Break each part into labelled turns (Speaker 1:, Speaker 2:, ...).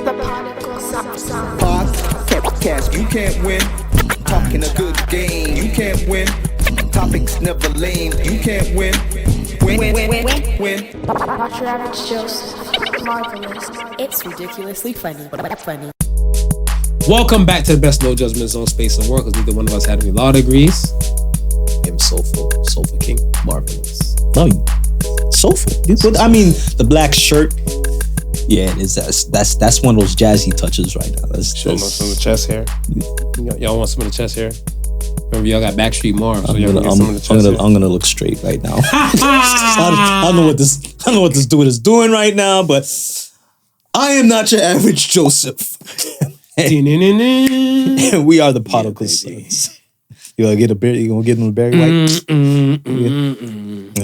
Speaker 1: The Podical sound.
Speaker 2: Podcast, you can't win. Talking a good game, you can't win. Topics never lame, you can't win. Win.
Speaker 1: Not your average Joseph. Marvelous.
Speaker 3: It's ridiculously funny, but funny.
Speaker 4: Welcome back to the best no judgment zone space and work, because neither one of us had any law degrees. I'm soulful king, marvelous.
Speaker 5: Oh, soulful. I mean, the black shirt. Yeah, that's one of those jazzy touches right now.
Speaker 4: Show them some of the chest hair. Y'all want some of the chest hair? Remember, y'all got Backstreet Marv, so y'all get some of the chest hair.
Speaker 5: I'm gonna look straight right now. I don't know what this dude is doing right now, but I am not your average Joseph. And we are the Podical sons. You gonna get a beer? You gonna get him a Barry White? Gonna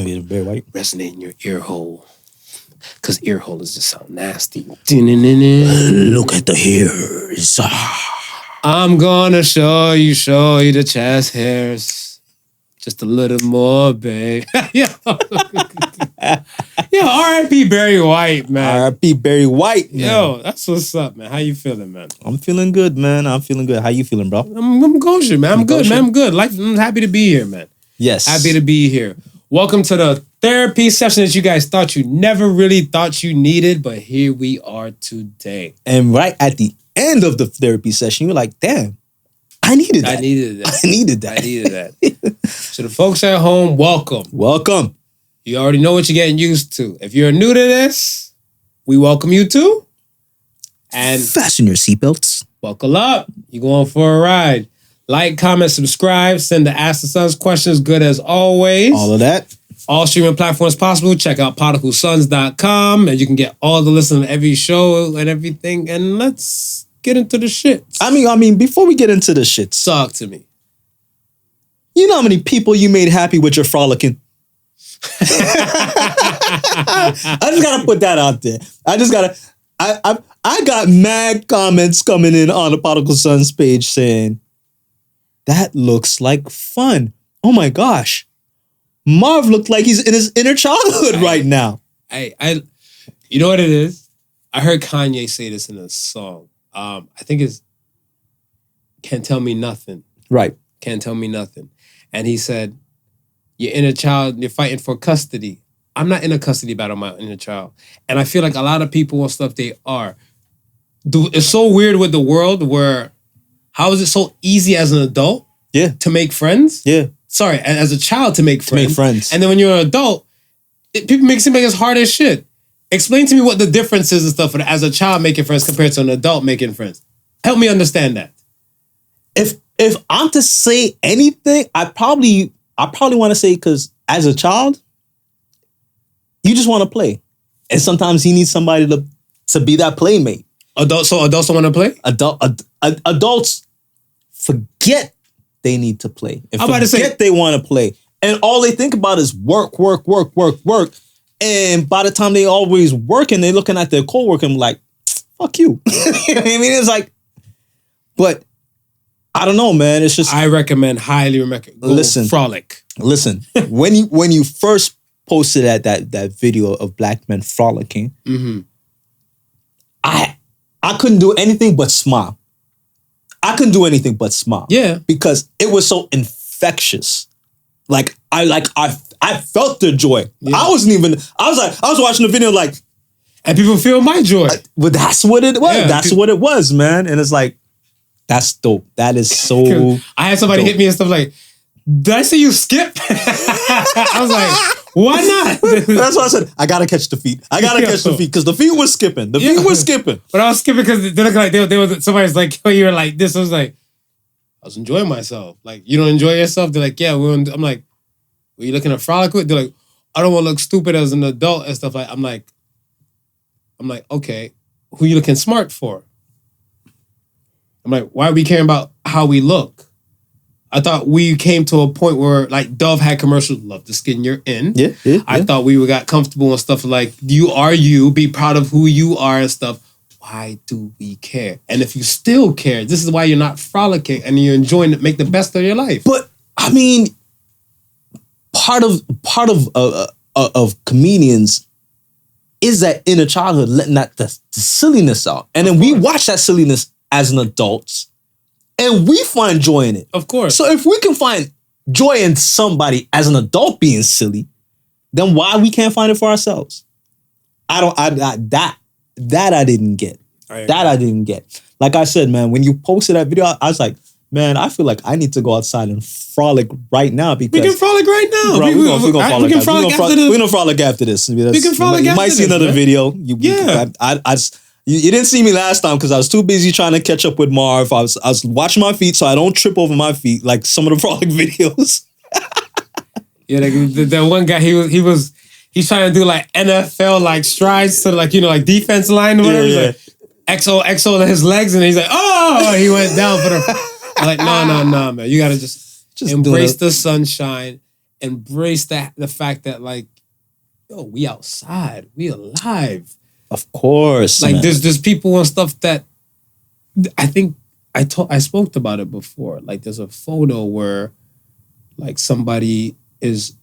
Speaker 5: get a Barry White?
Speaker 4: Resonate in your ear hole. Because ear holes just sound nasty.
Speaker 5: Look at the hairs.
Speaker 4: I'm gonna show you the chest hairs. Just a little more, babe. Yo, R.I.P. Barry White, man.
Speaker 5: R.I.P. Barry White, man.
Speaker 4: Yo, that's what's up, man. How you feeling, man?
Speaker 5: I'm feeling good, man. How you feeling, bro?
Speaker 4: I'm kosher, man. I'm good, man. I'm good. I'm happy to be here, man.
Speaker 5: Yes.
Speaker 4: Happy to be here. Welcome to the therapy session that you guys thought you never really thought you needed, but here we are today.
Speaker 5: And right at the end of the therapy session, you're like, damn, I needed that.
Speaker 4: I needed that. So the folks at home, welcome.
Speaker 5: Welcome.
Speaker 4: You already know what you're getting used to. If you're new to this, we welcome you too. And
Speaker 5: fasten your seatbelts.
Speaker 4: Buckle up. You're going for a ride. Like, comment, subscribe. Send the Ask the Sons questions. Good as always.
Speaker 5: All of that.
Speaker 4: All streaming platforms possible. Check out podicalsons.com and you can get all the listen to every show and everything. And let's get into the shit.
Speaker 5: I mean, before we get into the shit,
Speaker 4: talk to me.
Speaker 5: You know how many people you made happy with your frolicking? I just gotta put that out there. I got mad comments coming in on the Podical Sons page saying, that looks like fun. Oh my gosh. Marv looked like he's in his inner childhood right now.
Speaker 4: You know what it is? I heard Kanye say this in a song. I think it's Can't Tell Me Nothing.
Speaker 5: Right.
Speaker 4: Can't Tell Me Nothing. And he said, your inner child, you're fighting for custody. I'm not in a custody battle, my inner child. And I feel like a lot of people and stuff, they are. It's so weird with the world where, how is it so easy as an adult to make friends?
Speaker 5: Yeah.
Speaker 4: Sorry, as a child to make friends. And then when you're an adult, people make it seem like it's hard as shit. Explain to me what the difference is and stuff as a child making friends compared to an adult making friends. Help me understand that.
Speaker 5: If I'm to say anything, I probably want to say, because as a child, you just want to play. And sometimes you need somebody to be that playmate.
Speaker 4: Adults don't want to play?
Speaker 5: Adults forget they need to play. And
Speaker 4: I'm about to say,
Speaker 5: they want to play. And all they think about is work. And by the time they always working, they're looking at their coworker and like, fuck you. You know what I mean? It's like, but I don't know, man. It's just,
Speaker 4: I highly recommend. Frolic.
Speaker 5: Listen, when you first posted that video of black men frolicking, I couldn't do anything but smile. Yeah. Because it was so infectious. Like I felt the joy. Yeah. I was watching the video like,
Speaker 4: and people feel my joy.
Speaker 5: But that's what it was. Yeah, what it was, man. And it's like, that's dope. That is so
Speaker 4: I had somebody hit me and stuff like, did I say you skip? I was like, why not?
Speaker 5: That's why I said, I gotta catch the feet. Because the feet was skipping. But
Speaker 4: I was skipping because they look like they were somebody's like, oh, you were like this. I was like, I was enjoying myself. Like, you don't enjoy yourself? They're like, yeah. I'm like, were you looking at frolic with? They're like, I don't want to look stupid as an adult and stuff like. I'm like, okay, who you looking smart for? I'm like, why are we caring about how we look? I thought we came to a point where, like, Dove had commercials, love the skin you're in.
Speaker 5: Yeah.
Speaker 4: I thought we got comfortable and stuff like, you are you, be proud of who you are and stuff. Why do we care? And if you still care, this is why you're not frolicking and you're enjoying it, make the best of your life.
Speaker 5: But, I mean, part of comedians is that inner childhood letting the silliness out. And then we watch that silliness as an adult and we find joy in it.
Speaker 4: Of course.
Speaker 5: So if we can find joy in somebody as an adult being silly, then why we can't find it for ourselves? That I didn't get. That I didn't get. Like I said, man, when you posted that video, I was like, man, I feel like I need to go outside and frolic right now because
Speaker 4: we can frolic right now.
Speaker 5: Bro, we're gonna frolic after this. We're gonna frolic after this.
Speaker 4: We can frolic after this.
Speaker 5: You might see another video. You didn't see me last time because I was too busy trying to catch up with Marv. I was watching my feet so I don't trip over my feet like some of the frolic videos.
Speaker 4: Yeah, like the one guy he's trying to do like NFL like strides to like like defense line or whatever.
Speaker 5: Yeah.
Speaker 4: He's like XO on his legs and he's like, oh, he went down for the. I'm like, no, man. You gotta just embrace the sunshine, embrace the fact that like, yo, we outside, we alive.
Speaker 5: Of course.
Speaker 4: Like
Speaker 5: man.
Speaker 4: there's people and stuff that I think I spoke about it before. Like there's a photo where like somebody is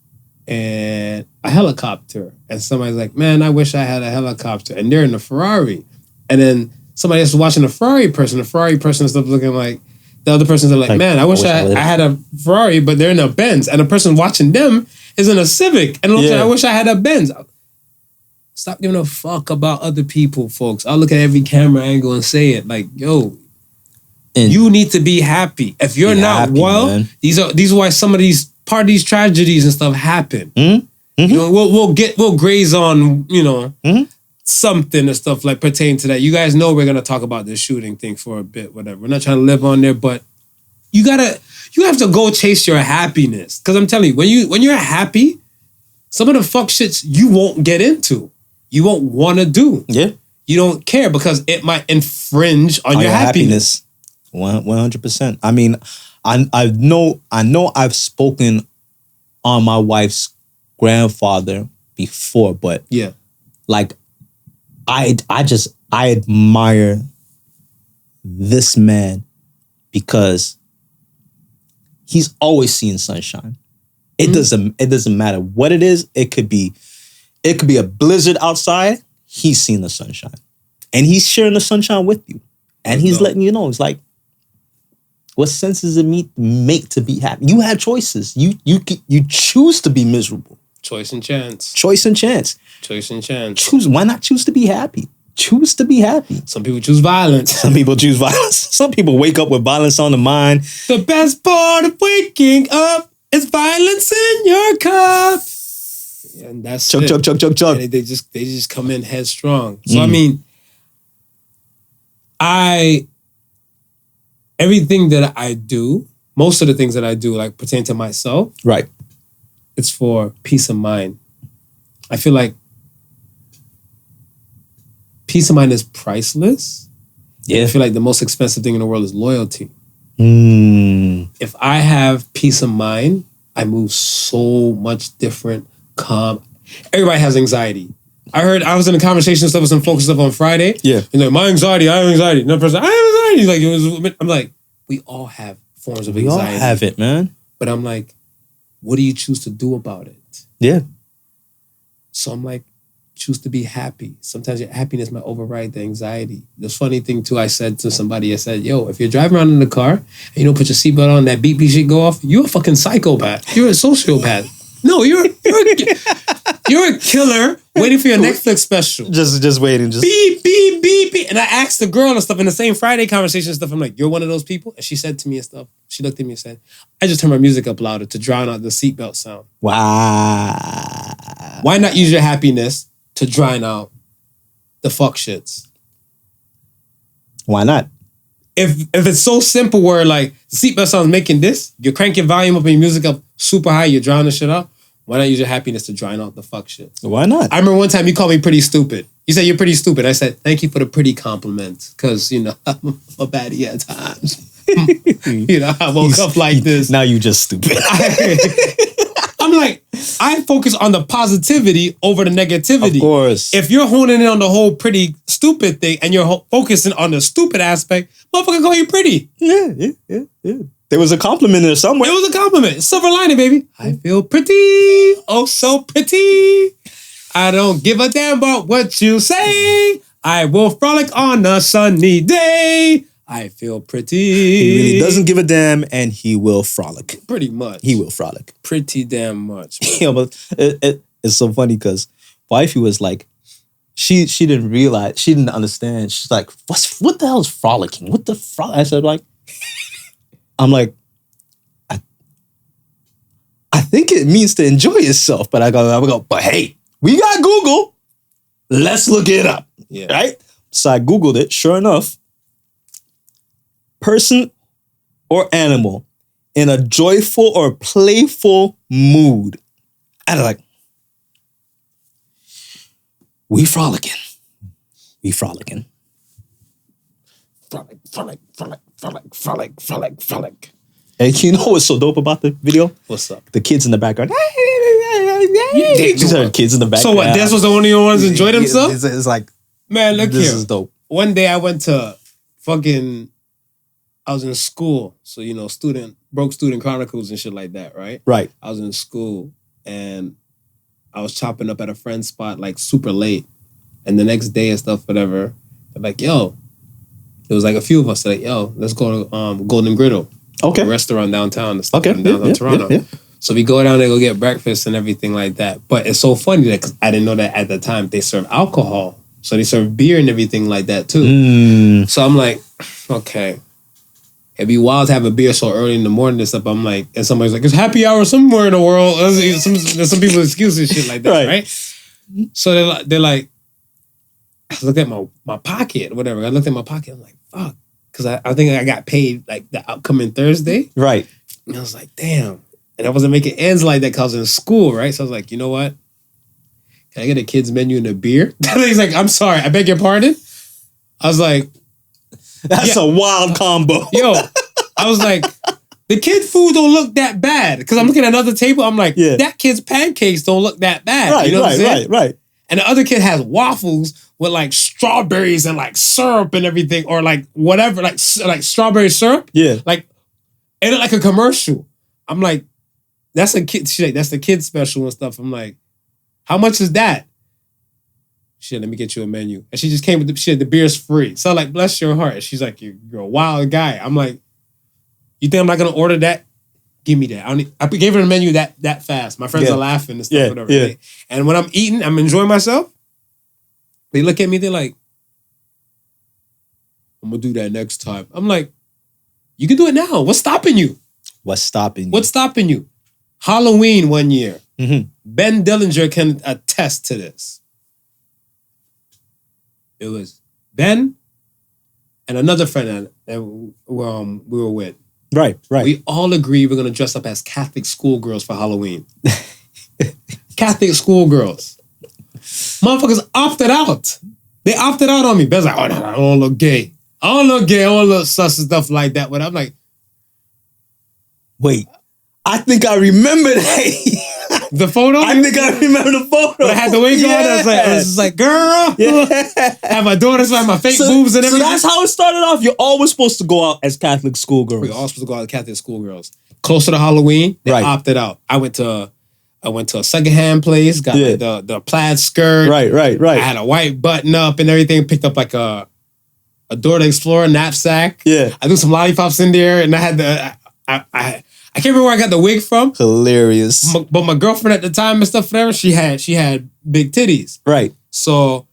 Speaker 4: in a helicopter and somebody's like, man, I wish I had a helicopter. And they're in a Ferrari. And then somebody else is watching the Ferrari person is stuff looking like the other person's like, man, I wish I had a Ferrari, but they're in a Benz. And the person watching them is in a Civic. And I wish I had a Benz. Stop giving a fuck about other people, folks. I'll look at every camera angle and say it. Like, yo, you need to be happy. If you're not happy, well, man. These are why some of these part of these tragedies and stuff happen. Mm-hmm. You know, we'll graze on, something and stuff like pertaining to that. You guys know we're gonna talk about this shooting thing for a bit, whatever. We're not trying to live on there, but you have to go chase your happiness. Cause I'm telling you, when you're happy, some of the fuck shits you won't get into. You won't want to do. Yeah. You don't care because it might infringe on your happiness.
Speaker 5: 100%. I mean, I know I've spoken on my wife's grandfather before, but yeah, like I admire this man because he's always seeing sunshine. It doesn't matter what it is. It could be a blizzard outside. He's seeing the sunshine, and he's sharing the sunshine with you, and he's letting you know. It's like, what sense does it make to be happy? You have choices. You choose to be miserable.
Speaker 4: Choice and chance.
Speaker 5: Choice and chance.
Speaker 4: Choice and chance.
Speaker 5: Choose. Why not choose to be happy? Choose to be happy.
Speaker 4: Some people choose violence.
Speaker 5: Some people choose violence. Some people wake up with violence on the mind.
Speaker 4: The best part of waking up is violence in your cup. And that's
Speaker 5: chug.
Speaker 4: And they just come in headstrong. So I mean, everything that I do, most of the things that I do, like pertain to myself,
Speaker 5: right?
Speaker 4: It's for peace of mind. I feel like peace of mind is priceless. Yeah. I feel like the most expensive thing in the world is loyalty. If I have peace of mind, I move so much different, calm. Everybody has anxiety. I was in a conversation stuff with some focus stuff on Friday. Yeah. And like, I have anxiety. Another person, I have anxiety. Like, I'm like, we all have forms of anxiety.
Speaker 5: We all have it, man.
Speaker 4: But I'm like, what do you choose to do about it?
Speaker 5: Yeah.
Speaker 4: So I'm like, choose to be happy. Sometimes your happiness might override the anxiety. The funny thing too, I said to somebody, I said, yo, if you're driving around in the car and you don't put your seatbelt on, that beep shit go off, you're a fucking psychopath. You're a sociopath. No, you're a killer waiting for your Netflix special.
Speaker 5: Just waiting. Just
Speaker 4: beep. And I asked the girl and stuff in the same Friday conversation and stuff. I'm like, you're one of those people? And she said to me and stuff, she looked at me and said, I just turned my music up louder to drown out the seatbelt sound.
Speaker 5: Wow.
Speaker 4: Why not use your happiness to drown out the fuck shits?
Speaker 5: Why not?
Speaker 4: If it's so simple where like the seatbelt sound's making this, you crank your volume up and your music up super high, you're drowning shit out. Why not use your happiness to drown out the fuck shit?
Speaker 5: Why not?
Speaker 4: I remember one time you called me pretty stupid. You said you're pretty stupid. I said, thank you for the pretty compliment. Because, I'm a baddie at times. I woke up like this.
Speaker 5: Now you just stupid.
Speaker 4: I'm like, I focus on the positivity over the negativity.
Speaker 5: Of course.
Speaker 4: If you're honing in on the whole pretty stupid thing and you're focusing on the stupid aspect, motherfucker call you pretty.
Speaker 5: Yeah. There was a compliment there somewhere.
Speaker 4: It was a compliment. Silver lining, baby. I feel pretty. Oh, so pretty. I don't give a damn about what you say. I will frolic on a sunny day. I feel pretty.
Speaker 5: He really doesn't give a damn, and he will frolic.
Speaker 4: Pretty much.
Speaker 5: He will frolic.
Speaker 4: Pretty damn much.
Speaker 5: Yeah, but it's so funny because wifey was like, she didn't realize, she didn't understand. She's like, what the hell is frolicking? What the frolic? I said, like, I'm like, I think it means to enjoy yourself, but I go, but hey, we got Google. Let's look it up.
Speaker 4: Yeah.
Speaker 5: Right? So I Googled it. Sure enough, person or animal in a joyful or playful mood. And I'm like, we frolicking. We frolicking.
Speaker 4: Frolic, frolic, frolic, frolic, frolic, frolic, frolic.
Speaker 5: And you know what's so dope about the video?
Speaker 4: What's up?
Speaker 5: The kids in the background. These are kids in the background.
Speaker 4: So what? This was the only ones enjoy themselves?
Speaker 5: It's like,
Speaker 4: man, look
Speaker 5: this
Speaker 4: here.
Speaker 5: is dope.
Speaker 4: One day I went to I was in school. So, broke student chronicles and shit like that, right?
Speaker 5: Right.
Speaker 4: I was in school and I was chopping up at a friend's spot like super late. And the next day and stuff, whatever, they're like, yo, it was like a few of us. They're like, yo, let's go to Golden Griddle.
Speaker 5: Okay.
Speaker 4: A restaurant downtown and stuff
Speaker 5: Okay.
Speaker 4: in downtown Toronto.
Speaker 5: Yeah.
Speaker 4: So we go down there, go get breakfast and everything like that. But it's so funny that because I didn't know that at the time they serve alcohol. So they serve beer and everything like that too. So I'm like, okay. It'd be wild to have a beer so early in the morning and stuff. I'm like, and somebody's like, it's happy hour somewhere in the world. There's some people's excuses and shit like that, right? So they're like, I looked at my pocket, whatever. I looked at my pocket. I'm like, fuck. Because I think I got paid like the upcoming Thursday.
Speaker 5: Right.
Speaker 4: And I was like, damn. And I wasn't making ends like that because I was in school, right? So I was like, you know what? Can I get a kid's menu and a beer? He's like, I'm sorry. I beg your pardon? I was like,
Speaker 5: that's a wild combo.
Speaker 4: Yo, I was like, the kid food don't look that bad. Because I'm looking at another table. I'm like, that kid's pancakes don't look that bad.
Speaker 5: Right,
Speaker 4: you know what I'm saying?
Speaker 5: Right. And
Speaker 4: the other kid has waffles with like strawberries and like syrup and everything, or like whatever, like strawberry syrup.
Speaker 5: Yeah.
Speaker 4: Like, it looked like a commercial. I'm like, that's a kid. She's like, that's the kid special and stuff. I'm like, how much is that? Shit, let me get you a menu. And she just came with the beer's free. So I'm like, bless your heart. And she's like, you're a wild guy. I'm like, you think I'm not gonna order that? Give me that. I gave her the menu that fast. My friends are laughing and stuff, whatever.
Speaker 5: Yeah.
Speaker 4: And when I'm eating, I'm enjoying myself. They look at me, they're like, I'm gonna do that next time. I'm like, you can do it now. What's stopping you?
Speaker 5: What's stopping you?
Speaker 4: Halloween one year.
Speaker 5: Mm-hmm.
Speaker 4: Ben Dillinger can attest to this. It was Ben and another friend that we were with.
Speaker 5: Right.
Speaker 4: We all agree we're going to dress up as Catholic schoolgirls for Halloween. Catholic schoolgirls. Motherfuckers opted out. They opted out on me. Ben's like, oh, no, I don't look gay. I don't look sus and stuff like that. But I'm like,
Speaker 5: wait, I think I remember that.
Speaker 4: The photo?
Speaker 5: I think I remember the photo.
Speaker 4: But I had the wig on. I was just like, girl. Yeah. Have my daughters have my fake boobs and everything.
Speaker 5: So that's how it started off. You're always supposed to go out as Catholic schoolgirls.
Speaker 4: We're all supposed to go out as Catholic schoolgirls. Closer to Halloween, they opted out. I went to a secondhand place, got the plaid skirt. Right. I had a white button up and everything. Picked up like a Dora the Explorer knapsack. Yeah. I threw some lollipops in there, and I had I can't remember where I got the wig from.
Speaker 5: Hilarious.
Speaker 4: But my girlfriend at the time and stuff, whatever, she had big titties. Right. So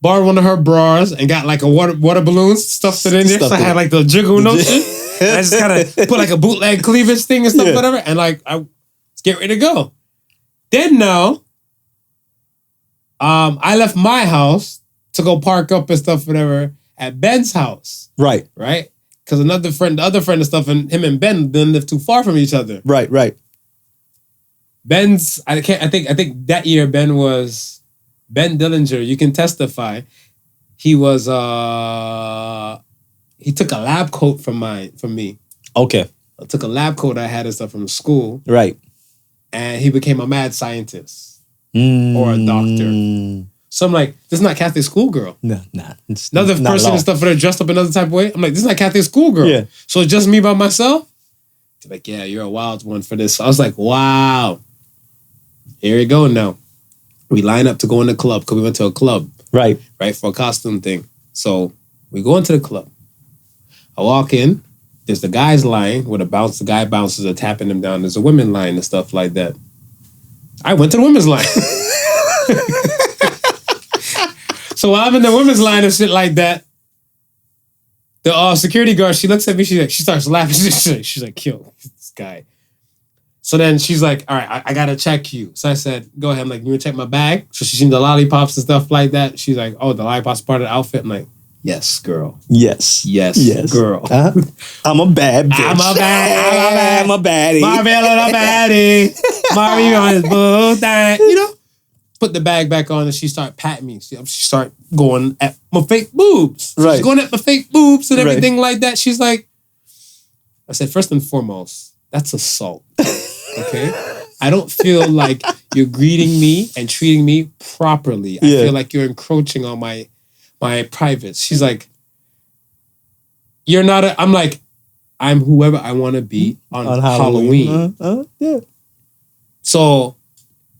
Speaker 4: borrowed one of her bras and got like a water balloon, stuffed it in there. So I had like the jiggle note shit. I just kind of put like a bootleg cleavage thing and stuff, whatever. And like, I was getting ready to go. Then now, I left my house to go park up and stuff, whatever, at Ben's house. Right. Because the other friend and stuff, and him and Ben didn't live too far from each other. Right. Ben's, I think that year Ben Dillinger, you can testify. He was he took a lab coat from me. Okay. I took a lab coat I had and stuff from school. Right. And he became a mad scientist. Or a doctor. So I'm like, this is not Catholic schoolgirl. Nah. Another person and stuff that are dressed up another type of way. I'm like, this is not Catholic schoolgirl. Yeah. So it's just me by myself? They're like, yeah, you're a wild one for this. So I was like, wow. Here we go now. We line up to go in the club because we went to a club,
Speaker 5: Right.
Speaker 4: right, for a costume thing. So we go into the club. I walk in. There's the guys lying where the guy bouncers are tapping them down. There's a women line and stuff like that. I went to the women's line. So while I'm in the women's line and shit like that, the security guard, she looks at me, she starts laughing. She's like, yo, this guy. So then she's like, all right, I gotta check you. So I said, go ahead. I'm like, you wanna check my bag? So she's seen the lollipops and stuff like that. She's like, oh, the lollipops part of the outfit? I'm like, yes, girl.
Speaker 5: Yes.
Speaker 4: Yes, girl.
Speaker 5: I'm a bad bitch.
Speaker 4: I'm a baddie.
Speaker 5: Marvin a baddie.
Speaker 4: Marvin on his bull thing. You know? Put the bag back on and she started patting me. She started going at my fake boobs.
Speaker 5: Right.
Speaker 4: She's going at my fake boobs and everything like that. She's like, I said, first and foremost, that's assault. Okay? I don't feel like you're greeting me and treating me properly. I feel like you're encroaching on my privates. She's like, you're not I'm like, I'm whoever I want to be on Halloween.
Speaker 5: Yeah.
Speaker 4: So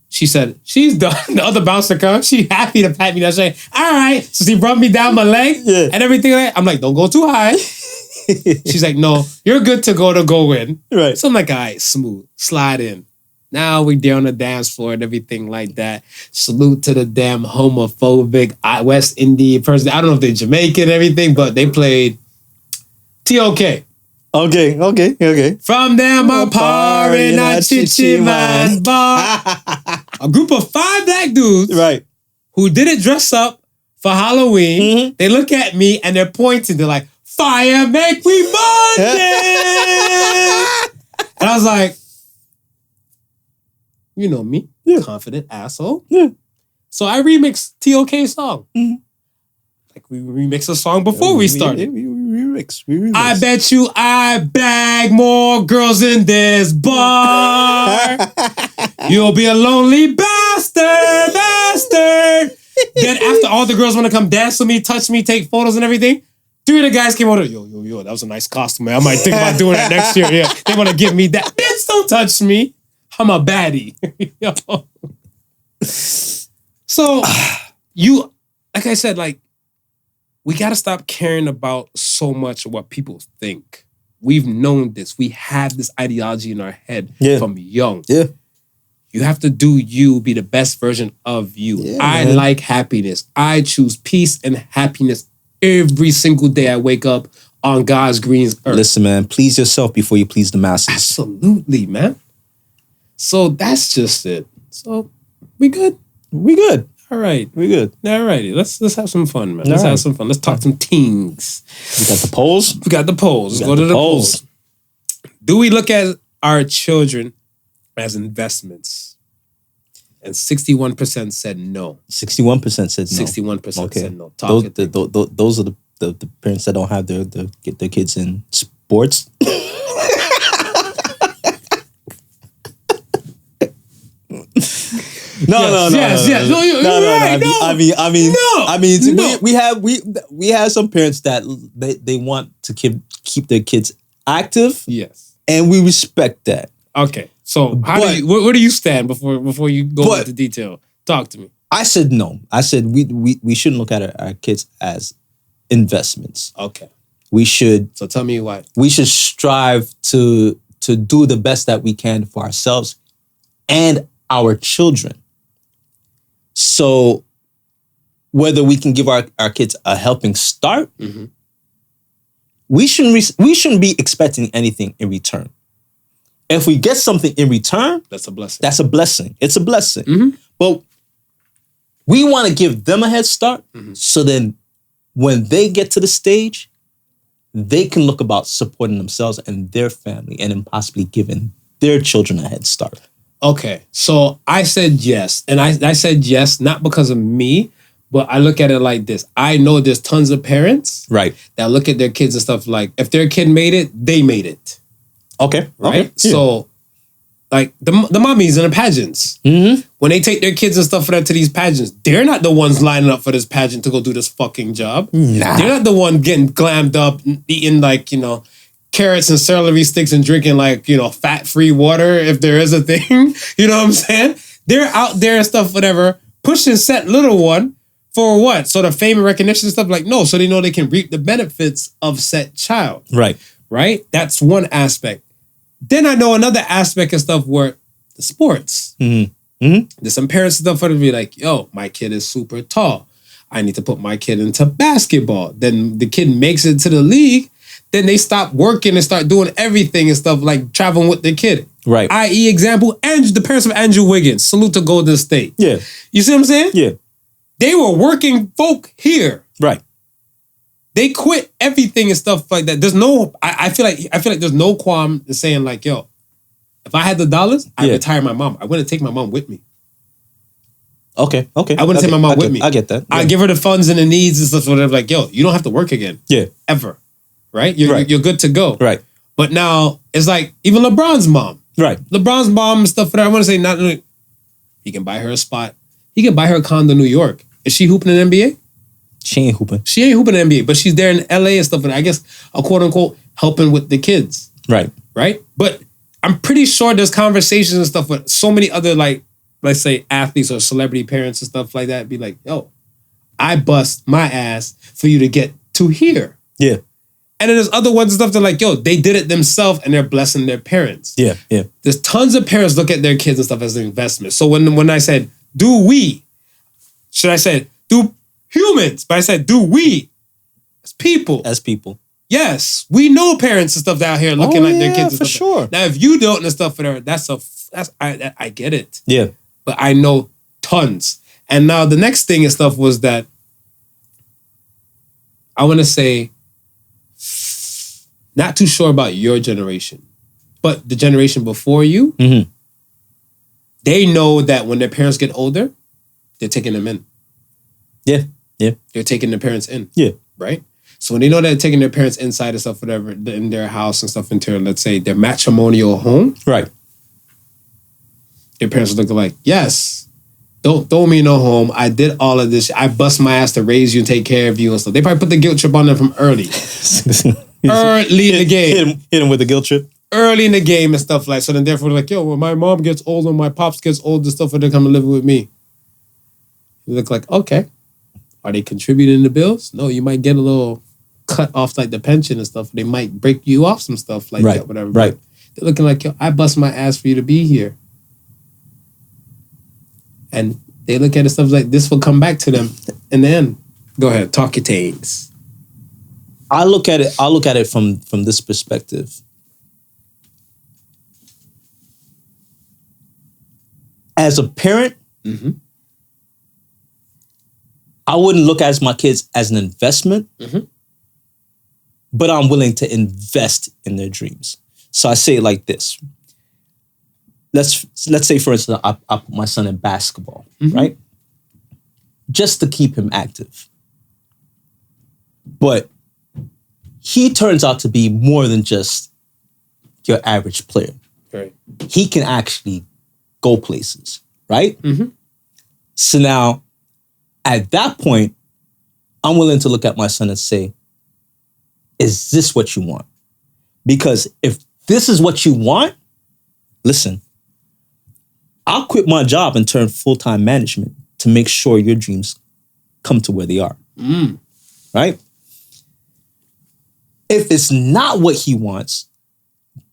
Speaker 4: she said, she's done. The other bouncer comes. She happy to pat me down. She's like, all right. So she rubbed me down my leg and everything like that. I'm like, don't go too high. She's like, no, you're good to go in.
Speaker 5: Right.
Speaker 4: So I'm like, all right, smooth. Slide in. Now we there on the dance floor and everything like that. Salute to the damn homophobic West Indian person. I don't know if they're Jamaican and everything, but they played TOK.
Speaker 5: Okay.
Speaker 4: From them a par in a chichi man's bar. A group of 5 black dudes
Speaker 5: Right.
Speaker 4: who didn't dress up for Halloween.
Speaker 5: Mm-hmm.
Speaker 4: They look at me and they're pointing. They're like, fire make we burn it. And I was like, you know me, confident asshole.
Speaker 5: Yeah.
Speaker 4: So I remixed TOK's song.
Speaker 5: Mm-hmm.
Speaker 4: Like we remixed a song before we started.
Speaker 5: We remix.
Speaker 4: I bet you I bag more girls in this bar. You'll be a lonely bastard. Then after all the girls want to come dance with me, touch me, take photos and everything, 3 of the guys came over. Yo, that was a nice costume, man. I might think about doing that next year. Yeah, they want to give me that. Bitch, don't touch me. I'm a baddie. So you, like I said, like, we got to stop caring about so much of what people think. We've known this. We have this ideology in our head from young.
Speaker 5: Yeah.
Speaker 4: You have to do you, be the best version of you.
Speaker 5: Yeah,
Speaker 4: I
Speaker 5: man.
Speaker 4: like happiness. I choose peace and happiness every single day I wake up on God's green earth.
Speaker 5: Listen, man, please yourself before you please the masses.
Speaker 4: Absolutely, man. So that's just it. So we good?
Speaker 5: We good.
Speaker 4: All right.
Speaker 5: We good.
Speaker 4: All righty. Let's have some fun, man. Let's have some fun. Let's talk some things.
Speaker 5: We got the polls.
Speaker 4: We got the polls. Let's go to the polls. Do we look at our children as investments? And 61% said no.
Speaker 5: 61% said no.
Speaker 4: 61% said no.
Speaker 5: Those are the parents that don't have get their kids in sports. No. We have some parents that they want to keep their kids active.
Speaker 4: Yes.
Speaker 5: And we respect that.
Speaker 4: Okay. So where do you stand before you go into detail? Talk to me.
Speaker 5: I said no. I said we shouldn't look at our kids as investments.
Speaker 4: Okay.
Speaker 5: We should.
Speaker 4: So tell me why.
Speaker 5: We should strive to do the best that we can for ourselves and our children. So whether we can give our kids a helping start, we shouldn't be expecting anything in return. If we get something in return,
Speaker 4: that's a blessing.
Speaker 5: That's a blessing. It's a blessing. But we want to give them a head start so then when they get to the stage, they can look about supporting themselves and their family and then possibly giving their children a head start.
Speaker 4: Okay, so I said yes. And I said yes, not because of me, but I look at it like this. I know there's tons of parents that look at their kids and stuff like, if their kid made it, they made it.
Speaker 5: Okay.
Speaker 4: Right?
Speaker 5: Okay.
Speaker 4: So, like, the mommies in the pageants, when they take their kids and stuff for that to these pageants, they're not the ones lining up for this pageant to go do this fucking job.
Speaker 5: Nah.
Speaker 4: They're not the one getting glammed up, eating, like, carrots and celery sticks and drinking, like, fat-free water, if there is a thing. You know what I'm saying? They're out there and stuff, whatever, push and set little one for what? So the fame and recognition and stuff? Like, no, so they know they can reap the benefits of said child.
Speaker 5: Right.
Speaker 4: Right? That's one aspect. Then I know another aspect of stuff where the sports. There's some parents and stuff that be like, yo, my kid is super tall. I need to put my kid into basketball. Then the kid makes it to the league. Then they stop working and start doing everything and stuff like traveling with the kid.
Speaker 5: Right.
Speaker 4: I.e. example, the parents of Andrew Wiggins. Salute to Golden State.
Speaker 5: Yeah.
Speaker 4: You see what I'm saying?
Speaker 5: Yeah.
Speaker 4: They were working folk here.
Speaker 5: Right.
Speaker 4: They quit everything and stuff like that. There's no, I feel like there's no qualm in saying like, yo, if I had the dollars, I'd retire my mom. I wouldn't take my mom with me.
Speaker 5: Okay.
Speaker 4: I wouldn't take my mom with me.
Speaker 5: I get that. Yeah.
Speaker 4: I'd give her the funds and the needs and stuff, whatever. Like, yo, you don't have to work again. Yeah. Ever. Right? You're good to go.
Speaker 5: Right.
Speaker 4: But now, it's like, even LeBron's mom.
Speaker 5: Right.
Speaker 4: LeBron's mom and stuff, I want to say, not he can buy her a spot. He can buy her a condo in New York. Is she hooping in the NBA?
Speaker 5: She ain't hooping.
Speaker 4: She ain't hooping in the NBA, but she's there in LA and stuff, and I guess, a quote unquote, helping with the kids.
Speaker 5: Right.
Speaker 4: Right? But I'm pretty sure there's conversations and stuff with so many other, like, let's say athletes or celebrity parents and stuff like that. Be like, yo, I bust my ass for you to get to here.
Speaker 5: Yeah.
Speaker 4: And then there's other ones and stuff that are like, yo, they did it themselves and they're blessing their parents.
Speaker 5: Yeah. Yeah.
Speaker 4: There's tons of parents look at their kids and stuff as an investment. So when I said, do humans, but I said, do we as people?
Speaker 5: As people.
Speaker 4: Yes. We know parents and stuff out here looking at their kids and
Speaker 5: for
Speaker 4: stuff.
Speaker 5: sure.
Speaker 4: Now, if you don't and stuff for them, I get it.
Speaker 5: Yeah.
Speaker 4: But I know tons. And now the next thing and stuff was that I want to say, not too sure about your generation, but the generation before you, they know that when their parents get older, they're taking them in.
Speaker 5: Yeah. Yeah.
Speaker 4: They're taking their parents in.
Speaker 5: Yeah.
Speaker 4: Right? So when they know that they're taking their parents inside and stuff, whatever, in their house and stuff, into, let's say, their matrimonial home.
Speaker 5: Right.
Speaker 4: Their parents look like, yes, don't throw me no home. I did all of this. I bust my ass to raise you and take care of you and stuff. They probably put the guilt trip on them from early. Early in the game.
Speaker 5: Hit him with the guilt trip.
Speaker 4: Early in the game and stuff like. So then therefore like, yo, when my mom gets older, my pops gets older and stuff, and they come and live with me. You look like, okay. Are they contributing the bills? No, you might get a little cut off like the pension and stuff. They might break you off some stuff like that, whatever.
Speaker 5: Right.
Speaker 4: But they're looking like, yo, I bust my ass for you to be here. And they look at it stuff like this will come back to them in the end. Go ahead, talk your things.
Speaker 5: I look at it from this perspective. As a parent, I wouldn't look at my kids as an investment, but I'm willing to invest in their dreams. So I say it like this. Let's say, for instance, I put my son in basketball, right? Just to keep him active. But he turns out to be more than just your average player.
Speaker 4: Right.
Speaker 5: He can actually go places, right? So now, at that point, I'm willing to look at my son and say, is this what you want? Because if this is what you want, listen, I'll quit my job and turn full-time management to make sure your dreams come to where they are. Right? If it's not what he wants,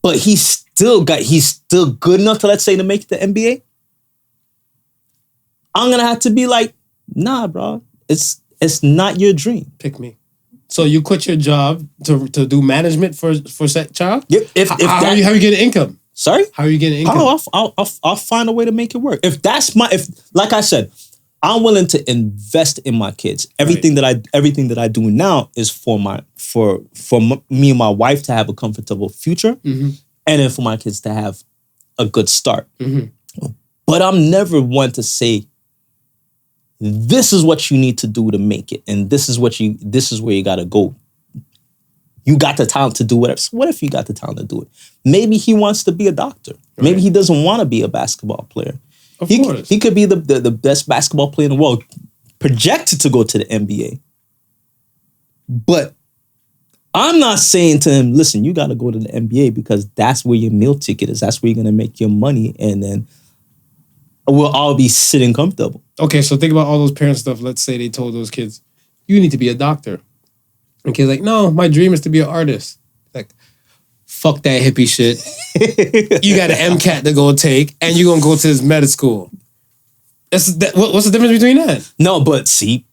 Speaker 5: but he's still good enough to, let's say, to make the NBA, I'm gonna have to be like, nah, bro, it's not your dream.
Speaker 4: Pick me. So you quit your job to do management for that child?
Speaker 5: Yep.
Speaker 4: How are you getting income?
Speaker 5: Sorry?
Speaker 4: How are you getting income?
Speaker 5: I'll find a way to make it work. If like I said, I'm willing to invest in my kids. Everything that I do now is for me and my wife to have a comfortable future, and then for my kids to have a good start. But I'm never one to say, this is what you need to do to make it, and this is where you gotta go. You got the talent to do whatever. So what if you got the talent to do it? Maybe he wants to be a doctor. Right. Maybe he doesn't want to be a basketball player.
Speaker 4: Of course.
Speaker 5: He could be the best basketball player in the world, projected to go to the NBA. But I'm not saying to him, listen, you got to go to the NBA because that's where your meal ticket is. That's where you're going to make your money. And then we'll all be sitting comfortable.
Speaker 4: Okay, so think about all those parent stuff. Let's say they told those kids, you need to be a doctor. And kids like, no, my dream is to be an artist. Like, fuck that hippie shit. You got an MCAT to go take, and you're going to go to this med school. What's the difference between that?
Speaker 5: No, but see,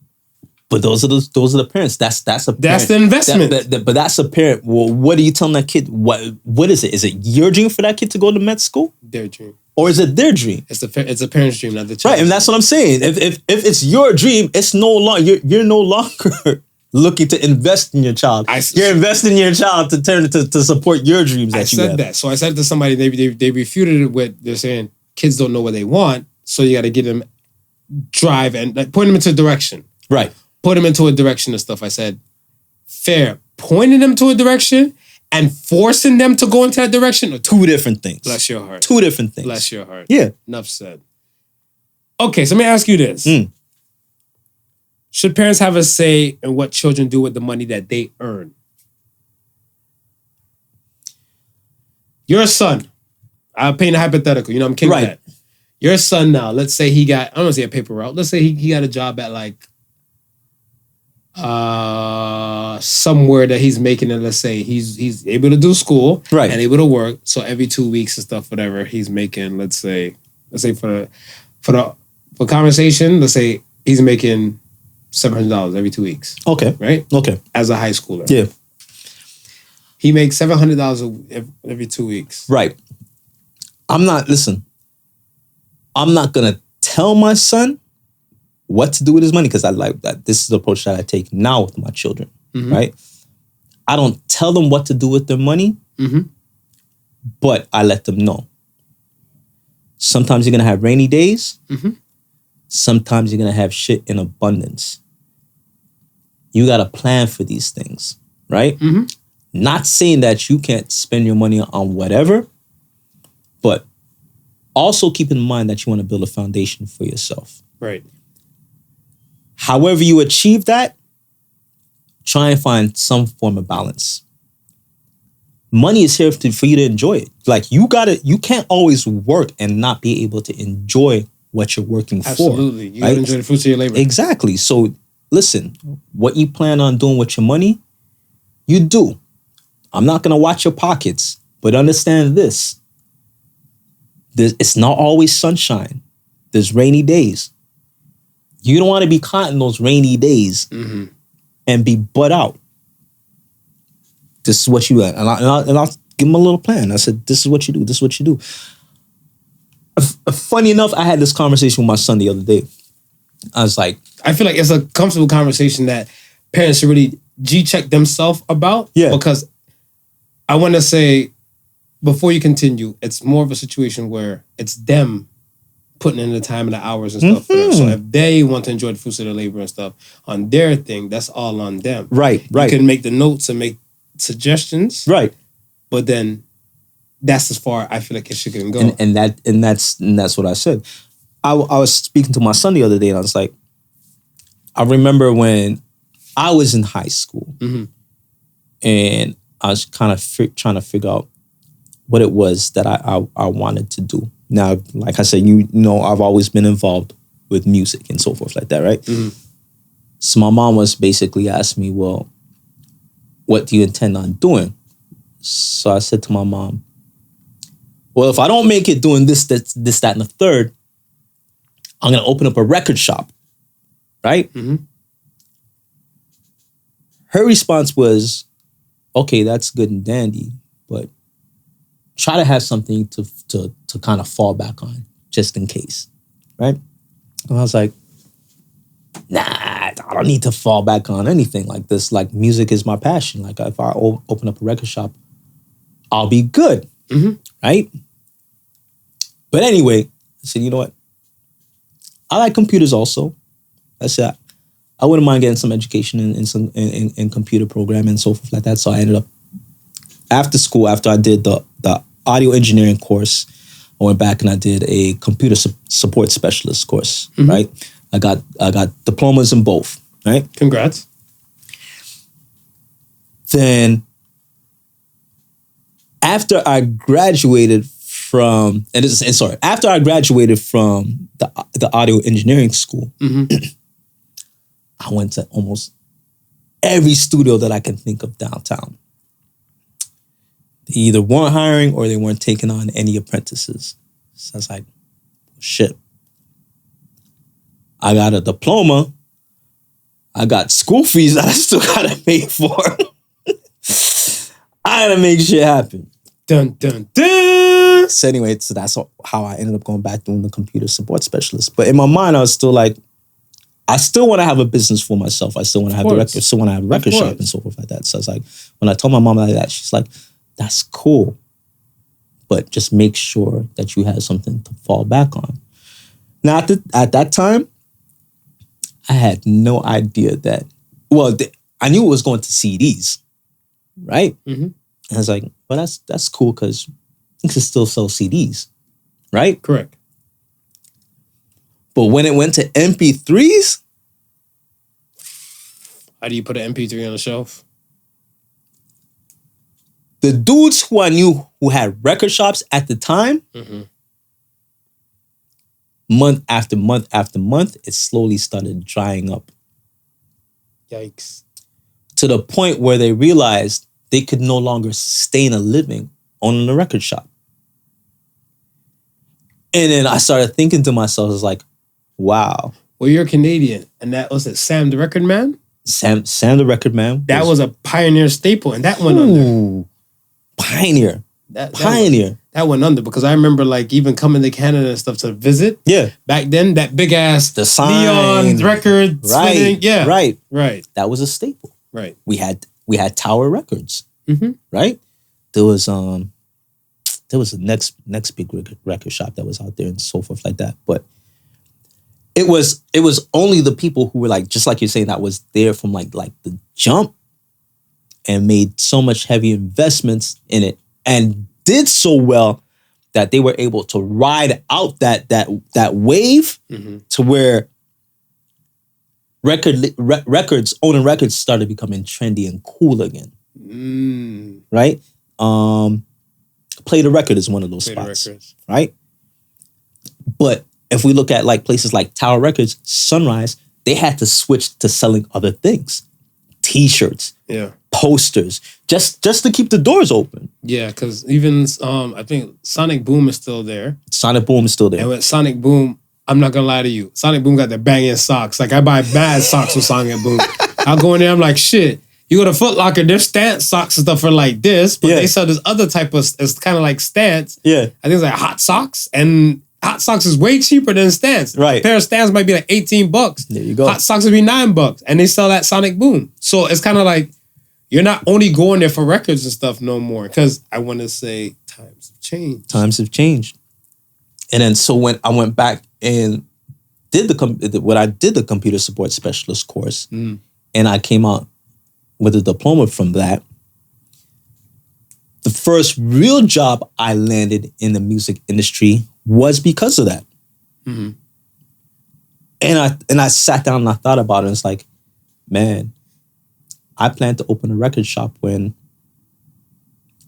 Speaker 5: but those are the parents. That's a parent.
Speaker 4: That's the investment.
Speaker 5: But that's a parent. Well, what are you telling that kid? What is it? Is it your dream for that kid to go to med school?
Speaker 4: Their dream.
Speaker 5: Or is it their dream?
Speaker 4: It's a parent's dream, not the child's.
Speaker 5: Right, and that's what I'm saying. If it's your dream, it's no longer you're no longer looking to invest in your child. You're investing in your child to support your dreams.
Speaker 4: I said that. So I said to somebody, they refuted it with, they're saying kids don't know what they want, so you got to give them drive and like, point them into a direction.
Speaker 5: Right.
Speaker 4: Put them into a direction and stuff. I said, fair. Pointing them to a direction and forcing them to go into that direction are
Speaker 5: two different things.
Speaker 4: Bless your heart.
Speaker 5: Two different things.
Speaker 4: Bless your heart.
Speaker 5: Yeah.
Speaker 4: Enough said. Okay, so let me ask you this. Should parents have a say in what children do with the money that they earn? Your son. I'm painting a hypothetical. You know, I'm kidding with that. Your son now, let's say he got, I don't want to say a paper route. Let's say he got a job at like somewhere that he's making it. Let's say he's able to do school and able to work. So every 2 weeks and stuff, whatever he's making, let's say for conversation, let's say he's making $700 every 2 weeks.
Speaker 5: Okay.
Speaker 4: Right?
Speaker 5: Okay.
Speaker 4: As a high schooler.
Speaker 5: Yeah.
Speaker 4: He makes $700 every 2 weeks.
Speaker 5: Right. I'm not going to tell my son what to do with his money because I like that. This is the approach that I take now with my children, right? I don't tell them what to do with their money, but I let them know. Sometimes you're going to have rainy days. Sometimes you're going to have shit in abundance. You got to plan for these things, right? Not saying that you can't spend your money on whatever, but also keep in mind that you want to build a foundation for yourself.
Speaker 4: Right.
Speaker 5: However you achieve that, try and find some form of balance. Money is here for you to enjoy it. Like you can't always work and not be able to enjoy what you're working for.
Speaker 4: Absolutely. You gotta enjoy the fruits of your labor.
Speaker 5: Exactly. So listen, what you plan on doing with your money, you do. I'm not going to watch your pockets, but understand this. It's not always sunshine. There's rainy days. You don't want to be caught in those rainy days and be butt out. This is what you do. And I'll give him a little plan. I said, this is what you do. This is what you do. Funny enough, I had this conversation with my son the other day. I was like...
Speaker 4: I feel like it's a comfortable conversation that parents should really G-check themselves about. Yeah. Because I want to say, before you continue, it's more of a situation where it's them putting in the time and the hours and stuff for them. So if they want to enjoy the fruits of their labor and stuff on their thing, that's all on them.
Speaker 5: Right.
Speaker 4: You can make the notes and make suggestions.
Speaker 5: Right.
Speaker 4: But then that's as far I feel like it should go.
Speaker 5: And that's what I said. I was speaking to my son the other day and I was like, I remember when I was in high school and I was kind of trying to figure out what it was that I wanted to do. Now, like I said, you know, I've always been involved with music and so forth like that, right? So my mom was basically asking me, well, what do you intend on doing? So I said to my mom, well, if I don't make it doing this, that, and the third, I'm going to open up a record shop, right? Her response was, okay, that's good and dandy, but try to have something to kind of fall back on, just in case, right? And I was like, nah, I don't need to fall back on anything like this. Like, music is my passion. Like, if I open up a record shop, I'll be good, right? But anyway, I said, you know what? I like computers also. I said, I wouldn't mind getting some education in computer programming and so forth like that. So I ended up, after school, after I did the audio engineering course, I went back and I did a computer support specialist course, right? I got diplomas in both, right?
Speaker 4: Congrats.
Speaker 5: Then after I graduated after I graduated from the audio engineering school, I went to almost every studio that I can think of downtown. They either weren't hiring or they weren't taking on any apprentices. So I was like, shit. I got a diploma. I got school fees that I still gotta pay for. I gotta make shit happen.
Speaker 4: Dun, dun, dun.
Speaker 5: So anyway, so that's how I ended up going back doing the computer support specialist. But in my mind, I was still like, I still want to have a business for myself. I still want to have a record shop and so forth like that. So I was like, when I told my mom like that, she's like, that's cool. But just make sure that you have something to fall back on. Now, at that time, I had no idea that, I knew it was going to CDs, right? And I was like, well, that's cool because you can still sell CDs, right?
Speaker 4: Correct.
Speaker 5: But when it went to MP3s,
Speaker 4: how do you put an MP3 on the shelf?
Speaker 5: The dudes who I knew who had record shops at the time, month after month after month, it slowly started drying up.
Speaker 4: Yikes.
Speaker 5: To the point where they realized they could no longer sustain a living owning a record shop. And then I started thinking to myself, I was like, wow.
Speaker 4: Well, you're Canadian, and that was it. Sam the Record Man?
Speaker 5: Sam the Record Man.
Speaker 4: That was a pioneer staple, and that went under.
Speaker 5: Pioneer. That
Speaker 4: went under because I remember like even coming to Canada and stuff to visit.
Speaker 5: Yeah.
Speaker 4: Back then, that big ass
Speaker 5: the sign,
Speaker 4: neon record spinning. Yeah.
Speaker 5: Right.
Speaker 4: That
Speaker 5: was a staple.
Speaker 4: Right.
Speaker 5: We had Tower Records. Right. There was a next big record shop that was out there and so forth like that. But it was only the people who were like, just like you're saying, that was there from like the jump and made so much heavy investments in it and did so well that they were able to ride out that wave to where owning records started becoming trendy and cool again. Right? Play the Record is one of those spots. Right? But if we look at like places like Tower Records, Sunrise, they had to switch to selling other things. T-shirts. Yeah. Posters. Just to keep the doors open.
Speaker 4: Yeah, because even I think Sonic Boom is still there.
Speaker 5: And
Speaker 4: with Sonic Boom, I'm not gonna lie to you. Sonic Boom got the banging socks. Like I buy bad socks with Sonic Boom. I'll go in there, I'm like, shit. You go to Foot Locker, their stance socks and stuff are like this, but they sell this other type of, it's kind of like stance. Yeah. I think it's like hot socks, and hot socks is way cheaper than stance. Right. A pair of stance might be like $18. There you go. Hot socks would be $9, and they sell that Sonic Boom. So it's kind of like, you're not only going there for records and stuff no more, because I want to say times have changed.
Speaker 5: Times have changed. And then so when I went back and did the computer support specialist course, and I came out with a diploma from that, the first real job I landed in the music industry was because of that. And I sat down and I thought about it, and it's like, man, I plan to open a record shop when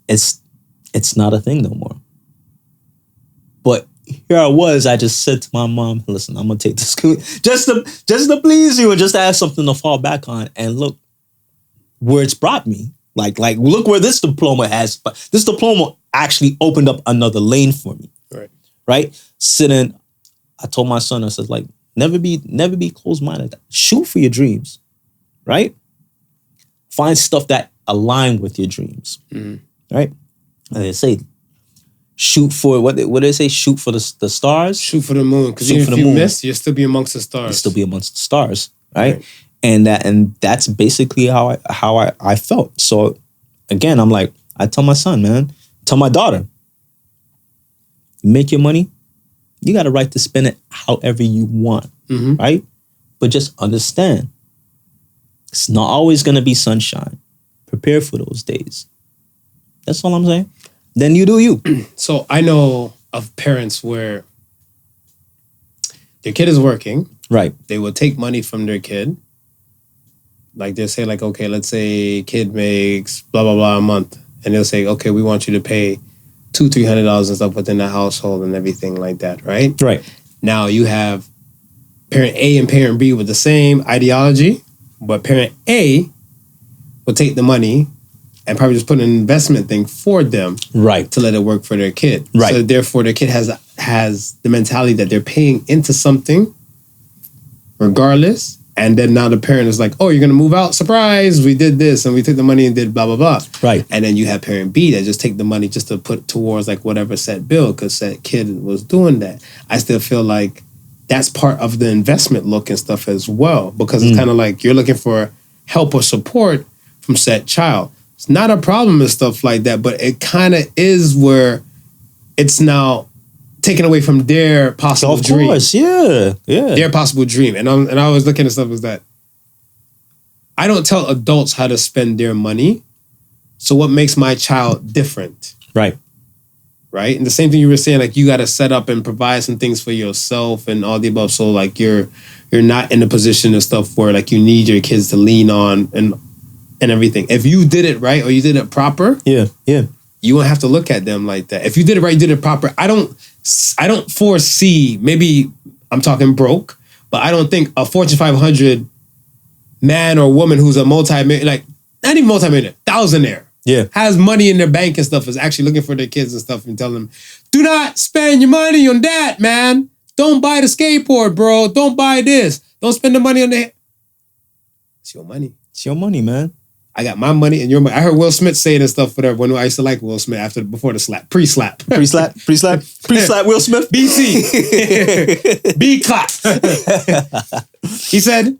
Speaker 5: it's not a thing no more. But here I was, I just said to my mom, listen, I'm gonna take this just to please you and just to have something to fall back on. And look where it's brought me. Like look where this diploma has, but this diploma actually opened up another lane for me. Right? Sitting, I told my son, I said, like, never be closed-minded. Shoot for your dreams. Right? Find stuff that align with your dreams. Right? And they say, shoot for, what do they say? Shoot for the stars?
Speaker 4: Shoot for the moon. Because if you miss, you'll still be amongst the stars.
Speaker 5: You'll still be amongst the stars. Right? And that's basically how I felt. So again, I'm like, I tell my son, man, tell my daughter, you make your money, you got a right to spend it however you want, right? But just understand, it's not always going to be sunshine. Prepare for those days. That's all I'm saying. Then you do you.
Speaker 4: So I know of parents where their kid is working.
Speaker 5: Right.
Speaker 4: They will take money from their kid. Like they'll say like, okay, let's say kid makes blah, blah, blah a month. And they'll say, okay, we want you to pay $200-$300 and stuff within the household and everything like that, right?
Speaker 5: Right.
Speaker 4: Now you have parent A and parent B with the same ideology, but parent A will take the money and probably just put an investment thing for them,
Speaker 5: Right.
Speaker 4: to let it work for their kid.
Speaker 5: Right.
Speaker 4: So therefore, their kid has the mentality that they're paying into something, regardless. And then now the parent is like, "Oh, you're gonna move out? Surprise! We did this and we took the money and did blah blah blah."
Speaker 5: Right.
Speaker 4: And then you have parent B that just take the money just to put towards like whatever set bill because that kid was doing that. I still feel like that's part of the investment look and stuff as well, because it's kind of like you're looking for help or support from said child. It's not a problem and stuff like that, but it kind of is where it's now taken away from their possible dream.
Speaker 5: Of course, yeah.
Speaker 4: Their possible dream. And I was looking at stuff as that I don't tell adults how to spend their money. So what makes my child different?
Speaker 5: Right.
Speaker 4: Right? And the same thing you were saying, like you got to set up and provide some things for yourself and all the above. So like you're not in a position of stuff where like you need your kids to lean on and everything. If you did it right or you did it proper,
Speaker 5: Yeah.
Speaker 4: you won't have to look at them like that. If you did it right, you did it proper. I don't foresee, maybe I'm talking broke, but I don't think a Fortune 500 man or woman who's a multi-millionaire, like not even multi-millionaire, thousandaire, has money in their bank and stuff, is actually looking for their kids and stuff and telling them, do not spend your money on that, man. Don't buy the skateboard, bro. Don't buy this. Don't spend the money on that. It's your money.
Speaker 5: It's your money, man.
Speaker 4: I got my money and your money. I heard Will Smith saying and stuff, whatever, when I used to like Will Smith before the slap. Pre-slap.
Speaker 5: Pre-slap Will Smith.
Speaker 4: BC. B-clap. He said,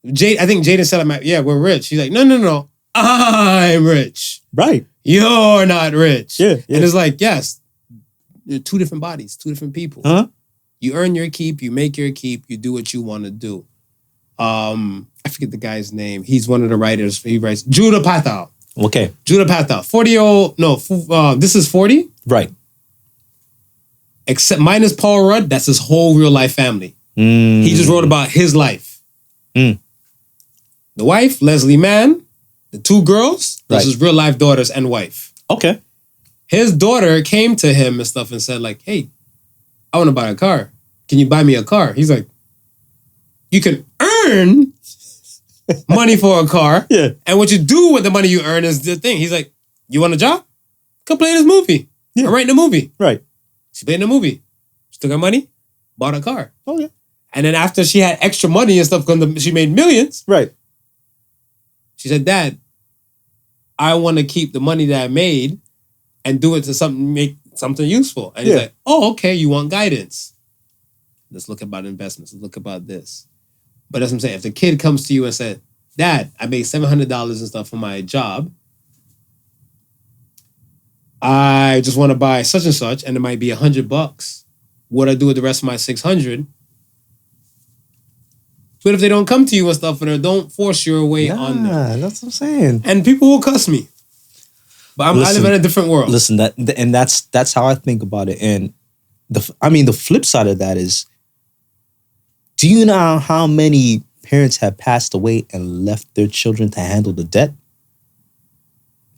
Speaker 4: I think Jaden said, yeah, we're rich. He's like, no. I'm rich.
Speaker 5: Right.
Speaker 4: You're not rich.
Speaker 5: Yeah.
Speaker 4: And it's like, yes, you're two different bodies, two different people.
Speaker 5: Huh?
Speaker 4: You earn your keep, you make your keep, you do what you want to do. I forget the guy's name. He's one of the writers. He writes Judah Patel.
Speaker 5: Okay.
Speaker 4: Judah Patel. 40-year-old, this is 40.
Speaker 5: Right.
Speaker 4: Except minus Paul Rudd, that's his whole real life family. He just wrote about his life. The wife, Leslie Mann, the two girls, that's his real life daughters and wife.
Speaker 5: Okay.
Speaker 4: His daughter came to him and stuff and said like, hey, I want to buy a car. Can you buy me a car? He's like, you can earn money for a car.
Speaker 5: Yeah.
Speaker 4: And what you do with the money you earn is the thing. He's like, you want a job? Come play in this movie.
Speaker 5: Yeah.
Speaker 4: I'm writing a movie.
Speaker 5: Right.
Speaker 4: She played in a movie. She took her money, bought a car.
Speaker 5: Oh, yeah.
Speaker 4: And then after she had extra money and stuff, because she made millions,
Speaker 5: Right.
Speaker 4: she said, Dad, I want to keep the money that I made and do it to make something useful. And he's like, oh, okay, you want guidance. Let's look about investments. Let's look about this. But that's what I'm saying. If the kid comes to you and said, Dad, I made $700 and stuff for my job. I just want to buy such and such, and it might be $100. What I do with the rest of my 600? But if they don't come to you and stuff, and don't force your way on them.
Speaker 5: That's what I'm saying.
Speaker 4: And people will cuss me. But I live in a different world.
Speaker 5: Listen, that's how I think about it. And the flip side of that is, do you know how many parents have passed away and left their children to handle the debt?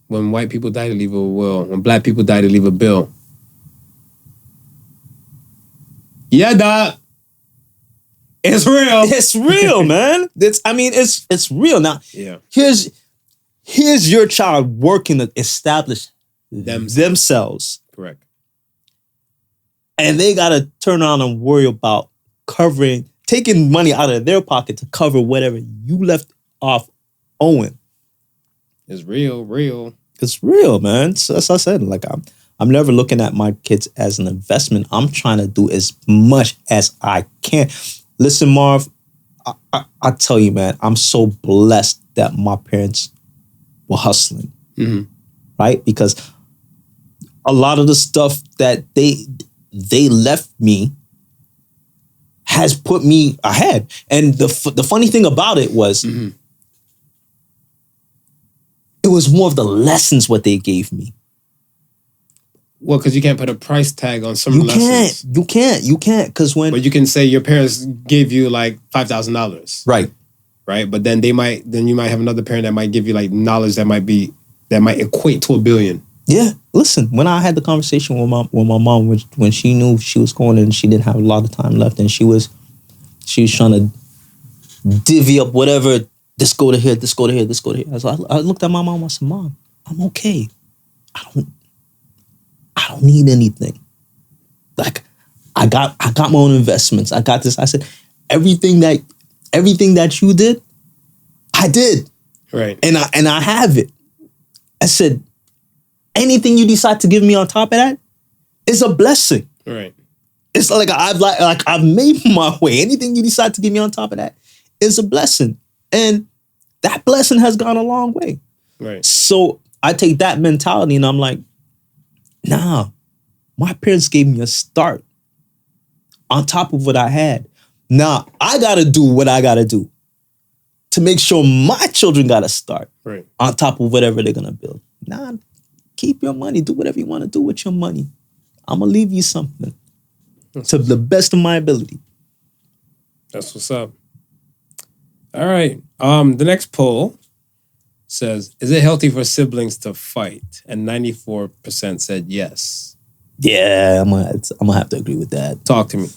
Speaker 4: When white people die, they leave a will. When black people die, they leave a bill. Yeah, Doc. It's real.
Speaker 5: It's real, man. It's real. Now, here's your child working to establish themselves.
Speaker 4: Correct.
Speaker 5: And they got to turn around and worry about taking money out of their pocket to cover whatever you left off owing.
Speaker 4: It's real.
Speaker 5: It's real, man. So as I said, like I'm never looking at my kids as an investment. I'm trying to do as much as I can. Listen, Marv, I tell you, man, I'm so blessed that my parents were hustling, right? Because a lot of the stuff that they left me has put me ahead. And the funny thing about it was, it was more of the lessons what they gave me.
Speaker 4: Well, because you can't put a price tag on some lessons.
Speaker 5: You can't. Because
Speaker 4: But you can say your parents gave you like $5,000. Right. But then you might have another parent that might give you like knowledge that might equate to $1 billion.
Speaker 5: Yeah, listen. When I had the conversation with my mom, when she knew she was going and she didn't have a lot of time left, and she was trying to divvy up whatever. This go to here, this go to here, this go to here. I looked at my mom. I said, "Mom, I'm okay. I don't need anything. Like, I got my own investments. I got this." I said, everything that you did, I did.
Speaker 4: Right.
Speaker 5: And I have it. I said, anything you decide to give me on top of that is a blessing.
Speaker 4: Right.
Speaker 5: It's like I've made my way. Anything you decide to give me on top of that is a blessing. And that blessing has gone a long way.
Speaker 4: Right.
Speaker 5: So I take that mentality and I'm like, nah, my parents gave me a start on top of what I had. Now I gotta do what I gotta do to make sure my children got a start on top of whatever they're gonna build. Nah, keep your money. Do whatever you want to do with your money. I'm gonna leave you something to the best of my ability.
Speaker 4: That's what's up. All right. The next poll says, is it healthy for siblings to fight? And 94% said yes.
Speaker 5: Yeah, I'm gonna have to agree with that.
Speaker 4: Talk to me.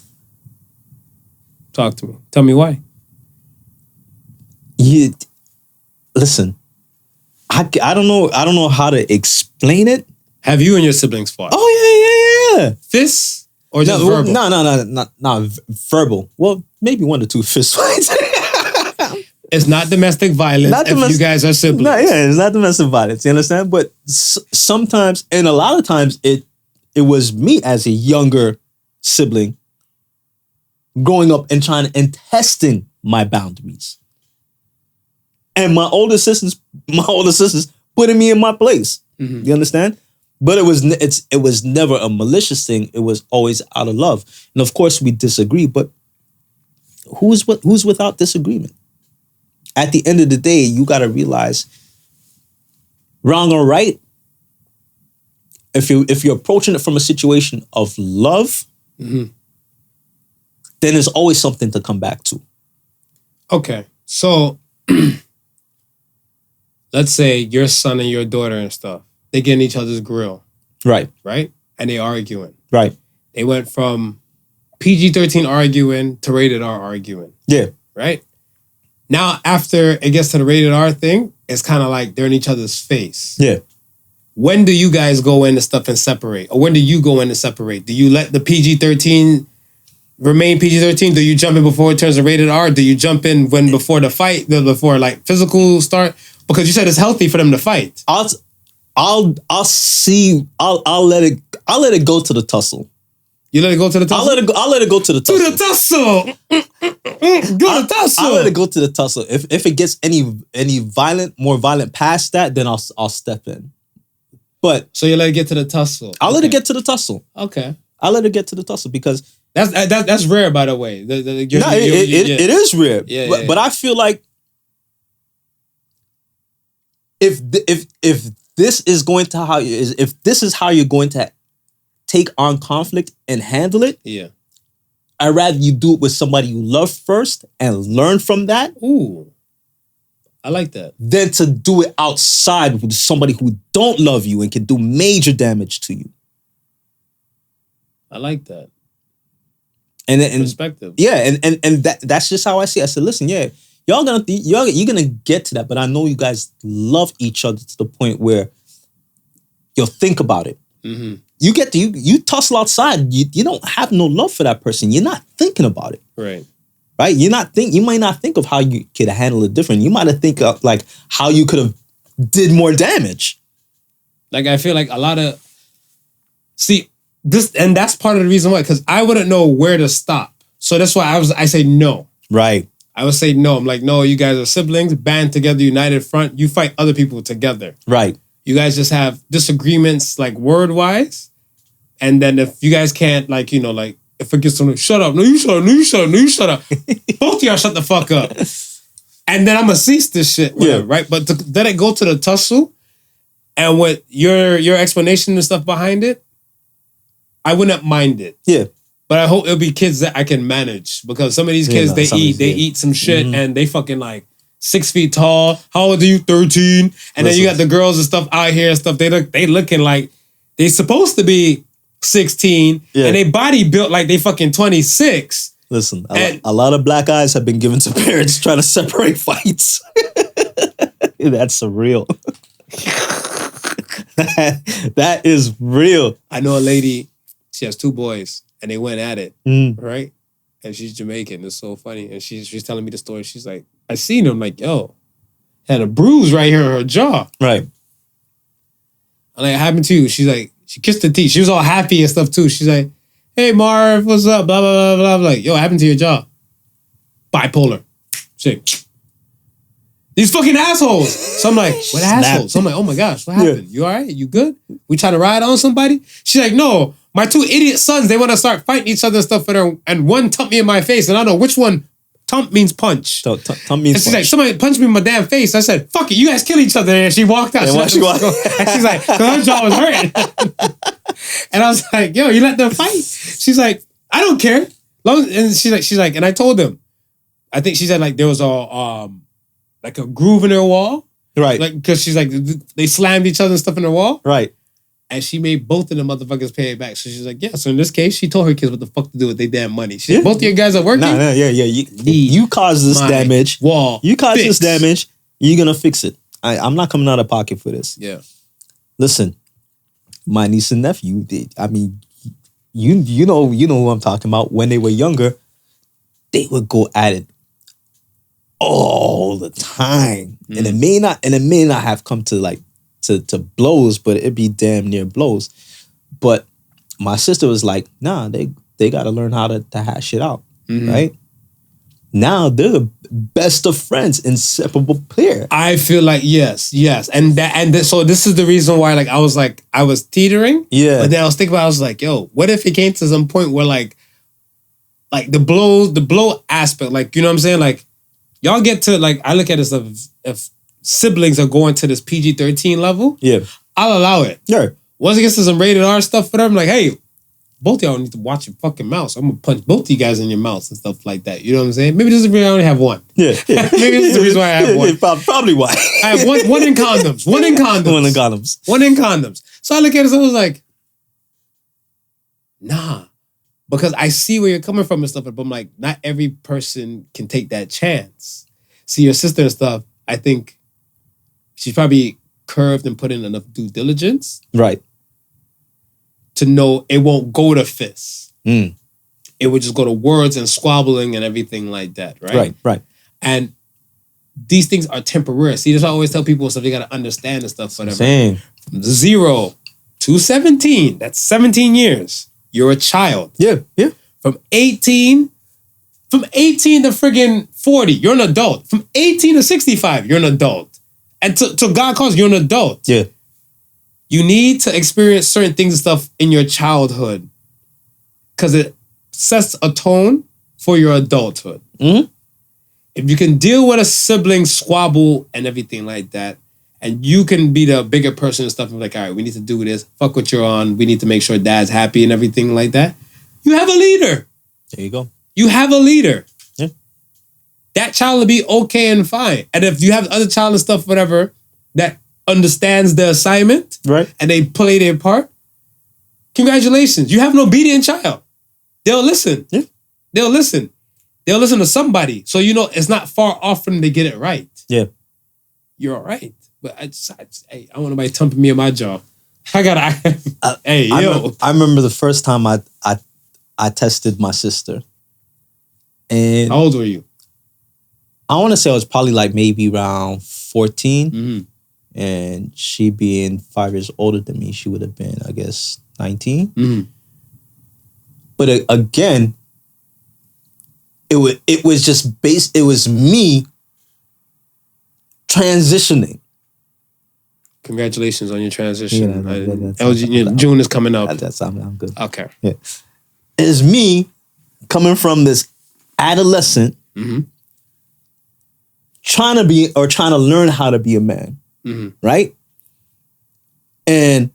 Speaker 4: Tell me why.
Speaker 5: Listen, I don't know how to explain it.
Speaker 4: Have you and your siblings fought?
Speaker 5: Oh yeah.
Speaker 4: Fists or just verbal?
Speaker 5: No, verbal. Well, maybe 1 or 2 fist fights.
Speaker 4: It's not domestic violence you guys are siblings.
Speaker 5: No, yeah, it's not domestic violence. You understand? But sometimes, and a lot of times, it was me as a younger sibling growing up and testing my boundaries. And my older sisters putting me in my place. Mm-hmm. You understand? But it was never a malicious thing. It was always out of love. And of course we disagree, but who's without disagreement? At the end of the day, you gotta realize, wrong or right, if you're approaching it from a situation of love, mm-hmm. then there's always something to come back to.
Speaker 4: Okay. So let's say your son and your daughter and stuff, they get in each other's grill. Right. Right? And they arguing.
Speaker 5: Right.
Speaker 4: They went from PG-13 arguing to rated R arguing.
Speaker 5: Yeah.
Speaker 4: Right? Now, after it gets to the rated R thing, it's kind of like they're in each other's face.
Speaker 5: Yeah.
Speaker 4: When do you guys go in and stuff and separate? Or when do you go in and separate? Do you let the PG-13 remain PG-13? Do you jump in before it turns to rated R? Do you jump in before the fight, before like physical start? Because you said it's healthy for them to fight.
Speaker 5: I'll let it go to the tussle.
Speaker 4: You let it go to the tussle?
Speaker 5: I'll let it go to the tussle.
Speaker 4: To the tussle. Go to the tussle.
Speaker 5: I'll let it go to the tussle. If it gets more violent past that, then I'll step in. But
Speaker 4: so you let it get to the tussle.
Speaker 5: I'll let it get to the tussle.
Speaker 4: Okay.
Speaker 5: I'll let it get to the tussle because
Speaker 4: that's rare, by the way.
Speaker 5: It is rare. Yeah, but I feel like if this is how you're going to take on conflict and handle it,
Speaker 4: yeah,
Speaker 5: I'd rather you do it with somebody you love first and learn from that.
Speaker 4: Ooh, I like that.
Speaker 5: Than to do it outside with somebody who don't love you and can do major damage to you.
Speaker 4: I like that.
Speaker 5: And
Speaker 4: perspective.
Speaker 5: Yeah, and that's just how I see it. I said, listen, yeah, you're gonna get to that, but I know you guys love each other to the point where you'll think about it. Mm-hmm. You tussle outside. You don't have no love for that person. You're not thinking about it.
Speaker 4: Right.
Speaker 5: Right. You might not think of how you could handle it different. You might have think of like how you could have did more damage.
Speaker 4: Like I feel like a lot of this, and that's part of the reason why, because I wouldn't know where to stop. So that's why I say no.
Speaker 5: Right.
Speaker 4: I would say no. I'm like, no, you guys are siblings, band together, united front. You fight other people together.
Speaker 5: Right.
Speaker 4: You guys just have disagreements like word-wise. And then if you guys can't, like, if it gets to shut up, no, you shut up, no, you shut up, no, you shut up. Both of y'all shut the fuck up. And then I'm going to cease this shit. Whatever, right? But to let it go to the tussle and with your explanation and stuff behind it, I wouldn't mind it.
Speaker 5: Yeah.
Speaker 4: But I hope it'll be kids that I can manage because some of these kids, they eat some shit and they fucking like 6 feet tall. How old are you? 13. And then you got the girls and stuff out here and stuff. They looking like they supposed to be 16.
Speaker 5: Yeah.
Speaker 4: And they body built like they fucking 26.
Speaker 5: Listen, a lot of black eyes have been given to parents trying to separate fights. That's surreal. That is real.
Speaker 4: I know a lady, she has 2 boys and they went at it, right? And she's Jamaican. It's so funny. And she's telling me the story. She's like, I seen him, like, yo, had a bruise right here on her jaw.
Speaker 5: Right.
Speaker 4: I'm like, it happened to you. She's like, she kissed the teeth. She was all happy and stuff too. She's like, hey, Marv, what's up? Blah, blah, blah, blah. I'm like, yo, what happened to your jaw? Bipolar. She's like, these fucking assholes. So I'm like, what assholes? So I'm like, oh my gosh, what happened? You all right? You good? We trying to ride on somebody? She's like, no, my 2 idiot sons, they want to start fighting each other and stuff for them. And one thumped me in my face. And I don't know which one. Thump means punch.
Speaker 5: Thump means
Speaker 4: and she's
Speaker 5: punch.
Speaker 4: like, somebody punched me in my damn face. I said, fuck it, you guys kill each other. And she walked out.
Speaker 5: And
Speaker 4: And she's like, because her jaw was hurting. And I was like, yo, you let them fight? She's like, I don't care. And she's like, and I told them, I think she said like there was like a groove in her wall.
Speaker 5: Right.
Speaker 4: Like, because she's like, they slammed each other and stuff in her wall.
Speaker 5: Right.
Speaker 4: And she made both of the motherfuckers pay it back. So she's like, yeah. So in this case, she told her kids what the fuck to do with their damn money. She said, both of you guys are working.
Speaker 5: Yeah. You caused this damage.
Speaker 4: Wall.
Speaker 5: You caused this damage. You're gonna fix it. I'm not coming out of pocket for this.
Speaker 4: Yeah.
Speaker 5: Listen, my niece and nephew did. I mean, you know who I'm talking about. When they were younger, they would go at it all the time, and it may not have come to like to blows, but it'd be damn near blows. But my sister was like, nah, they got to learn how to hash it out, right? Now they're the best of friends, inseparable pair.
Speaker 4: I feel like yes, so this is the reason why I was teetering.
Speaker 5: Yeah.
Speaker 4: But then I was thinking about, I was like, yo, what if it came to some point where like the blow aspect, like, you know what I'm saying? Like, y'all get to, like, I look at this if siblings are going to this PG-13 level,
Speaker 5: Yeah.
Speaker 4: I'll allow it.
Speaker 5: Yeah.
Speaker 4: Once it gets to some rated R stuff for them, I'm like, hey, both y'all need to watch your fucking mouths. I'm gonna punch both you guys in your mouths and stuff like that. You know what I'm saying? Maybe this is the reason I only have one.
Speaker 5: Yeah.
Speaker 4: Maybe this is the reason why I have one.
Speaker 5: Yeah, probably why.
Speaker 4: I have one in condoms. One in condoms.
Speaker 5: One in condoms.
Speaker 4: One in condoms. So I look at it, so I was like, nah. Because I see where you're coming from and stuff, but I'm like, not every person can take that chance. See, your sister and stuff, I think she's probably curved and put in enough due diligence.
Speaker 5: Right.
Speaker 4: To know it won't go to fists.
Speaker 5: Mm.
Speaker 4: It would just go to words and squabbling and everything like that, right?
Speaker 5: Right.
Speaker 4: And these things are temporary. See, that's why I always tell people stuff, they got to understand and stuff, whatever.
Speaker 5: Same.
Speaker 4: From 0 to 17, that's 17 years. You're a child.
Speaker 5: Yeah.
Speaker 4: From 18 to friggin' 40, you're an adult. From 18 to 65, you're an adult. And to God calls, you're an adult.
Speaker 5: Yeah.
Speaker 4: You need to experience certain things and stuff in your childhood because it sets a tone for your adulthood.
Speaker 5: Mm-hmm.
Speaker 4: If you can deal with a sibling squabble and everything like that, and you can be the bigger person and stuff, and like, all right, we need to do this. Fuck what you're on. We need to make sure dad's happy and everything like that. You have a leader.
Speaker 5: There you go.
Speaker 4: You have a leader.
Speaker 5: Yeah.
Speaker 4: That child will be okay and fine. And if you have other child and stuff, whatever, that understands the assignment,
Speaker 5: right,
Speaker 4: and they play their part, congratulations. You have an obedient child. They'll listen.
Speaker 5: Yeah.
Speaker 4: They'll listen. They'll listen to somebody. So you know it's not far off from them to get it right.
Speaker 5: Yeah.
Speaker 4: You're all right. But I don't want nobody thumping me in my jaw.
Speaker 5: I remember the first time I tested my sister. And
Speaker 4: how old were you?
Speaker 5: I want to say I was probably like maybe around 14.
Speaker 4: Mm-hmm.
Speaker 5: And she being 5 years older than me, she would have been, I guess, 19.
Speaker 4: Mm-hmm.
Speaker 5: But again, it was me transitioning.
Speaker 4: Congratulations on your transition.
Speaker 5: Yeah,
Speaker 4: June is coming up.
Speaker 5: I'm good.
Speaker 4: Okay.
Speaker 5: Yeah. It's me coming from this adolescent, trying to learn how to be a man. Mm-hmm. Right? And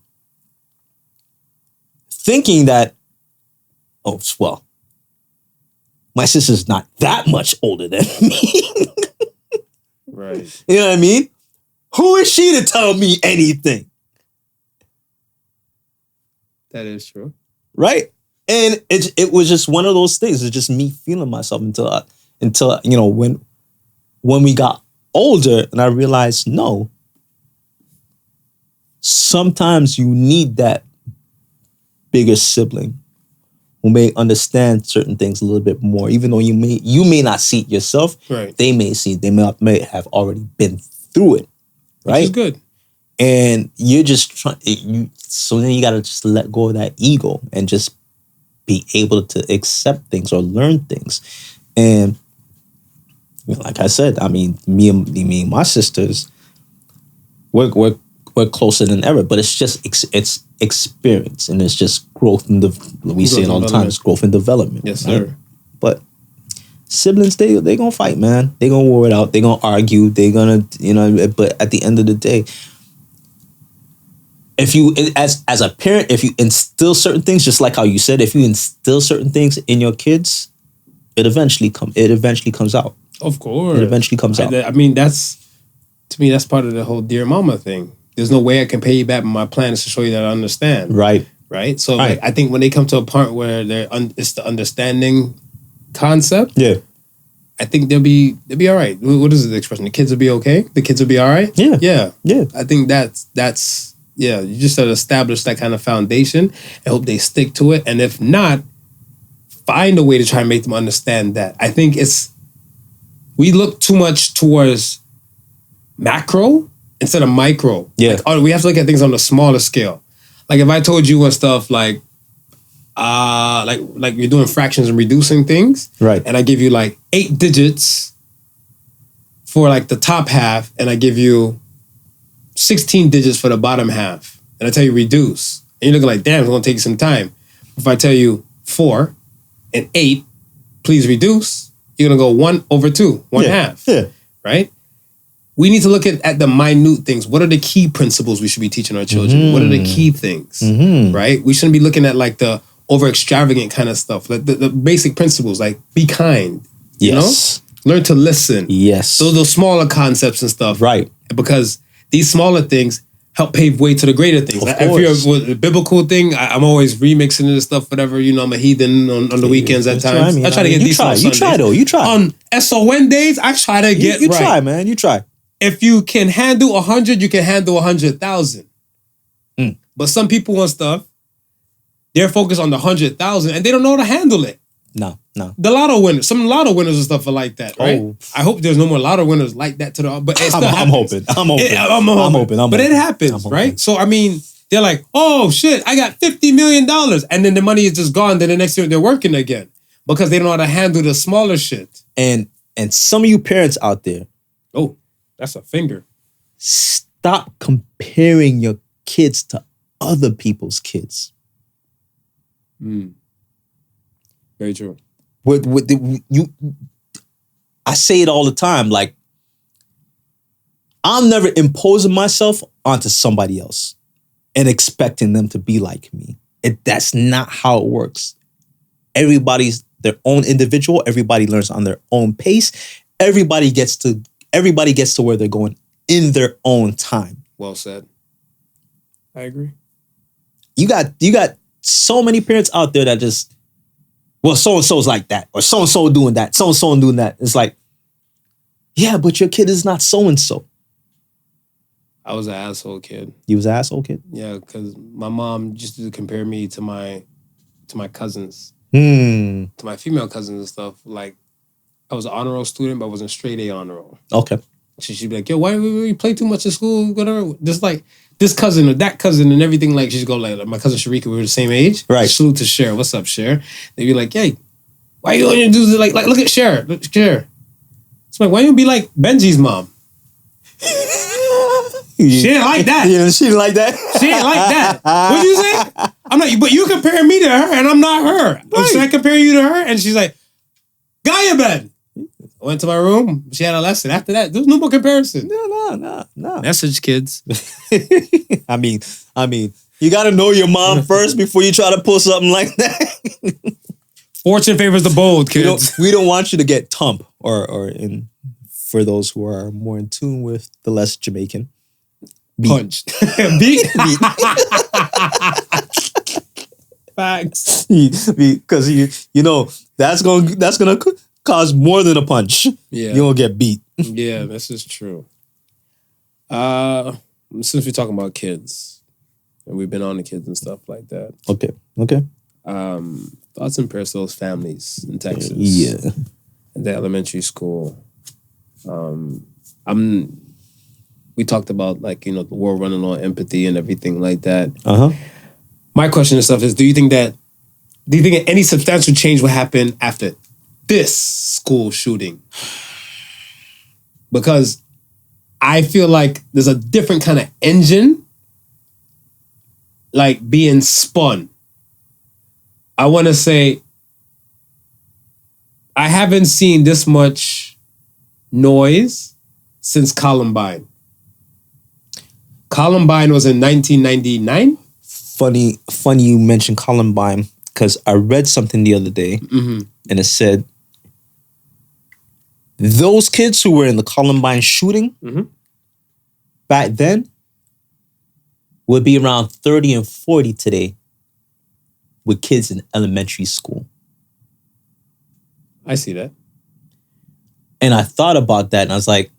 Speaker 5: thinking that, oh, well, my sister's not that much older than me.
Speaker 4: Right.
Speaker 5: You know what I mean? Who is she to tell me anything?
Speaker 4: That is true.
Speaker 5: Right? And it was just one of those things. It's just me feeling myself until you know, when we got older and I realized, no, sometimes you need that bigger sibling who may understand certain things a little bit more, even though you may not see it yourself.
Speaker 4: Right.
Speaker 5: They may see it. They may have already been through it. Right.
Speaker 4: Which is good.
Speaker 5: And you're just trying. So then you gotta just let go of that ego and just be able to accept things or learn things. And like I said, I mean, me and my sisters, we're closer than ever. But it's just it's experience, and it's just growth and we say it all the time. It's growth and development.
Speaker 4: Yes, sir.
Speaker 5: Right? But siblings, they gonna fight, man. They gonna war it out. They gonna argue. They gonna, you know. But at the end of the day, if you, as a parent, if you instill certain things, just like how you said, if you instill certain things in your kids, it eventually comes out.
Speaker 4: Of course.
Speaker 5: It eventually comes out.
Speaker 4: I mean, to me, that's part of the whole dear mama thing. There's no way I can pay you back, but my plan is to show you that I understand.
Speaker 5: Right.
Speaker 4: Right? So
Speaker 5: Right.
Speaker 4: Like, I think when they come to a point where it's the understanding concept,
Speaker 5: Yeah.
Speaker 4: I think they'll be all right. What is the expression? The kids will be okay? The kids will be all right?
Speaker 5: Yeah.
Speaker 4: Yeah.
Speaker 5: Yeah.
Speaker 4: I think that's yeah, you just gotta establish that kind of foundation and hope they stick to it. And if not, find a way to try and make them understand that. I think we look too much towards macro instead of micro.
Speaker 5: Yeah.
Speaker 4: Like, we have to look at things on a smaller scale. Like if I told you stuff like you're doing fractions and reducing things.
Speaker 5: Right.
Speaker 4: And I give you like 8 digits for like the top half, and I give you 16 digits for the bottom half. And I tell you reduce. And you're looking like, damn, it's gonna take you some time. If I tell you 4 and 8, please reduce, you're gonna go 1/2, one half.
Speaker 5: Yeah.
Speaker 4: Right? We need to look at the minute things. What are the key principles we should be teaching our children?
Speaker 5: Mm-hmm.
Speaker 4: What are the key things?
Speaker 5: Mm-hmm.
Speaker 4: Right? We shouldn't be looking at like the over extravagant kind of stuff. Like the basic principles, like be kind.
Speaker 5: Yes.
Speaker 4: You know? Learn to listen.
Speaker 5: Yes.
Speaker 4: So those smaller concepts and stuff.
Speaker 5: Right.
Speaker 4: Because these smaller things help pave way to the greater things.
Speaker 5: Of
Speaker 4: Like,
Speaker 5: course.
Speaker 4: if you're with the biblical thing, I'm always remixing this stuff, whatever. You know, I'm a heathen on the weekends at times. I try to get decent on
Speaker 5: You try
Speaker 4: Sundays.
Speaker 5: though. You try.
Speaker 4: On SON days, I try to get
Speaker 5: you
Speaker 4: right.
Speaker 5: try, man. You try.
Speaker 4: If you can handle 100, you can handle 100,000.
Speaker 5: Mm.
Speaker 4: But some people want stuff, they're focused on the 100,000 and they don't know how to handle it.
Speaker 5: No.
Speaker 4: The lotto winners, some lotto winners and stuff are like that, right?
Speaker 5: Oh.
Speaker 4: I hope there's no more lotto winners like that but it still
Speaker 5: I'm
Speaker 4: happens.
Speaker 5: hoping.
Speaker 4: But it happens, right? So I mean, they're like, oh shit, I got $50 million. And then the money is just gone. Then the next year they're working again because they don't know how to handle the smaller shit.
Speaker 5: And some of you parents out there,
Speaker 4: Oh, that's a finger.
Speaker 5: stop comparing your kids to other people's kids.
Speaker 4: Very true.
Speaker 5: I say it all the time. Like, I'm never imposing myself onto somebody else and expecting them to be like me. That's not how it works. Everybody's their own individual. Everybody learns on their own pace. Everybody gets to where they're going in their own time.
Speaker 4: Well said. I agree.
Speaker 5: You got so many parents out there that just, well, so-and-so's like that, or so-and-so doing that, so-and-so doing that. It's like, yeah, but your kid is not so-and-so.
Speaker 4: I was an asshole kid.
Speaker 5: You was an asshole kid?
Speaker 4: Yeah, because my mom used to compare me to my cousins,
Speaker 5: Hmm.
Speaker 4: to my female cousins and stuff. Like, I was an honor roll student, but I wasn't straight A honor roll.
Speaker 5: Okay.
Speaker 4: She'd be like, yo, why you play too much in school, whatever. Just like this cousin or that cousin and everything. Like, she'd go like my cousin Sharika, we were the same age.
Speaker 5: Right.
Speaker 4: Salute to Cher. What's up, Cher? They'd be like, hey, why you gonna do this? Like look at Cher. Look at Cher. It's like, why you be like Benji's mom? She didn't like that.
Speaker 5: Yeah, she didn't like that.
Speaker 4: She didn't like that. What'd you say? I'm like, but you comparing me to her and I'm not her.
Speaker 5: Right.
Speaker 4: Should I compare you to her? And she's like, Gaia bed. I went to my room. She had a lesson. After that, there was no more comparison.
Speaker 5: No.
Speaker 4: Message kids.
Speaker 5: I mean, you got to know your mom first before you try to pull something like that.
Speaker 4: Fortune favors the bold, kids.
Speaker 5: We don't want you to get tump or in for those who are more in tune with the less Jamaican. Beat.
Speaker 4: Punched. Beat. Facts.
Speaker 5: Because you know that's gonna cause more than a punch.
Speaker 4: Yeah.
Speaker 5: You're gonna get beat.
Speaker 4: Yeah, this is true. Since we're talking about kids, and we've been on the kids and stuff like that.
Speaker 5: Okay.
Speaker 4: Thoughts and prayers to those families in Texas.
Speaker 5: Yeah.
Speaker 4: In the elementary school. We talked about the war running on empathy and everything like that. My question and stuff is, do you think any substantial change will happen after this school shooting? Because I feel like there's a different kind of engine being spun. I want to say I haven't seen this much noise since Columbine. Columbine was in 1999.
Speaker 5: Funny you mentioned Columbine, because I read something the other day, and it said those kids who were in the Columbine shooting back then would be around 30 and 40 today with kids in elementary school.
Speaker 4: I see that.
Speaker 5: And I thought about that, and I was like,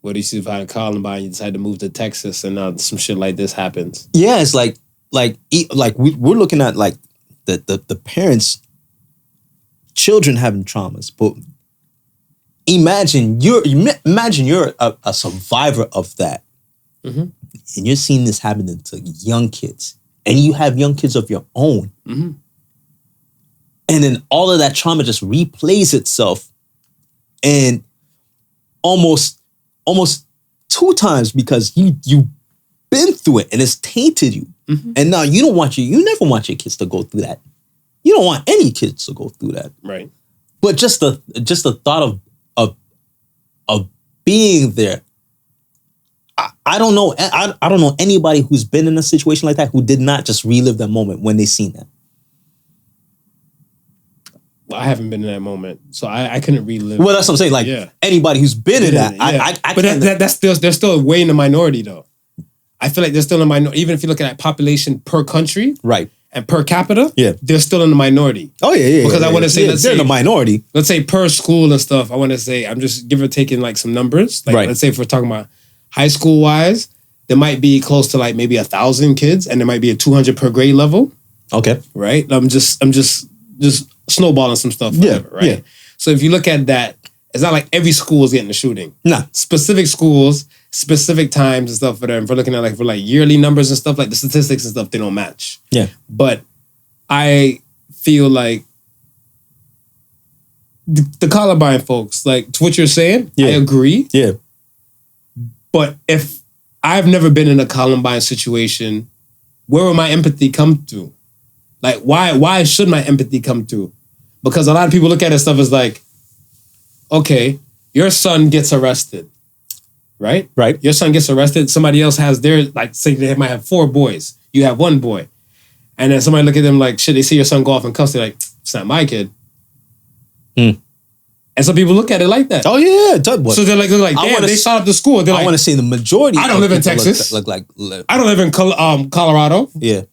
Speaker 4: what do you see if I Columbine, you decide to move to Texas, and now some shit like this happens?
Speaker 5: yeah, it's like we're looking at the parents, children having traumas, but imagine you're a survivor of that, and you're seeing this happen to young kids, and you have young kids of your own, and then all of that trauma just replays itself, and almost 2 times, because you've been through it and it's tainted you, and now you never want your kids to go through that. You don't want any kids to go through that,
Speaker 4: right?
Speaker 5: But just the thought of being there. I don't know. I don't know anybody who's been in a situation like that who did not just relive that moment when they seen that.
Speaker 4: I haven't been in that moment, so I couldn't relive.
Speaker 5: Well, that's what I'm saying. Anybody who's been in that,
Speaker 4: they're still way in the minority though. I feel like they're still in the minority. Even if you look at population per country,
Speaker 5: right,
Speaker 4: and per capita,
Speaker 5: yeah,
Speaker 4: they're still in the minority.
Speaker 5: Oh yeah.
Speaker 4: Because I want to say,
Speaker 5: they're in the minority.
Speaker 4: Let's say per school and stuff. I want to say, I'm just give or taking some numbers. Right. Let's say if we're talking about high school wise, there might be close to maybe 1,000 kids, and there might be a 200 per grade level.
Speaker 5: Okay.
Speaker 4: Right. I'm just snowballing some stuff. Whatever, right. Yeah. So if you look at that, it's not like every school is getting a shooting.
Speaker 5: Nah.
Speaker 4: Specific schools, specific times and stuff for them. If we're looking at for yearly numbers and stuff, the statistics and stuff, they don't match.
Speaker 5: Yeah.
Speaker 4: But I feel like the Columbine folks, to what you're saying, I agree.
Speaker 5: Yeah.
Speaker 4: But if I've never been in a Columbine situation, where would my empathy come to? Why should my empathy come through? Because a lot of people look at it stuff as okay, your son gets arrested, right?
Speaker 5: Right.
Speaker 4: Your son gets arrested. Somebody else has their, say they might have 4 boys. You have 1 boy. And then somebody look at them shit, they see your son go off in custody, it's not my kid. And some people look at it like that.
Speaker 5: Oh yeah.
Speaker 4: So they're like, damn, they shot up the school. They're
Speaker 5: I want to say the majority.
Speaker 4: I don't live in Texas.
Speaker 5: Look like
Speaker 4: I don't live in Colorado.
Speaker 5: Yeah.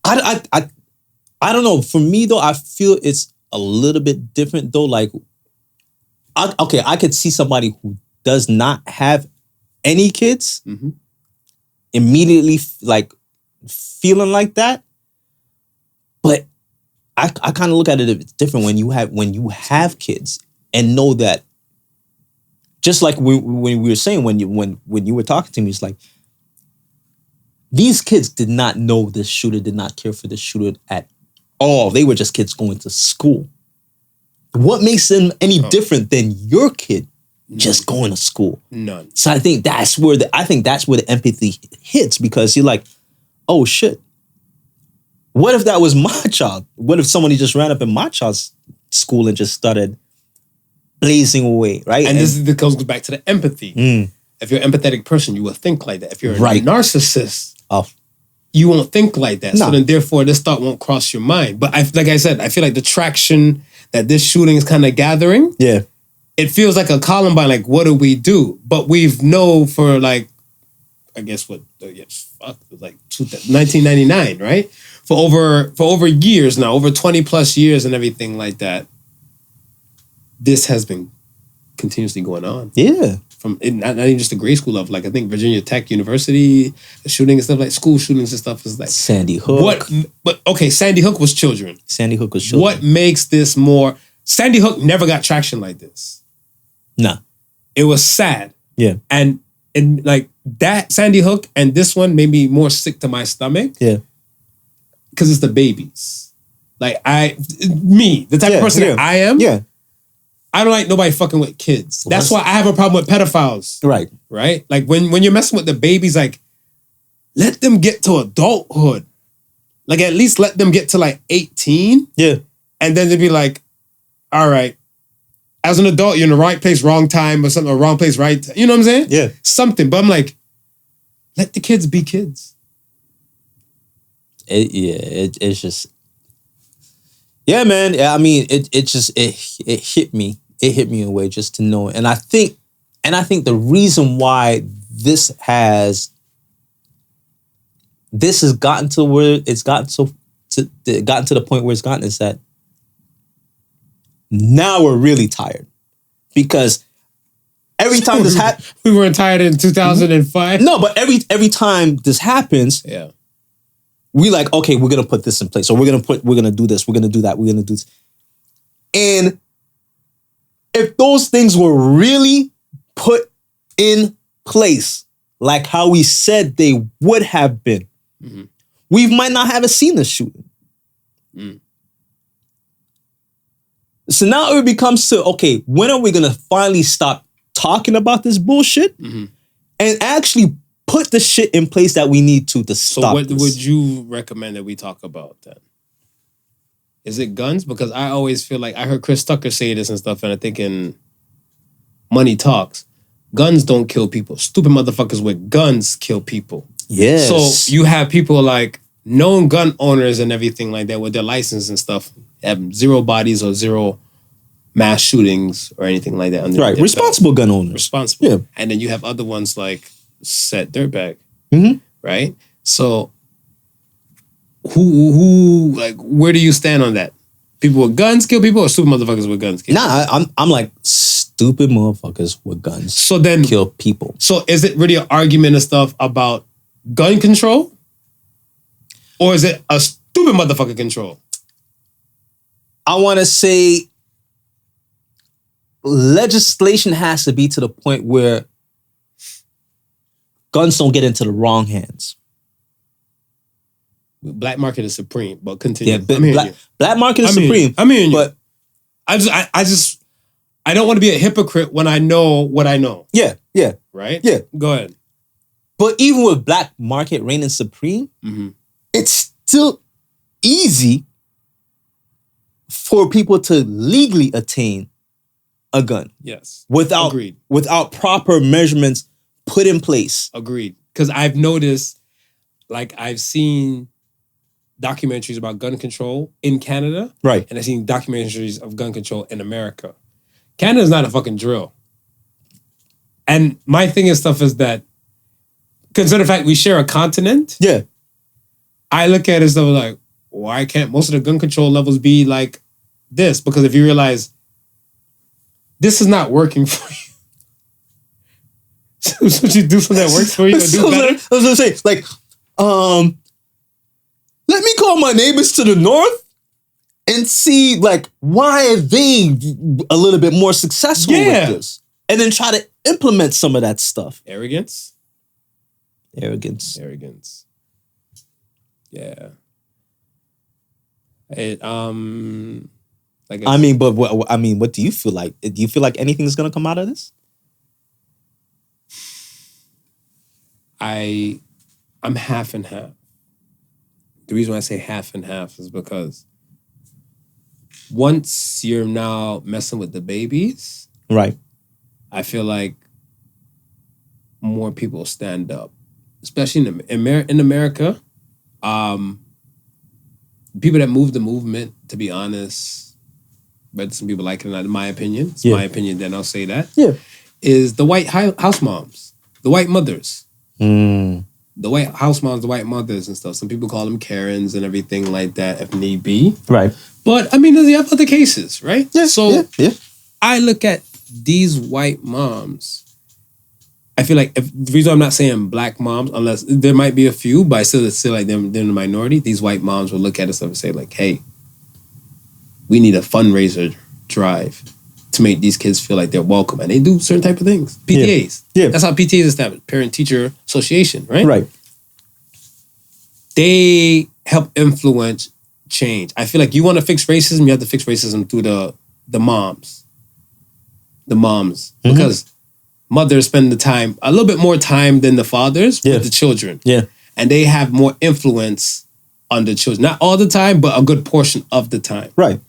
Speaker 5: I don't know. For me though, I feel it's a little bit different though. I could see somebody who does not have any kids immediately feeling like that. But I kind of look at it different when you have kids and know that. Just like when we were saying when you were talking to me, it's like these kids did not know this shooter, did not care for the shooter at all. They were just kids going to school. What makes them any different than your kid just going to school?
Speaker 4: None.
Speaker 5: So I think that's where the empathy hits, because you're like, oh shit. What if that was my child? What if somebody just ran up in my child's school and just started blazing away, right?
Speaker 4: And this goes back to the empathy. If you're an empathetic person, you will think like that. If you're a narcissist, you won't think like that. No. So then therefore this thought won't cross your mind. But like I said, I feel like the traction that this shooting is kind of gathering it feels like a Columbine. Like, what do we do? But we've known for like, I guess what, like 1999, right? For over years now, over 20 plus years and everything like that. This has been continuously going on.
Speaker 5: Yeah.
Speaker 4: From not even just the grade school level, like I think Virginia Tech University, the shooting and stuff, like school shootings and stuff is like
Speaker 5: Sandy Hook.
Speaker 4: But okay, Sandy Hook was children.
Speaker 5: Sandy Hook was children.
Speaker 4: What makes this more? Sandy Hook never got traction like this.
Speaker 5: Nah.
Speaker 4: It was sad.
Speaker 5: Yeah.
Speaker 4: And like that Sandy Hook and this one made me more sick to my stomach.
Speaker 5: Yeah.
Speaker 4: Because it's the babies. Like the type of person that I am.
Speaker 5: Yeah.
Speaker 4: I don't like nobody fucking with kids. That's why I have a problem with pedophiles.
Speaker 5: Right.
Speaker 4: Right? Like when you're messing with the babies, like let them get to adulthood. Like at least let them get to like 18.
Speaker 5: Yeah.
Speaker 4: And then they'd be like, all right, as an adult, you're in the right place, wrong time or something, or wrong place, right? You know what I'm saying?
Speaker 5: Yeah.
Speaker 4: Something. But I'm like, let the kids be kids.
Speaker 5: It's just, yeah, man. Yeah, I mean, it hit me. It hit me in a way just to know. And I think the reason why this has gotten to where it's gotten to the point where it's gotten is that now we're really tired. Because every time this happens,
Speaker 4: we weren't tired in 2005.
Speaker 5: No, but every time this happens,
Speaker 4: yeah,
Speaker 5: we like, okay, we're gonna put this in place. So we're gonna do this, we're gonna do that, we're gonna do this. And if those things were really put in place, like how we said they would have been, we might not have seen the shooting. So now it becomes to, okay, when are we gonna finally stop talking about this bullshit and actually put the shit in place that we need to stop.
Speaker 4: So what would you recommend that we talk about then? Is it guns? Because I always feel like I heard Chris Tucker say this and stuff, and I'm thinking money talks. Guns don't kill people. Stupid motherfuckers with guns kill people.
Speaker 5: Yes.
Speaker 4: So you have people like known gun owners and everything like that with their license and stuff have zero bodies or zero mass shootings or anything like that.
Speaker 5: Right. Responsible gun owners.
Speaker 4: Responsible.
Speaker 5: Yeah.
Speaker 4: And then you have other ones like Set Dirtbag.
Speaker 5: Mm-hmm.
Speaker 4: Right? So who like where do you stand on that? People with guns kill people or stupid motherfuckers with guns kill people?
Speaker 5: Nah, I'm like stupid motherfuckers with guns.
Speaker 4: So then
Speaker 5: kill people.
Speaker 4: So is it really an argument and stuff about gun control? Or is it a stupid motherfucker control?
Speaker 5: I want to say legislation has to be to the point where guns don't get into the wrong hands.
Speaker 4: Black market is supreme, but continue.
Speaker 5: Yeah, black market is supreme.
Speaker 4: I mean,
Speaker 5: but
Speaker 4: I don't want to be a hypocrite when I know what I know.
Speaker 5: Yeah.
Speaker 4: Right?
Speaker 5: Yeah.
Speaker 4: Go ahead.
Speaker 5: But even with black market reigning supreme, it's still easy for people to legally attain a gun.
Speaker 4: Yes.
Speaker 5: Without proper measurements put in place.
Speaker 4: Agreed. Because I've noticed, like I've seen documentaries about gun control in Canada.
Speaker 5: Right.
Speaker 4: And I've seen documentaries of gun control in America. Canada's not a fucking drill. And my thing and stuff is that, consider the fact we share a continent.
Speaker 5: Yeah.
Speaker 4: I look at it as though like, why can't most of the gun control levels be like this? Because if you realize this is not working for you. So you do something that works for you or do better?
Speaker 5: I was gonna say, like, let me call my neighbors to the north and see, like, why are they a little bit more successful with this? And then try to implement some of that stuff.
Speaker 4: Arrogance. Yeah. It like
Speaker 5: I mean, but what do you feel like? Do you feel like anything's gonna come out of this?
Speaker 4: I'm half and half. The reason why I say half and half is because once you're now messing with the babies,
Speaker 5: right?
Speaker 4: I feel like more people stand up, especially in America. People that move the movement, to be honest, but some people like it or not, in my opinion. It's
Speaker 5: Yeah.
Speaker 4: my opinion, then I'll say that.
Speaker 5: Yeah.
Speaker 4: Is the white house moms, the white mothers.
Speaker 5: Mm.
Speaker 4: The white house moms, the white mothers and stuff. Some people call them Karens and everything like that if need be.
Speaker 5: Right.
Speaker 4: But, I mean, you have other cases, right?
Speaker 5: Yeah.
Speaker 4: So
Speaker 5: yeah.
Speaker 4: I look at these white moms. I feel like the reason I'm not saying black moms, unless there might be a few, but I still like they're in the minority. These white moms will look at us and say like, hey, we need a fundraiser drive to make these kids feel like they're welcome. And they do certain type of things. PTAs.
Speaker 5: Yeah.
Speaker 4: That's how PTAs is established. Parent-Teacher Association, right?
Speaker 5: Right.
Speaker 4: They help influence change. I feel like you want to fix racism, you have to fix racism through the moms. The moms.
Speaker 5: Mm-hmm.
Speaker 4: Because mothers spend the time, a little bit more time than the fathers with the children.
Speaker 5: Yeah.
Speaker 4: And they have more influence on the children. Not all the time, but a good portion of the time.
Speaker 5: Right.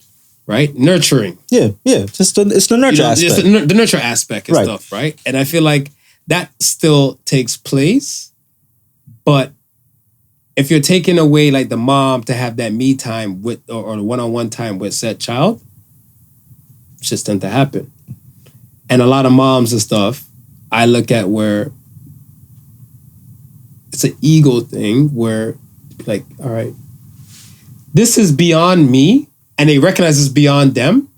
Speaker 4: Right? Nurturing.
Speaker 5: Yeah. It's the nurture aspect.
Speaker 4: Just the nurture aspect and stuff, right? And I feel like that still takes place. But if you're taking away like the mom to have that me time with or the one-on-one time with said child, it's just tend to happen. And a lot of moms and stuff, I look at where it's an ego thing where like, all right, this is beyond me. And they recognize it's beyond them,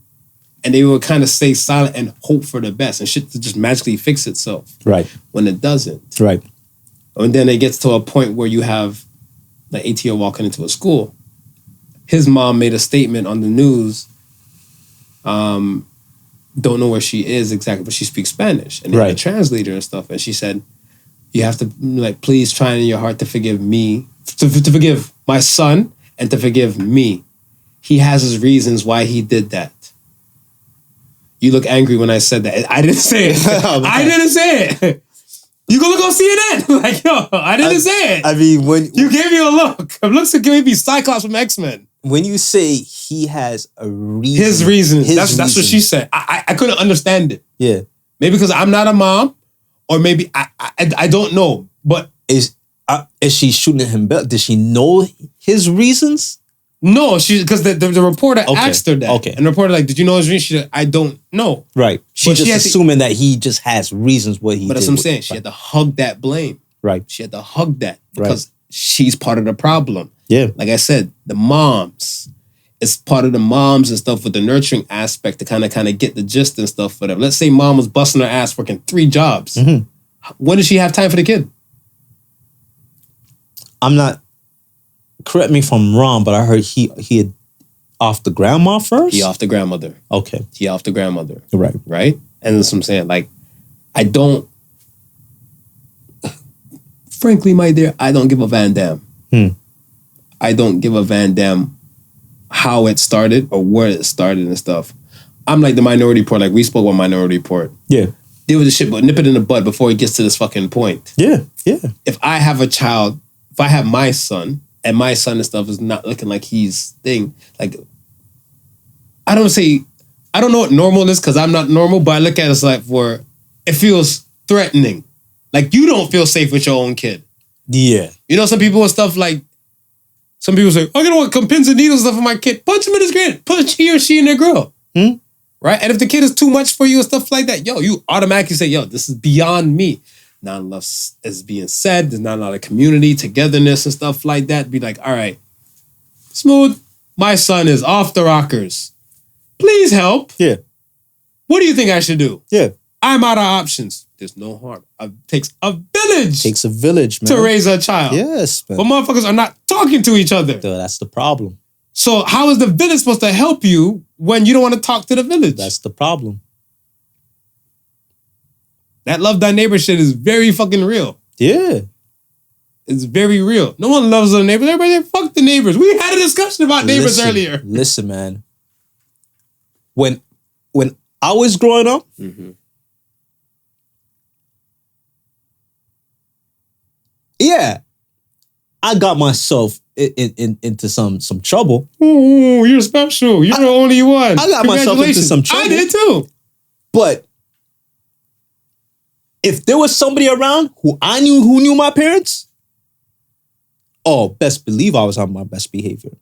Speaker 4: and they will kind of stay silent and hope for the best, and shit to just magically fix itself.
Speaker 5: Right.
Speaker 4: When it doesn't.
Speaker 5: Right.
Speaker 4: And then it gets to a point where you have like 18-year-old walking into a school. His mom made a statement on the news. Don't know where she is exactly, but she speaks Spanish, and they had a translator and stuff. And she said, "You have to like please try in your heart to forgive me, to forgive my son, and to forgive me. He has his reasons why he did that." You look angry when I said that. I didn't say it. I didn't say it. You go look on CNN. Like, yo, I didn't say it.
Speaker 5: I mean, when
Speaker 4: you gave me a look. It looks like maybe Cyclops from X-Men.
Speaker 5: When you say he has a reason.
Speaker 4: His reasons. That's what she said. I couldn't understand it.
Speaker 5: Yeah.
Speaker 4: Maybe because I'm not a mom, or maybe I don't know. But
Speaker 5: is she shooting him back? Does she know his reasons?
Speaker 4: No, because the reporter asked her that.
Speaker 5: Okay.
Speaker 4: And the reporter like, did you know his reasons? She said, I don't know.
Speaker 5: Right. She's just assuming that he just has reasons what he did.
Speaker 4: But that's what I'm saying. She had to hug that blame.
Speaker 5: Right.
Speaker 4: She had to hug that because she's part of the problem.
Speaker 5: Yeah.
Speaker 4: Like I said, the moms. It's part of the moms and stuff with the nurturing aspect to kind of get the gist and stuff for them. Let's say mom was busting her ass working 3 jobs. Mm-hmm. When does she have time for the kid?
Speaker 5: I'm not... Correct me if I'm wrong, but I heard he had off the grandma first?
Speaker 4: He off the grandmother.
Speaker 5: Okay.
Speaker 4: He off the grandmother.
Speaker 5: Right.
Speaker 4: Right? And that's what I'm saying. Like, I don't... Frankly, my dear, I don't give a Van Dam. I don't give a Van Dam how it started or where it started and stuff. I'm like the Minority Report. Like, we spoke about Minority Report.
Speaker 5: Yeah.
Speaker 4: Deal with the shit, but nip it in the bud before it gets to this fucking point.
Speaker 5: Yeah. Yeah.
Speaker 4: If I have a child, if I have my son, and my son and stuff is not looking like he's thing. Like, I don't know what normal is because I'm not normal, but I look at it as like where it feels threatening. Like, you don't feel safe with your own kid.
Speaker 5: Yeah.
Speaker 4: You know, some people and stuff like, some people say, I'm gonna want come pins and needles and stuff for my kid. Punch him in his grin. Punch he or she in their grill. Right? And if the kid is too much for you and stuff like that, yo, you automatically say, yo, this is beyond me. Not enough is being said. There's not a lot of community, togetherness and stuff like that. Be like, all right, Smooth, my son is off the rockers. Please help.
Speaker 5: Yeah.
Speaker 4: What do you think I should do?
Speaker 5: Yeah.
Speaker 4: I'm out of options. There's no harm. It takes a village.
Speaker 5: Takes a village, man.
Speaker 4: To raise a child.
Speaker 5: Yes, man.
Speaker 4: But motherfuckers are not talking to each other.
Speaker 5: That's the problem.
Speaker 4: So how is the village supposed to help you when you don't want to talk to the village?
Speaker 5: That's the problem.
Speaker 4: That love thy neighbor shit is very fucking real.
Speaker 5: Yeah.
Speaker 4: It's very real. No one loves their neighbors. Everybody fuck the neighbors. We had a discussion about neighbors earlier.
Speaker 5: Listen, man. When I was growing up, yeah, I got myself into some trouble.
Speaker 4: Ooh, you're special. You're the only one.
Speaker 5: I got myself into some trouble.
Speaker 4: I did too.
Speaker 5: But if there was somebody around who knew my parents, oh, best believe I was on my best behavior.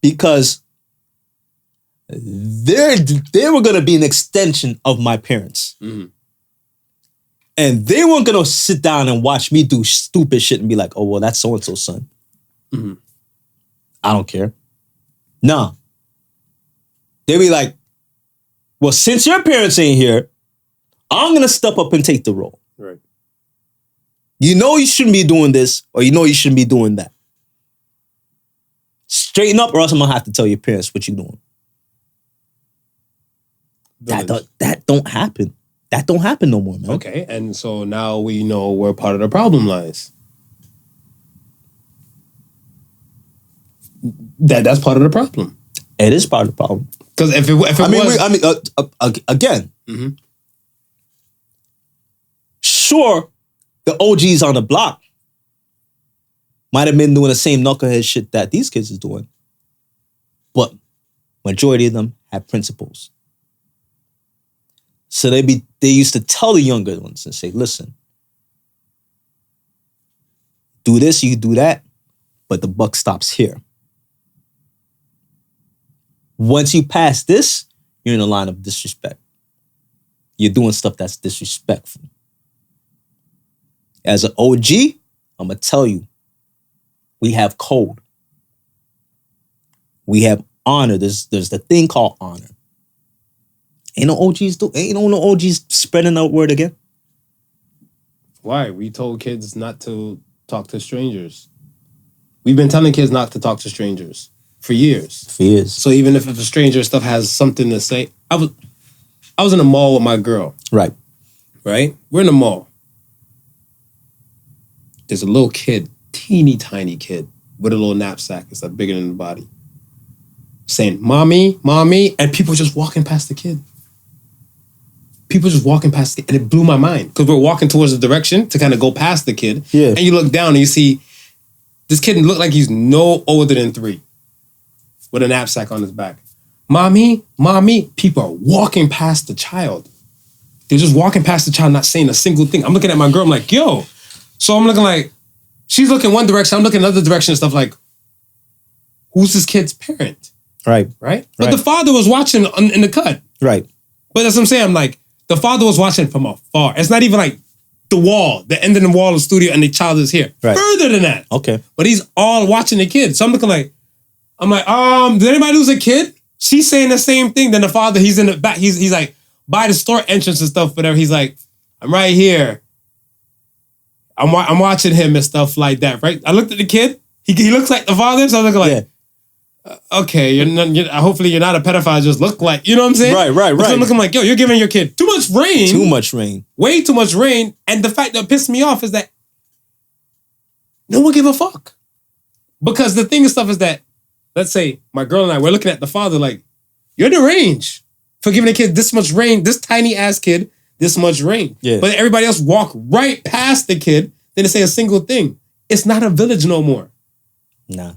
Speaker 5: Because they were gonna be an extension of my parents.
Speaker 4: Mm-hmm.
Speaker 5: And they weren't gonna sit down and watch me do stupid shit and be like, oh, well, that's so-and-so's son.
Speaker 4: Mm-hmm.
Speaker 5: I don't care. Nah. They'd be like, well, since your parents ain't here, I'm gonna step up and take the role.
Speaker 4: Right.
Speaker 5: You know you shouldn't be doing this, or you know you shouldn't be doing that. Straighten up, or else I'm gonna have to tell your parents what you're doing. That don't happen. That don't happen no more, man.
Speaker 4: Okay, and so now we know where part of the problem lies. That's part of the problem.
Speaker 5: It is part of the problem.
Speaker 4: Because if it was,
Speaker 5: again,
Speaker 4: mm-hmm.
Speaker 5: Sure, the OGs on the block might have been doing the same knucklehead shit that these kids is doing, but majority of them have principles. So they used to tell the younger ones and say, listen, do this, you do that, but the buck stops here. Once you pass this, you're in a line of disrespect. You're doing stuff that's disrespectful. As an OG, I'm going to tell you, we have code. We have honor. There's the thing called honor. Ain't no OGs spreading that word again.
Speaker 4: Why? We told kids not to talk to strangers. We've been telling kids not to talk to strangers for years. So even if a stranger stuff has something to say, I was in a mall with my girl.
Speaker 5: Right.
Speaker 4: We're in the mall. There's a little kid, teeny tiny kid, with a little knapsack. It's like bigger than the body. Saying, mommy, mommy, and people just walking past the kid. And it blew my mind. Because we're walking towards the direction to kind of go past the kid.
Speaker 5: Yeah.
Speaker 4: And you look down and you see this kid look like he's no older than 3. With a knapsack on his back. Mommy, mommy, people are walking past the child. They're just walking past the child, not saying a single thing. I'm looking at my girl, I'm like, yo. So I'm looking like, she's looking one direction, I'm looking another direction and stuff like, who's this kid's parent?
Speaker 5: Right.
Speaker 4: But the father was watching in the cut.
Speaker 5: Right.
Speaker 4: But that's what I'm saying. I'm like, the father was watching from afar. It's not even like the wall, the end of the wall of the studio, and the child is here.
Speaker 5: Right.
Speaker 4: Further than that.
Speaker 5: Okay.
Speaker 4: But he's all watching the kid. So I'm looking like, did anybody lose a kid? She's saying the same thing. Then the father, he's in the back. He's like, by the store entrance and stuff, whatever. He's like, I'm right here. I'm watching him and stuff like that, right? I looked at the kid. He looks like the father. So I'm looking like, okay, hopefully you're not a pedophile. Just look like, you know what I'm saying?
Speaker 5: Right.
Speaker 4: So I'm looking like, yo, you're giving your kid too much rain. Way too much rain. And the fact that pissed me off is that no one give a fuck. Because the thing and stuff is that, let's say my girl and I, we're looking at the father like, you're the range for giving a kid this much rain, this tiny ass kid, this much rain.
Speaker 5: Yeah.
Speaker 4: But everybody else walk right past the kid, they didn't say a single thing. It's not a village no more.
Speaker 5: Nah.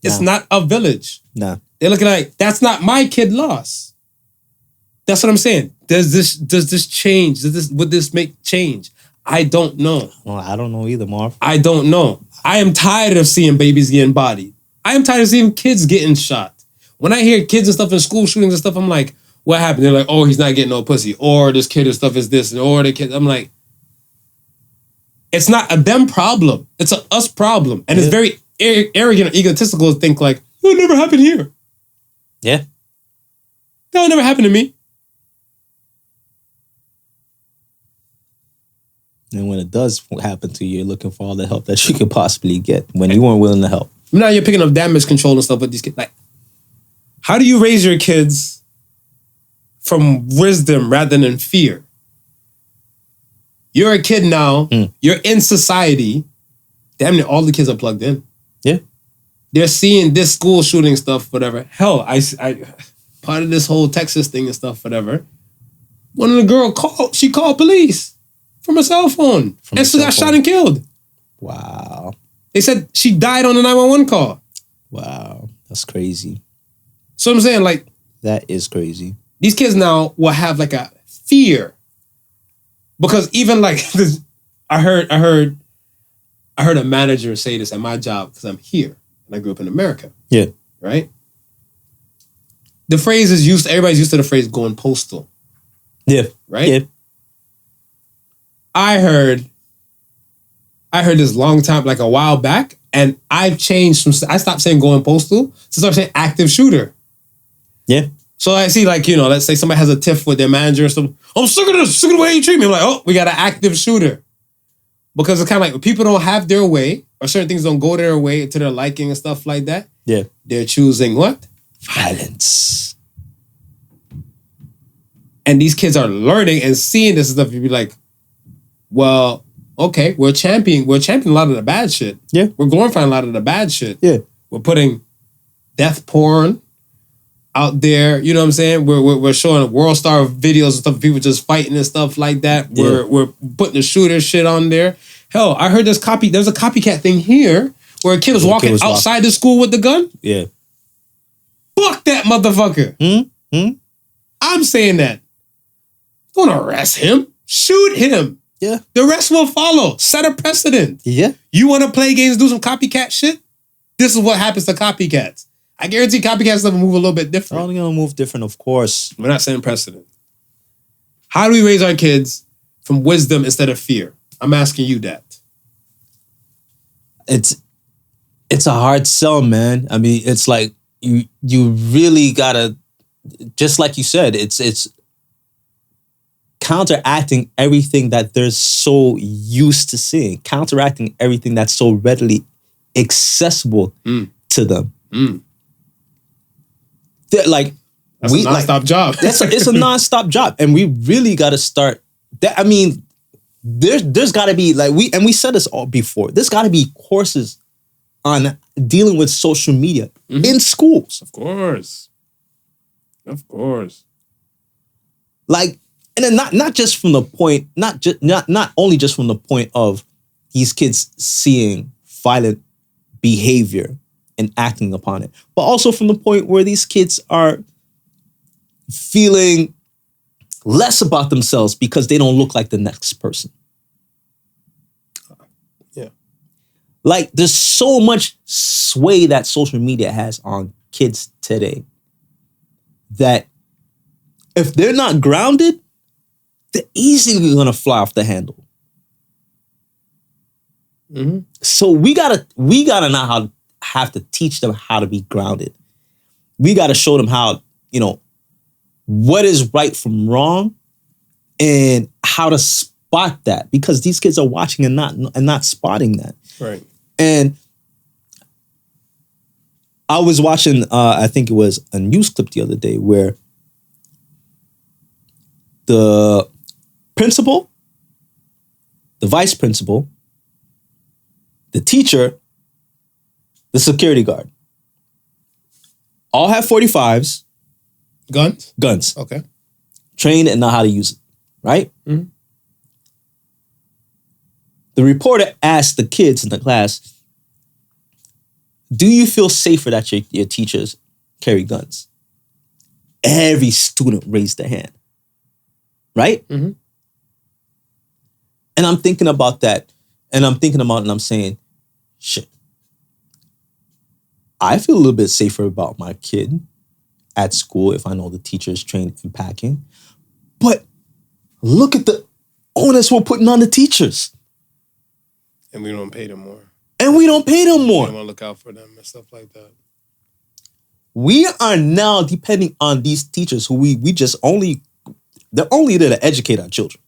Speaker 4: It's not a village.
Speaker 5: Nah.
Speaker 4: They're looking like, that's not my kid lost. That's what I'm saying. Does this change? Would this make change? I don't know.
Speaker 5: Well, I don't know either, Marv.
Speaker 4: I don't know. I am tired of seeing babies getting bodied. I am tired of seeing kids getting shot. When I hear kids and stuff in school shootings and stuff, I'm like, what happened? They're like, oh, he's not getting no pussy. Or this kid and stuff is this. Or the kid. I'm like, it's not a them problem. It's a us problem. And it's very arrogant and egotistical to think like, it'll never happen here.
Speaker 5: Yeah.
Speaker 4: That'll never happen to me.
Speaker 5: And when it does happen to you, you're looking for all the help that you could possibly get when you weren't willing to help.
Speaker 4: Now you're picking up damage control and stuff with these kids. Like, how do you raise your kids from wisdom rather than fear? You're a kid now. You're in society. Damn near all the kids are plugged in.
Speaker 5: Yeah.
Speaker 4: They're seeing this school shooting stuff, whatever. Hell, I part of this whole Texas thing and stuff, whatever. One of the girls called police from a cell phone. And she got shot and killed.
Speaker 5: Wow.
Speaker 4: They said she died on the 911 call.
Speaker 5: Wow. That's crazy.
Speaker 4: So I'm saying, like,
Speaker 5: that is crazy.
Speaker 4: These kids now will have like a fear. Because even like this, I heard a manager say this at my job because I'm here and I grew up in America.
Speaker 5: Yeah.
Speaker 4: Right? the phrase is used, everybody's used to the phrase going postal.
Speaker 5: Yeah.
Speaker 4: Right?
Speaker 5: Yeah.
Speaker 4: I heard this long time, like a while back, and I've changed I stopped saying going postal to start saying active shooter.
Speaker 5: Yeah.
Speaker 4: So I see, like, let's say somebody has a tiff with their manager or something. I'm sick of this, sick of the way you treat me. I'm like, oh, we got an active shooter. Because it's kind of like when people don't have their way, or certain things don't go their way to their liking and stuff like that.
Speaker 5: Yeah.
Speaker 4: They're choosing what?
Speaker 5: Violence.
Speaker 4: And these kids are learning and seeing this stuff. You'd be like, well, okay, we're championing a lot of the bad shit.
Speaker 5: Yeah.
Speaker 4: We're glorifying a lot of the bad shit.
Speaker 5: Yeah.
Speaker 4: We're putting death porn out there, you know what I'm saying? We're showing world star videos and stuff of people just fighting and stuff like that.
Speaker 5: Yeah.
Speaker 4: We're putting the shooter shit on there. Hell, I heard there's a copycat thing here where a kid was walking outside the school with the gun.
Speaker 5: Yeah.
Speaker 4: Fuck that motherfucker. I'm saying that. Don't arrest him. Shoot him.
Speaker 5: Yeah.
Speaker 4: The rest will follow. Set a precedent.
Speaker 5: Yeah.
Speaker 4: You want to play games, do some copycat shit? This is what happens to copycats. I guarantee copycat stuff will move a little bit different.
Speaker 5: They're only going to move different, of course.
Speaker 4: We're not setting precedent. How do we raise our kids from wisdom instead of fear? I'm asking you that.
Speaker 5: It's a hard sell, man. I mean, it's like you really gotta, just like you said, it's counteracting everything that they're so used to seeing, counteracting everything that's so readily accessible to them. They're like,
Speaker 4: that's a non-stop job.
Speaker 5: It's a non-stop job, and we really got to start. I mean, there's got to be we said this all before. There's got to be courses on dealing with social media in schools.
Speaker 4: Of course.
Speaker 5: Like, and then not just from the point, not only just from the point of these kids seeing violent behavior and acting upon it, but also from the point where these kids are feeling less about themselves because they don't look like the next person.
Speaker 4: Yeah.
Speaker 5: Like, there's so much sway that social media has on kids today that if they're not grounded, they're easily gonna fly off the handle. So we gotta now have to teach them how to be grounded. We gotta show them how, what is right from wrong and how to spot that, because these kids are watching and not spotting that.
Speaker 4: Right.
Speaker 5: And I was watching, I think it was a news clip the other day where the principal, the vice principal, the teacher, the security guard, all have 45s. Guns.
Speaker 4: Okay.
Speaker 5: Trained and know how to use it, right?
Speaker 4: Mm-hmm.
Speaker 5: The reporter asked the kids in the class, do you feel safer that your teachers carry guns? Every student raised their hand, right?
Speaker 4: Mm-hmm.
Speaker 5: And I'm thinking about that, and I'm saying, shit, I feel a little bit safer about my kid at school if I know the teacher is trained in packing. But look at the onus we're putting on the teachers.
Speaker 4: And we don't pay them more.
Speaker 5: We don't
Speaker 4: want to look out for them and stuff like that.
Speaker 5: We are now depending on these teachers who they're only there to educate our children.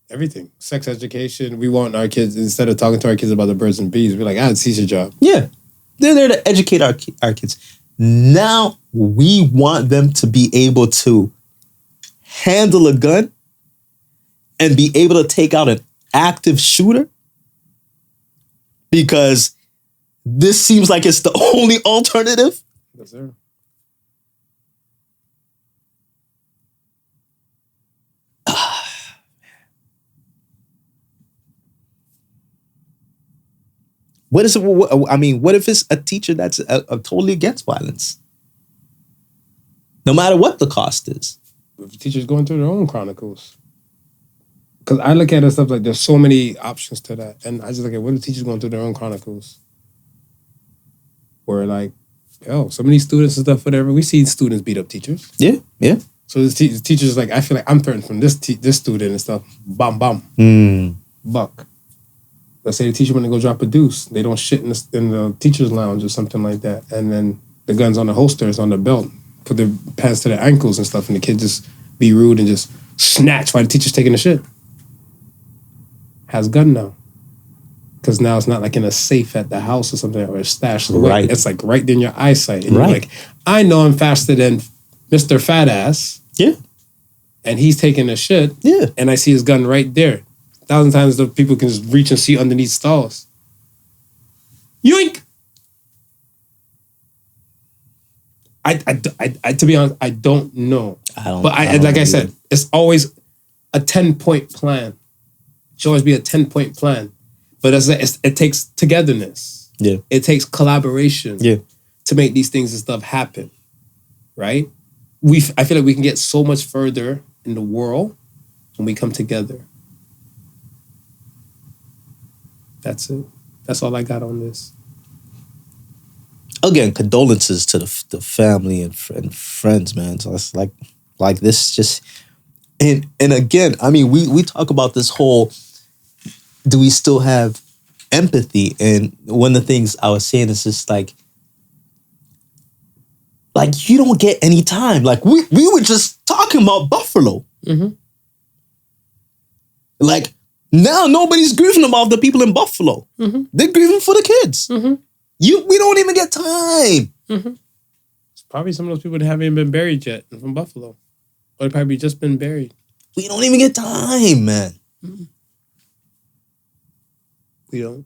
Speaker 4: Everything. Sex education. We want our kids, instead of talking to our kids about the birds and bees, we're like, it's your job.
Speaker 5: Yeah. They're there to educate our kids. Now we want them to be able to handle a gun and be able to take out an active shooter, because this seems like it's the only alternative.
Speaker 4: Yes, sir.
Speaker 5: What if it's a teacher that's totally against violence? No matter what the cost is.
Speaker 4: If the teacher's going through their own chronicles. Because I look at it stuff like there's so many options to that. And I just look at what if the teachers going through their own chronicles. Where like Yo, some of these students and stuff, whatever, we see students beat up teachers.
Speaker 5: Yeah, yeah.
Speaker 4: So the teacher's like, I feel like I'm threatened from this student and stuff. Bam, bam. Buck. Let's say the teacher want to go drop a deuce. They don't shit in the teacher's lounge or something like that. And then the gun's on the holsters, on the belt, put their pants to their ankles and stuff, and the kid just be rude and just snatch while the teacher's taking the shit. Has gun now. Because now it's not like in a safe at the house or something, or a stash away.
Speaker 5: Right.
Speaker 4: It's like right in your eyesight. And
Speaker 5: right.
Speaker 4: You're like, I know I'm faster than Mr. Fat Ass.
Speaker 5: Yeah.
Speaker 4: And he's taking a shit.
Speaker 5: Yeah.
Speaker 4: And I see his gun right there. 1,000 times the people can just reach and see underneath stalls. Yoink! I to be honest, I don't know. But like I said, it's always a 10-point plan. It should always be a 10-point plan. But it takes togetherness.
Speaker 5: Yeah.
Speaker 4: It takes collaboration.
Speaker 5: Yeah.
Speaker 4: To make these things and stuff happen. Right? I feel like we can get so much further in the world when we come together. That's it. That's all I got on this.
Speaker 5: Again, condolences to the family and friends, man. So it's like this just and again, I mean, we talk about this whole, do we still have empathy? And one of the things I was saying is just like you don't get any time. Like we were just talking about Buffalo.
Speaker 4: Mm-hmm.
Speaker 5: Like now nobody's grieving about the people in Buffalo.
Speaker 4: Mm-hmm.
Speaker 5: They're grieving for the kids.
Speaker 4: Mm-hmm.
Speaker 5: We don't even get time.
Speaker 4: Mm-hmm. It's probably some of those people that haven't even been buried yet from Buffalo. Or they probably just been buried.
Speaker 5: We don't even get time, man.
Speaker 4: Mm-hmm. We don't.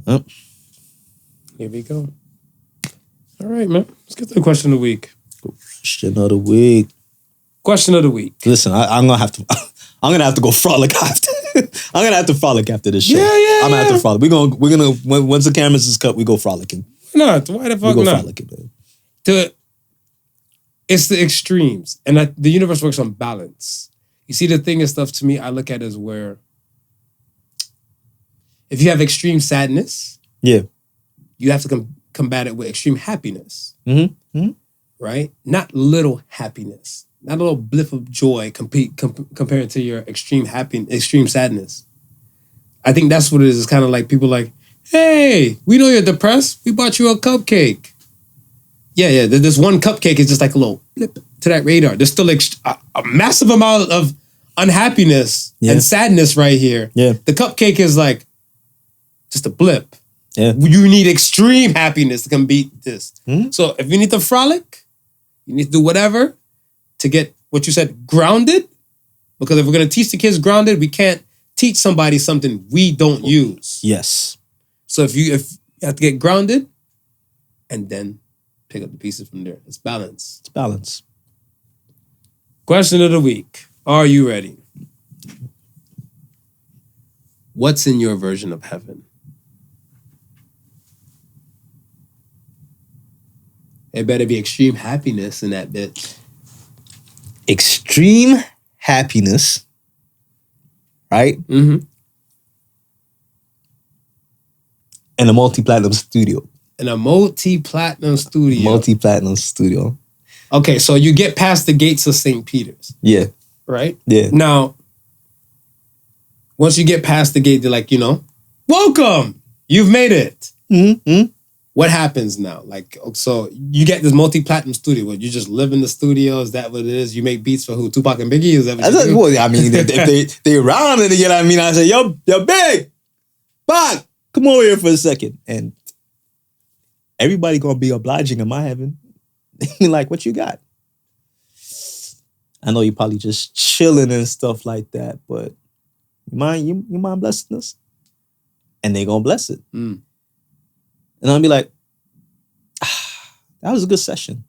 Speaker 5: Oh.
Speaker 4: Here we go. All right, man. Let's get to the question of the week.
Speaker 5: Question of the week.
Speaker 4: Question of the week.
Speaker 5: Listen, I'm gonna have to. I'm gonna have to go frolic after. I'm gonna have to frolic after this show.
Speaker 4: Yeah.
Speaker 5: I'm gonna have to frolic. We're gonna once the cameras is cut, we go frolicking.
Speaker 4: No, why the fuck
Speaker 5: We go
Speaker 4: not?
Speaker 5: frolicking, man.
Speaker 4: It's the extremes, and the universe works on balance. You see, the thing and stuff to me, I look at as where if you have extreme sadness,
Speaker 5: Yeah.
Speaker 4: you have to combat it with extreme happiness,
Speaker 5: Mm-hmm.
Speaker 4: right? Not little happiness, not a little blip of joy compared to your extreme sadness. I think that's what it is. It's kind of like people like, hey, we know you're depressed. We bought you a cupcake. Yeah. This one cupcake is just like a little blip to that radar. There's still a massive amount of unhappiness and sadness right here.
Speaker 5: Yeah.
Speaker 4: The cupcake is like just a blip.
Speaker 5: Yeah.
Speaker 4: You need extreme happiness to come beat this.
Speaker 5: Mm-hmm.
Speaker 4: So if you need to frolic, you need to do whatever to get what you said grounded. Because if we're going to teach the kids grounded, we can't teach somebody something we don't use.
Speaker 5: Yes.
Speaker 4: So if you have to get grounded and then pick up the pieces from there. It's balance.
Speaker 5: It's balance.
Speaker 4: Question of the week. Are you ready? What's in your version of heaven? It better be extreme happiness in that bit.
Speaker 5: Extreme happiness. Right?
Speaker 4: Mm-hmm.
Speaker 5: And a multi-platinum studio.
Speaker 4: In a multi-platinum studio.
Speaker 5: Multi-platinum studio.
Speaker 4: Okay, so you get past the gates of St. Peter's.
Speaker 5: Yeah.
Speaker 4: Right?
Speaker 5: Yeah.
Speaker 4: Now, once you get past the gate, they're like, welcome! You've made it.
Speaker 5: Mm-hmm.
Speaker 4: What happens now? Like, so you get this multi-platinum studio. What, you just live in the studio? Is that what it is? You make beats for who? Tupac and Biggie? Is that what you do?
Speaker 5: Well, I mean, if they around and you know what I mean, I say, yo, big, Pac, come over here for a second. And everybody gonna be obliging in my heaven. Like, what you got? I know you probably just chilling and stuff like that, but you mind blessing us? And they gonna bless it.
Speaker 4: Mm.
Speaker 5: And I'll be like, that was a good session.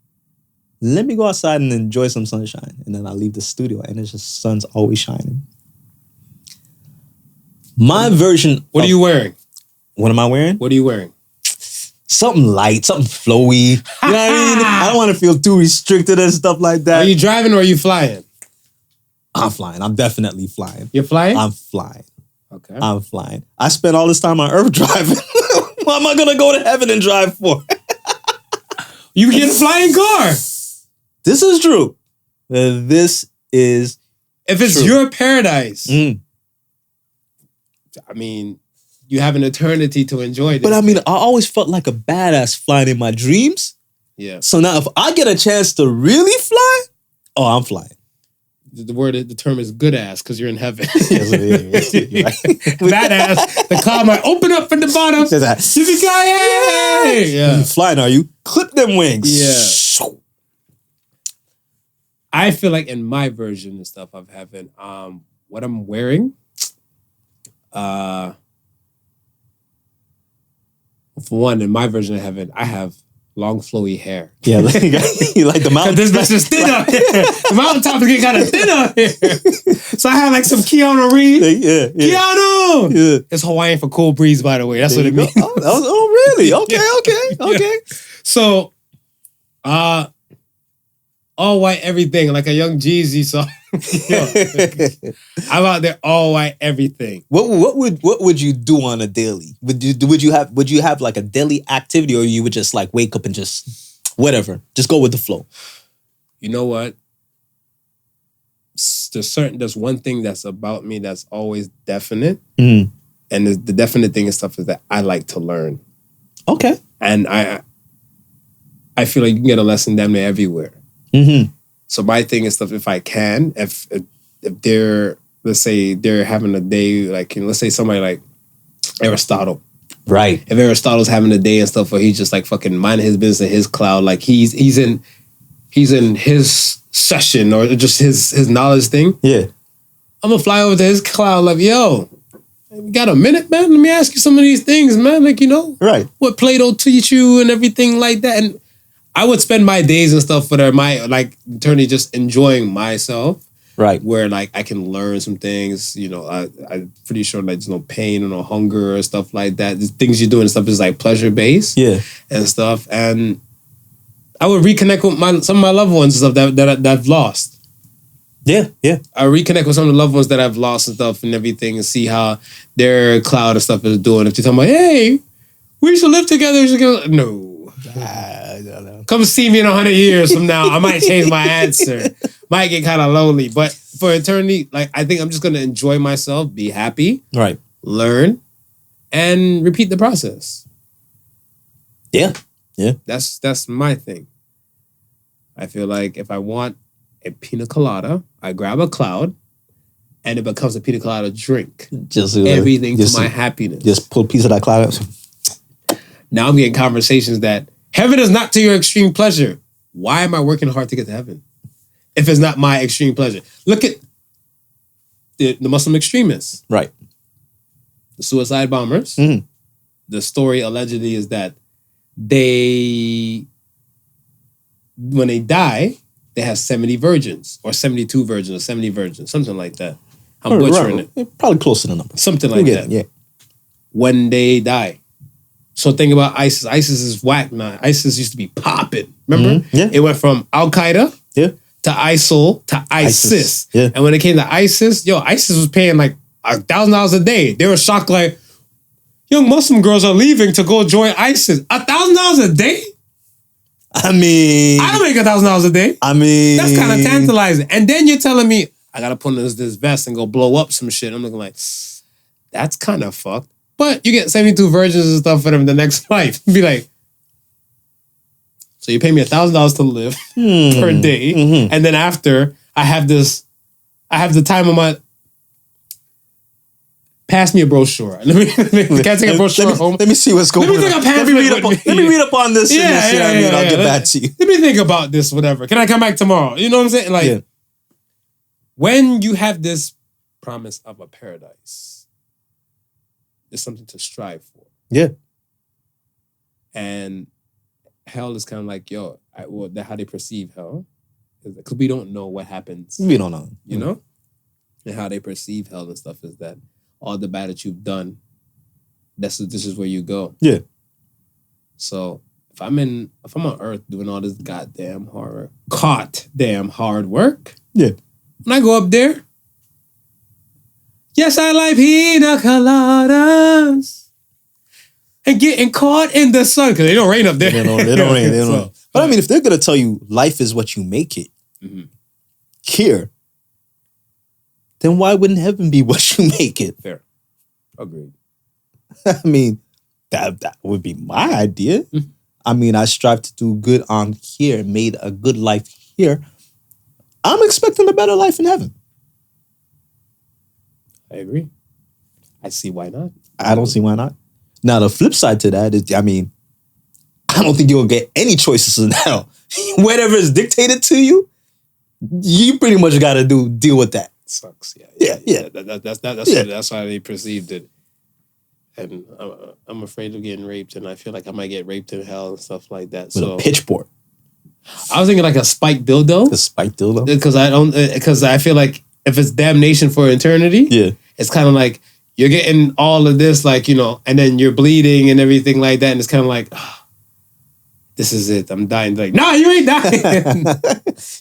Speaker 5: Let me go outside and enjoy some sunshine. And then I'll leave the studio and it's just sun's always shining. My version.
Speaker 4: What are you wearing?
Speaker 5: What am I wearing?
Speaker 4: What are you wearing?
Speaker 5: Something light, something flowy. You know what I mean? I don't want to feel too restricted and stuff like that.
Speaker 4: Are you driving or are you flying?
Speaker 5: I'm flying. I'm definitely flying.
Speaker 4: You're flying?
Speaker 5: I'm flying.
Speaker 4: Okay.
Speaker 5: I'm flying. I spent all this time on Earth driving. What am I gonna go to heaven and drive for?
Speaker 4: You get a flying car.
Speaker 5: This is true. This is
Speaker 4: If it's
Speaker 5: true.
Speaker 4: your paradise,
Speaker 5: Mm.
Speaker 4: I mean, you have an eternity to enjoy this.
Speaker 5: But I mean, I always felt like a badass flying in my dreams.
Speaker 4: Yeah.
Speaker 5: So now if I get a chance to really fly, oh, I'm flying.
Speaker 4: The term is good ass because you're in heaven.
Speaker 5: Yes, yeah, right.
Speaker 4: Badass. The cloud might open up from the bottom.
Speaker 5: Says that.
Speaker 4: Yippee-ki-yay!
Speaker 5: You
Speaker 4: Yeah.
Speaker 5: flying, are you? Clip them wings.
Speaker 4: Yeah. I feel like in my version and stuff of heaven, what I'm wearing, for one, in my version of heaven, I have long flowy hair.
Speaker 5: Yeah, you like the mountain.
Speaker 4: This bitch is thin up here. The mountaintop is getting kind of thin up here. So I have like some Keanu Reeves.
Speaker 5: Yeah.
Speaker 4: Keanu!
Speaker 5: Yeah.
Speaker 4: It's Hawaiian for cool breeze, by the way. That's
Speaker 5: There
Speaker 4: what it
Speaker 5: you
Speaker 4: means.
Speaker 5: go. Oh, really? Okay.
Speaker 4: So, all white everything, like a young Jeezy song. Yo, I'm out there all white everything.
Speaker 5: What would you do on a daily? Would you have like a daily activity, or you would just like wake up and just whatever, just go with the flow?
Speaker 4: You know what? There's one thing that's about me that's always definite,
Speaker 5: Mm.
Speaker 4: and the definite thing and stuff is that I like to learn,
Speaker 5: Okay.
Speaker 4: and I feel like you can get a lesson damn near everywhere.
Speaker 5: Mm-hmm.
Speaker 4: So my thing is stuff, if I can, if they're, let's say they're having a day, like, let's say somebody like Aristotle.
Speaker 5: Right.
Speaker 4: If Aristotle's having a day and stuff where he's just like fucking minding his business in his cloud, like he's in his session or just his knowledge thing.
Speaker 5: Yeah.
Speaker 4: I'm gonna fly over to his cloud like, yo, you got a minute, man? Let me ask you some of these things, man. Like,
Speaker 5: Right.
Speaker 4: what Plato teach you and everything like that. And I would spend my days and stuff for my like eternity just enjoying myself.
Speaker 5: Right.
Speaker 4: Where like I can learn some things, I'm pretty sure like there's no pain or no hunger or stuff like that. The things you do and stuff is like pleasure based,
Speaker 5: Yeah.
Speaker 4: and stuff. And I would reconnect with some of my loved ones and stuff that I've lost.
Speaker 5: Yeah. Yeah.
Speaker 4: I reconnect with some of the loved ones that I've lost and stuff and everything, and see how their cloud and stuff is doing. If they're talking about, hey, we should live together, no.
Speaker 5: I don't know.
Speaker 4: Come see me in 100 years from now. I might change my answer. Might get kind of lonely. But for eternity, like I think I'm just going to enjoy myself, be happy,
Speaker 5: Right.
Speaker 4: learn, and repeat the process.
Speaker 5: Yeah. Yeah.
Speaker 4: That's my thing. I feel like if I want a pina colada, I grab a cloud, and it becomes a pina colada drink.
Speaker 5: Just
Speaker 4: Everything
Speaker 5: just,
Speaker 4: to my happiness.
Speaker 5: Just pull a piece of that cloud out.
Speaker 4: Now I'm getting conversations that heaven is not to your extreme pleasure. Why am I working hard to get to heaven if it's not my extreme pleasure? Look at the Muslim extremists,
Speaker 5: Right.
Speaker 4: the suicide bombers.
Speaker 5: Mhm.
Speaker 4: The story allegedly is that when they die, they have 70 virgins or 72 virgins or 70 virgins, something like that. I'm butchering it.
Speaker 5: Probably close to the number.
Speaker 4: Something like that.
Speaker 5: Yeah.
Speaker 4: When they die. So think about ISIS. ISIS is whack now. ISIS used to be popping. Remember?
Speaker 5: Mhm. Yeah.
Speaker 4: It went from Al-Qaeda
Speaker 5: Yeah.
Speaker 4: to ISIL to ISIS.
Speaker 5: Yeah.
Speaker 4: And when it came to ISIS, ISIS was paying like $1,000 a day. They were shocked like, young Muslim girls are leaving to go join ISIS. $1,000 a day?
Speaker 5: I mean,
Speaker 4: I don't make $1,000 a day. That's kind of tantalizing. And then you're telling me, I got to put on this vest and go blow up some shit. I'm looking like, that's kind of fucked. But you get 72 virgins and stuff for them the next life. Be like, so you pay me $1,000 to live per day.
Speaker 5: Mm-hmm.
Speaker 4: And then after, I have the time of my, pass me a brochure. Can I take a brochure home?
Speaker 5: Let me see what's going on.
Speaker 4: Let me
Speaker 5: read up on this. I'll get back to you.
Speaker 4: Let me think about this, whatever. Can I come back tomorrow? You know what I'm saying? Like, when you have this promise of a paradise, there's something to strive for.
Speaker 5: Yeah.
Speaker 4: And hell is kind of like, how they perceive hell. Because we don't know what happens.
Speaker 5: We don't know.
Speaker 4: You know? And how they perceive hell and stuff is that all the bad that you've done, this is where you go.
Speaker 5: Yeah.
Speaker 4: So if I'm on earth doing all this goddamn hard work,
Speaker 5: yeah.
Speaker 4: when I go up there, Yes, I like pina coladas. And getting caught in the sun because they don't rain up there.
Speaker 5: They don't rain. They don't.
Speaker 4: So,
Speaker 5: But I mean, if they're gonna tell you life is what you make it here, then why wouldn't heaven be what you make it?
Speaker 4: fair. Agreed.
Speaker 5: I mean, that would be my idea. I mean, I strive to do good on here, made a good life here. I'm expecting a better life in heaven.
Speaker 4: I agree. I see why not.
Speaker 5: I don't see why not. Now, the flip side to that is, I mean, I don't think you'll get any choices in hell. Whatever is dictated to you, you pretty much got to deal with that.
Speaker 4: Sucks.
Speaker 5: Yeah.
Speaker 4: That's how they perceived it. And I'm afraid of getting raped, and I feel like I might get raped in hell and stuff like that.
Speaker 5: With a pitchfork.
Speaker 4: I was thinking like a spiked dildo.
Speaker 5: A spiked dildo?
Speaker 4: Because I feel like if it's damnation for eternity, it's kind of like you're getting all of this, like, you know, and then you're bleeding and everything like that, and it's kind of like, this is it. I'm dying. Like, no, you ain't dying.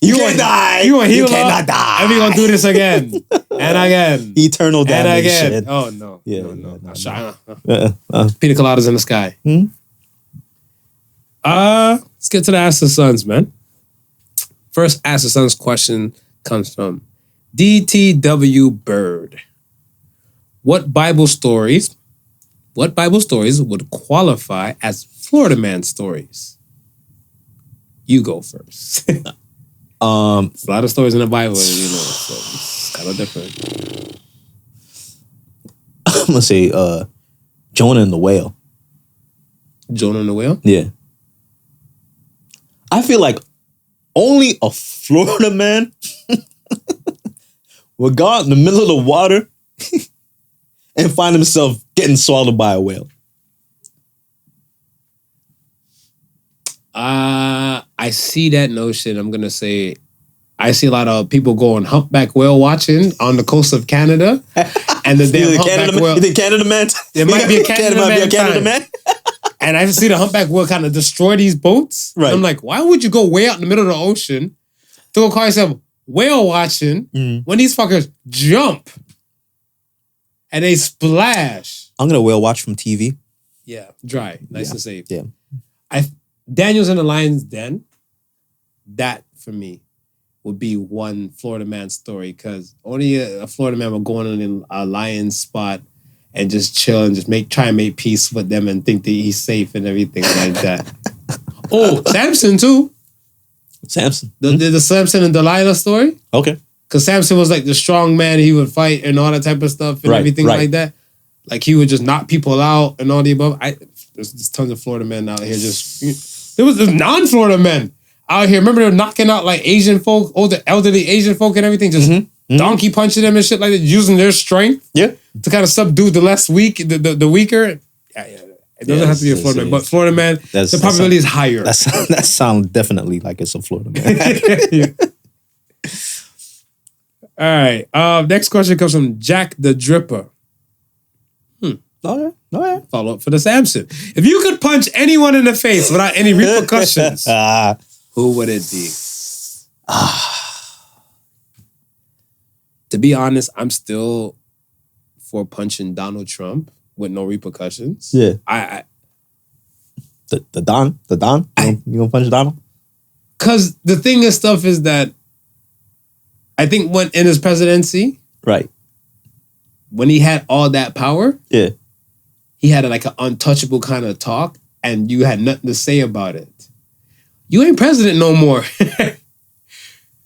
Speaker 5: you can't die.
Speaker 4: You want heal up?
Speaker 5: Cannot die.
Speaker 4: And we gonna do this again and again.
Speaker 5: Eternal damnation.
Speaker 4: And again. Oh no.
Speaker 5: Yeah.
Speaker 4: No. Pina coladas in the sky. Let's get to the Ask the Sons, man. First Ask the Sons question comes from DTW Bird. What Bible stories would qualify as Florida man stories? You go first. There's a lot of stories in the Bible, you know, so it's kind of different.
Speaker 5: I'm gonna say Jonah and the whale.
Speaker 4: Jonah and the whale?
Speaker 5: Yeah. I feel like only a Florida man would go out in the middle of the water and find himself getting swallowed by a whale.
Speaker 4: I see that notion. I'm gonna say I see a lot of people going humpback whale watching on the coast of Canada, and the damn humpback whale.
Speaker 5: You think Canada man?
Speaker 4: There might be a Canada
Speaker 5: man.
Speaker 4: And I've seen the humpback whale kind of destroy these boats.
Speaker 5: Right.
Speaker 4: And I'm like, why would you go way out in the middle of the ocean to go call yourself whale watching when these fuckers jump and they splash?
Speaker 5: I'm gonna whale watch from TV.
Speaker 4: Yeah, dry, nice and safe.
Speaker 5: Yeah.
Speaker 4: Daniel's in the Lion's Den. That for me would be one Florida man story, because only a Florida man would go in a lion's spot and just chill and just try and make peace with them and think that he's safe and everything like that. Oh, Samson too.
Speaker 5: Samson.
Speaker 4: The Samson and Delilah story.
Speaker 5: Okay.
Speaker 4: Because Samson was like the strong man, he would fight and all that type of stuff and everything like that. Like he would just knock people out and all the above. There's tons of Florida men out here there was non-Florida men out here. Remember they were knocking out like Asian folk, older elderly Asian folk and everything, just donkey punching them and shit like that, using their strength to kind of subdue the less weak, the weaker. Yeah. It doesn't have to be a Florida man, but Florida man, the probability is higher.
Speaker 5: That sounds definitely like it's a Florida man.
Speaker 4: All right. Next question comes from Jack the Dripper.
Speaker 5: Oh yeah.
Speaker 4: Follow up for the Samson. If you could punch anyone in the face without any repercussions, who would it be? To be honest, I'm still for punching Donald Trump with no repercussions.
Speaker 5: Yeah.
Speaker 4: The
Speaker 5: Don. You gonna punch Donald?
Speaker 4: Because the thing is stuff is that I think when in his presidency,
Speaker 5: right,
Speaker 4: when he had all that power, he had like an untouchable kind of talk, and you had nothing to say about it. You ain't president no more.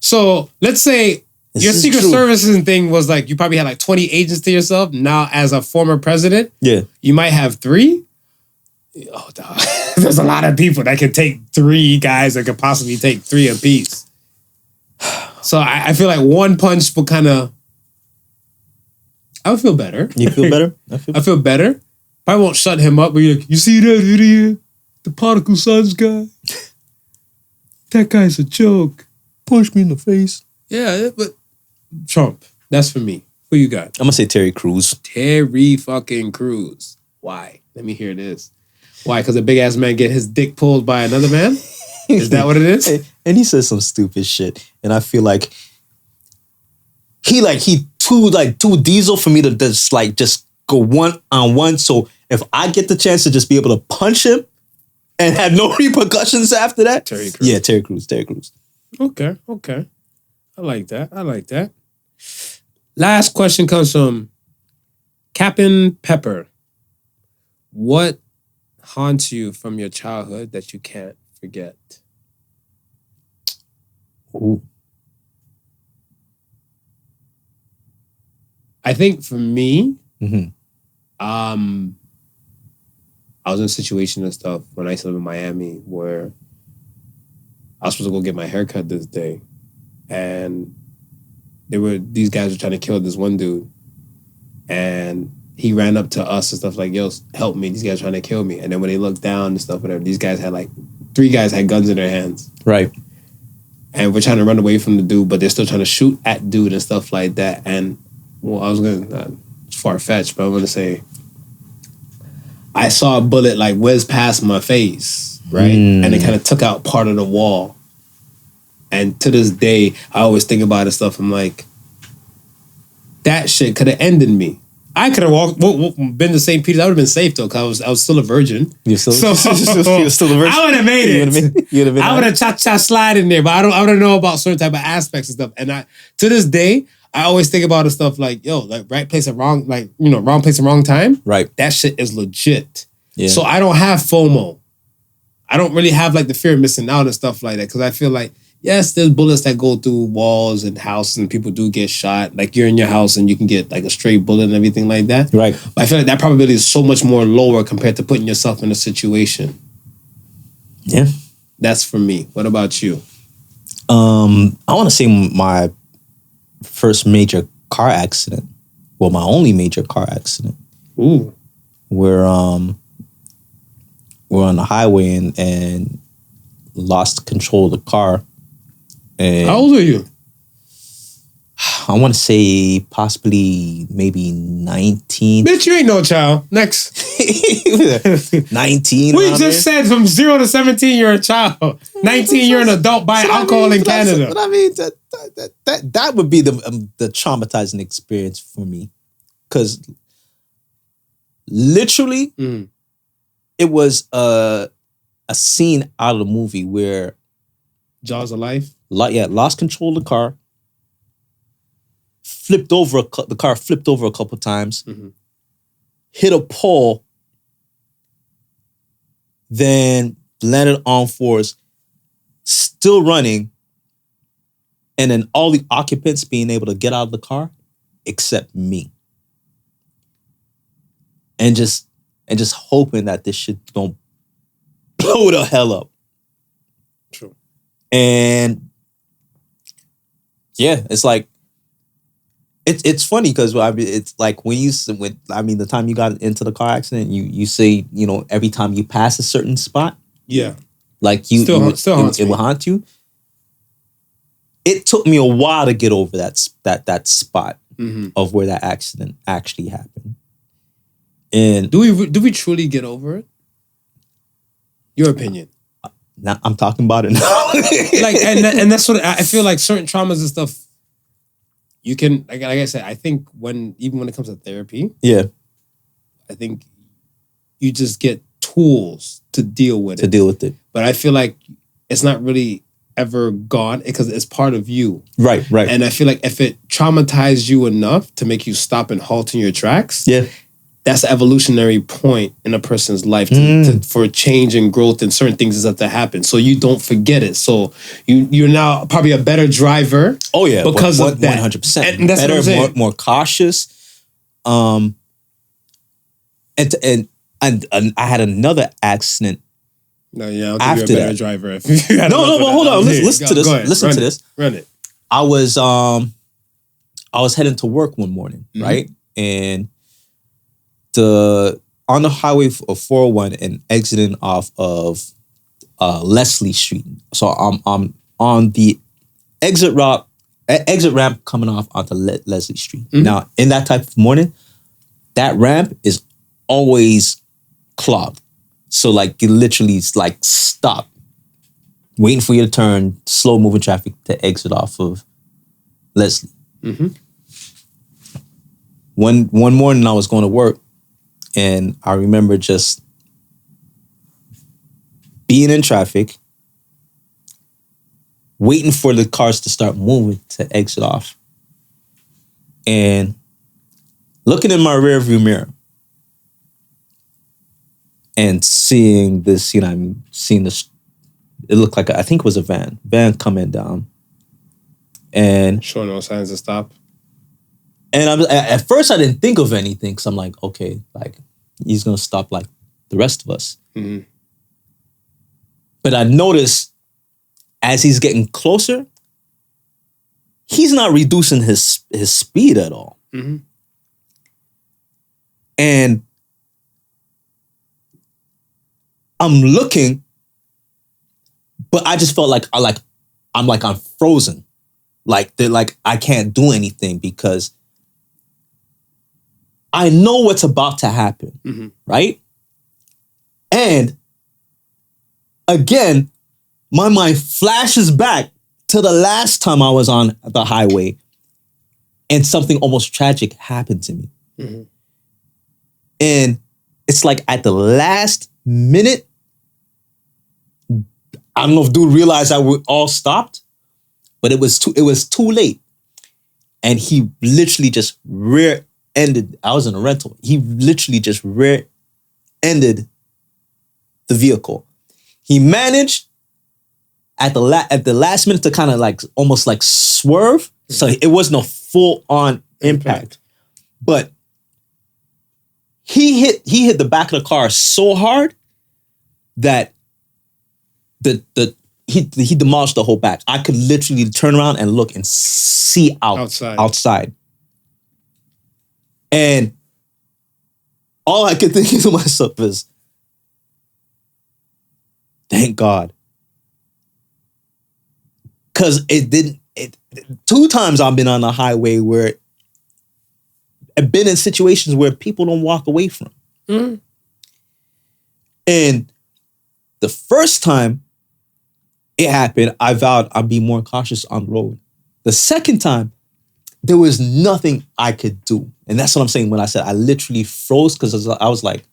Speaker 4: So let's say your Secret Services thing was like, you probably had like 20 agents to yourself. Now, as a former president, you might have 3. Oh, dog. There's a lot of people that can take 3 guys that could possibly take 3 apiece. So I feel like one punch will kind of, I would feel better.
Speaker 5: You feel better?
Speaker 4: I feel better. Probably won't shut him up. But you're like, you see that idiot? The Podical Sons guy? That guy's a joke.
Speaker 5: Punch me in the face.
Speaker 4: Yeah, but Trump. That's for me. Who you got?
Speaker 5: I'm gonna say Terry Crews.
Speaker 4: Terry fucking Crews. Why? Let me hear this. Why? Because a big ass man get his dick pulled by another man? Is that what it is?
Speaker 5: And he says some stupid shit. And I feel like he too diesel for me to just go one on one. So if I get the chance to just be able to punch him and have no repercussions after that,
Speaker 4: Terry Crews.
Speaker 5: Yeah, Terry Crews.
Speaker 4: Okay. I like that. Last question comes from Captain Pepper. What haunts you from your childhood that you can't forget?
Speaker 5: Ooh.
Speaker 4: I think for me,
Speaker 5: Mm-hmm.
Speaker 4: I was in a situation and stuff when I used to live in Miami where I was supposed to go get my haircut this day, and these guys were trying to kill this one dude, and he ran up to us and stuff like, "Yo, help me! These guys are trying to kill me." And then when they looked down and stuff, whatever, these guys had like 3 guys had guns in their hands,
Speaker 5: Right.
Speaker 4: and we're trying to run away from the dude, but they're still trying to shoot at dude and stuff like that. And well, I was gonna far fetched, but I'm gonna say I saw a bullet like whiz past my face, right, and it kind of took out part of the wall. And to this day, I always think about it stuff. I'm like, that shit could have ended me. I could have been to St. Peter's. I would have been safe though, because I was still a virgin.
Speaker 5: You're still a virgin.
Speaker 4: I would have made it. I would have cha-cha slide in there, but I don't know about certain type of aspects and stuff. And to this day, I always think about the stuff like, yo, like right place at wrong, like, you know, wrong place at wrong time.
Speaker 5: Right.
Speaker 4: That shit is legit.
Speaker 5: Yeah.
Speaker 4: So I don't have FOMO. I don't really have like the fear of missing out and stuff like that, because I feel like, yes, there's bullets that go through walls and houses and people do get shot. Like you're in your house and you can get like a stray bullet and everything like that.
Speaker 5: Right.
Speaker 4: But I feel like that probability is so much more lower compared to putting yourself in a situation.
Speaker 5: Yeah.
Speaker 4: That's for me. What about you?
Speaker 5: I want to say my first major car accident. Well, my only major car accident.
Speaker 4: Ooh.
Speaker 5: Where we're on the highway and lost control of the car. And
Speaker 4: How old are you?
Speaker 5: I want to say possibly maybe 19.
Speaker 4: Bitch, you ain't no child. Next.
Speaker 5: 19.
Speaker 4: We just said from 0 to 17, you're a child. 19, you're an adult buying alcohol in Canada.
Speaker 5: But I mean, that would be the traumatizing experience for me. Because literally, it was a scene out of the movie where
Speaker 4: Jaws of Life?
Speaker 5: Lost control of the car, the car flipped over a couple times, hit a pole, then landed on fours, still running, and then all the occupants being able to get out of the car except me. And just hoping that this shit don't blow the hell up.
Speaker 4: True.
Speaker 5: And yeah, it's like it's funny because it's like the time you got into the car accident, you say, you know, every time you pass a certain spot,
Speaker 4: Yeah.
Speaker 5: like it will haunt you. It took me a while to get over that spot of where that accident actually happened. And
Speaker 4: Do we truly get over it? Your opinion.
Speaker 5: now I'm talking about it now.
Speaker 4: Like, and that's what I feel like. Certain traumas and stuff, you can, like I said, I think even when it comes to therapy,
Speaker 5: Yeah,
Speaker 4: I think you just get tools to deal with it. But I feel like it's not really ever gone because it's part of you.
Speaker 5: Right.
Speaker 4: And I feel like if it traumatized you enough to make you stop and halt in your tracks,
Speaker 5: Yeah.
Speaker 4: that's an evolutionary point in a person's life for change and growth and certain things that have to happen. So you don't forget it. So you're now probably a better driver.
Speaker 5: Oh yeah,
Speaker 4: because of that.
Speaker 5: 100%.
Speaker 4: And that's
Speaker 5: better,
Speaker 4: what I'm saying.
Speaker 5: more cautious. And I had another accident.
Speaker 4: No, yeah, I don't think
Speaker 5: After
Speaker 4: you're a better
Speaker 5: that.
Speaker 4: driver. If you had
Speaker 5: No,
Speaker 4: enough
Speaker 5: but
Speaker 4: of
Speaker 5: hold
Speaker 4: that.
Speaker 5: on.
Speaker 4: Here,
Speaker 5: Listen to this.
Speaker 4: go ahead.
Speaker 5: Listen to this.
Speaker 4: Run it.
Speaker 5: I was heading to work one morning, right? And on the highway of 401 and exiting off of Leslie Street. So I'm on the exit ramp coming off onto Leslie Street. Now, in that type of morning, that ramp is always clogged. So like you literally like stop, waiting for you to turn, slow moving traffic to exit off of Leslie. one morning I was going to work, and I remember just being in traffic, waiting for the cars to start moving to exit off, and looking in my rearview mirror and seeing this, seeing this, it looked like, I think it was a van coming down. And
Speaker 4: showing no signs to stop.
Speaker 5: And at first I didn't think of anything because I'm like, okay, like he's going to stop like the rest of us.
Speaker 4: Mm-hmm.
Speaker 5: But I noticed as he's getting closer, he's not reducing his speed at all.
Speaker 4: Mm-hmm.
Speaker 5: And I'm looking, but I just felt like I'm frozen. Like I can't do anything because I know what's about to happen,
Speaker 4: mm-hmm.
Speaker 5: right? And again, my mind flashes back to the last time I was on the highway and something almost tragic happened to me.
Speaker 4: Mm-hmm.
Speaker 5: And it's like at the last minute, I don't know if dude realized that we all stopped, but it was too late. And he literally just rear-ended. I was in a rental. He literally just rear-ended the vehicle. He managed at the last minute to kind of like almost like swerve. So it wasn't a full-on impact. But he hit the back of the car so hard that he demolished the whole back. I could literally turn around and look and see outside. And all I could think to myself is, thank God. Because two times I've been on the highway where I've been in situations where people don't walk away from.
Speaker 4: Mm-hmm.
Speaker 5: And the first time it happened, I vowed I'd be more cautious on the road. The second time, there was nothing I could do. And that's what I'm saying when I said I literally froze because I was like,